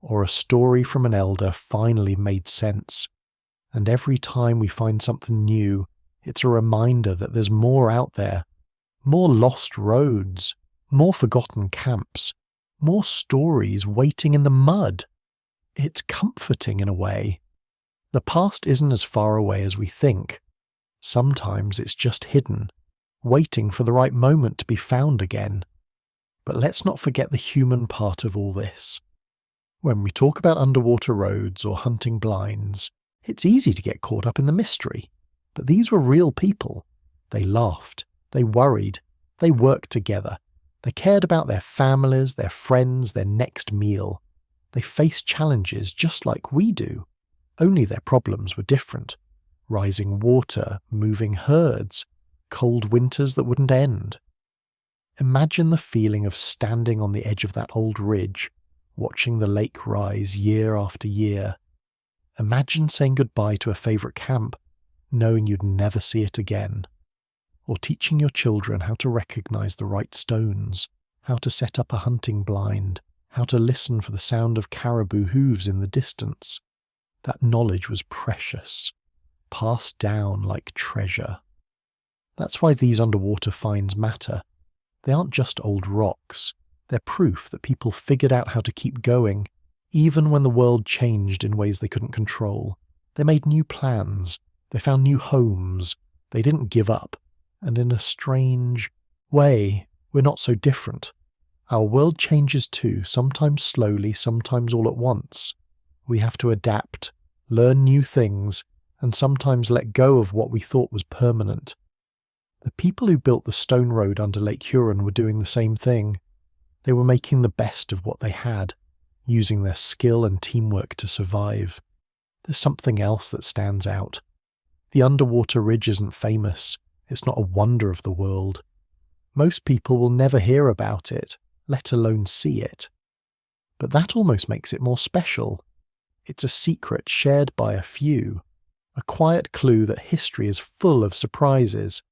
or a story from an elder finally made sense. And every time we find something new, it's a reminder that there's more out there, more lost roads, more forgotten camps, more stories waiting in the mud. It's comforting in a way. The past isn't as far away as we think. Sometimes it's just hidden, waiting for the right moment to be found again. But let's not forget the human part of all this. When we talk about underwater roads or hunting blinds, it's easy to get caught up in the mystery. But these were real people. They laughed, they worried, they worked together. They cared about their families, their friends, their next meal. They faced challenges just like we do, only their problems were different. Rising water, moving herds, cold winters that wouldn't end. Imagine the feeling of standing on the edge of that old ridge, watching the lake rise year after year. Imagine saying goodbye to a favourite camp, knowing you'd never see it again. Or teaching your children how to recognise the right stones, how to set up a hunting blind, how to listen for the sound of caribou hooves in the distance. That knowledge was precious, passed down like treasure. That's why these underwater finds matter. They aren't just old rocks. They're proof that people figured out how to keep going, even when the world changed in ways they couldn't control. They made new plans. They found new homes. They didn't give up. And in a strange way, we're not so different. Our world changes too, sometimes slowly, sometimes all at once. We have to adapt, learn new things, and sometimes let go of what we thought was permanent. The people who built the stone road under Lake Huron were doing the same thing. They were making the best of what they had, using their skill and teamwork to survive. There's something else that stands out. The underwater ridge isn't famous. It's not a wonder of the world. Most people will never hear about it, let alone see it. But that almost makes it more special. It's a secret shared by a few, a quiet clue that history is full of surprises.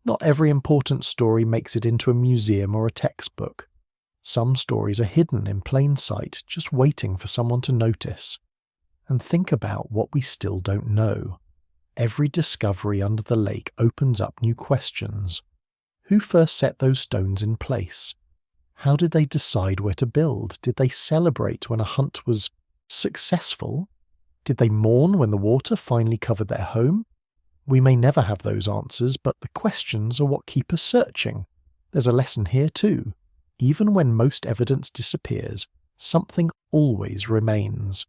Not every important story makes it into a museum or a textbook. Some stories are hidden in plain sight, just waiting for someone to notice. And think about what we still don't know. Every discovery under the lake opens up new questions. Who first set those stones in place? How did they decide where to build? Did they celebrate when a hunt was successful? Did they mourn when the water finally covered their home? We may never have those answers, but the questions are what keep us searching. There's a lesson here too. Even when most evidence disappears, something always remains.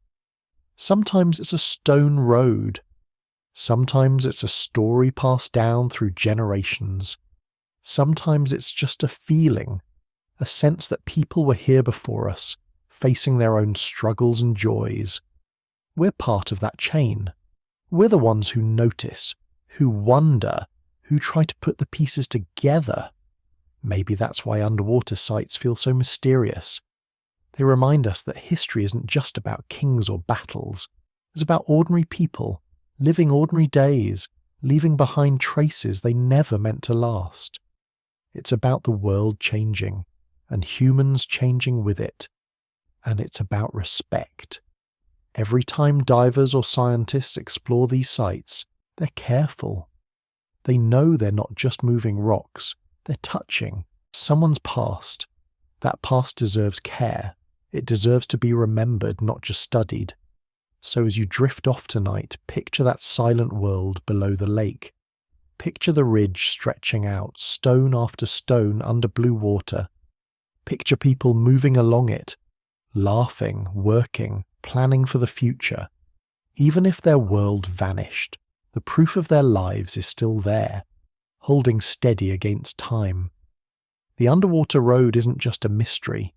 Sometimes it's a stone road. Sometimes it's a story passed down through generations. Sometimes it's just a feeling, a sense that people were here before us, facing their own struggles and joys. We're part of that chain. We're the ones who notice, who wonder, who try to put the pieces together. Maybe that's why underwater sites feel so mysterious. They remind us that history isn't just about kings or battles. It's about ordinary people, living ordinary days, leaving behind traces they never meant to last. It's about the world changing, and humans changing with it. And it's about respect. Every time divers or scientists explore these sites, they're careful. They know they're not just moving rocks, they're touching someone's past. That past deserves care. It deserves to be remembered, not just studied. So as you drift off tonight, picture that silent world below the lake. Picture the ridge stretching out, stone after stone under blue water. Picture people moving along it, laughing, working, planning for the future. Even if their world vanished, the proof of their lives is still there, holding steady against time. The underwater road isn't just a mystery.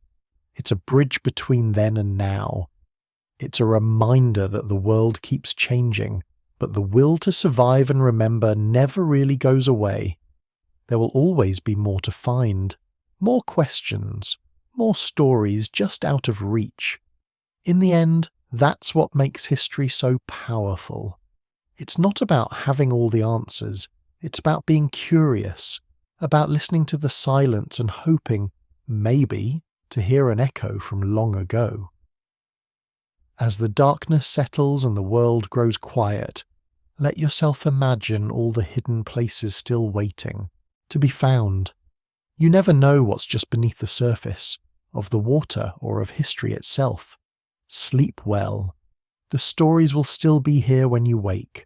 It's a bridge between then and now. It's a reminder that the world keeps changing, but the will to survive and remember never really goes away. There will always be more to find, more questions, more stories just out of reach. In the end, that's what makes history so powerful. It's not about having all the answers, it's about being curious, about listening to the silence and hoping, maybe, to hear an echo from long ago. As the darkness settles and the world grows quiet, let yourself imagine all the hidden places still waiting to be found. You never know what's just beneath the surface, of the water or of history itself. Sleep well. The stories will still be here when you wake.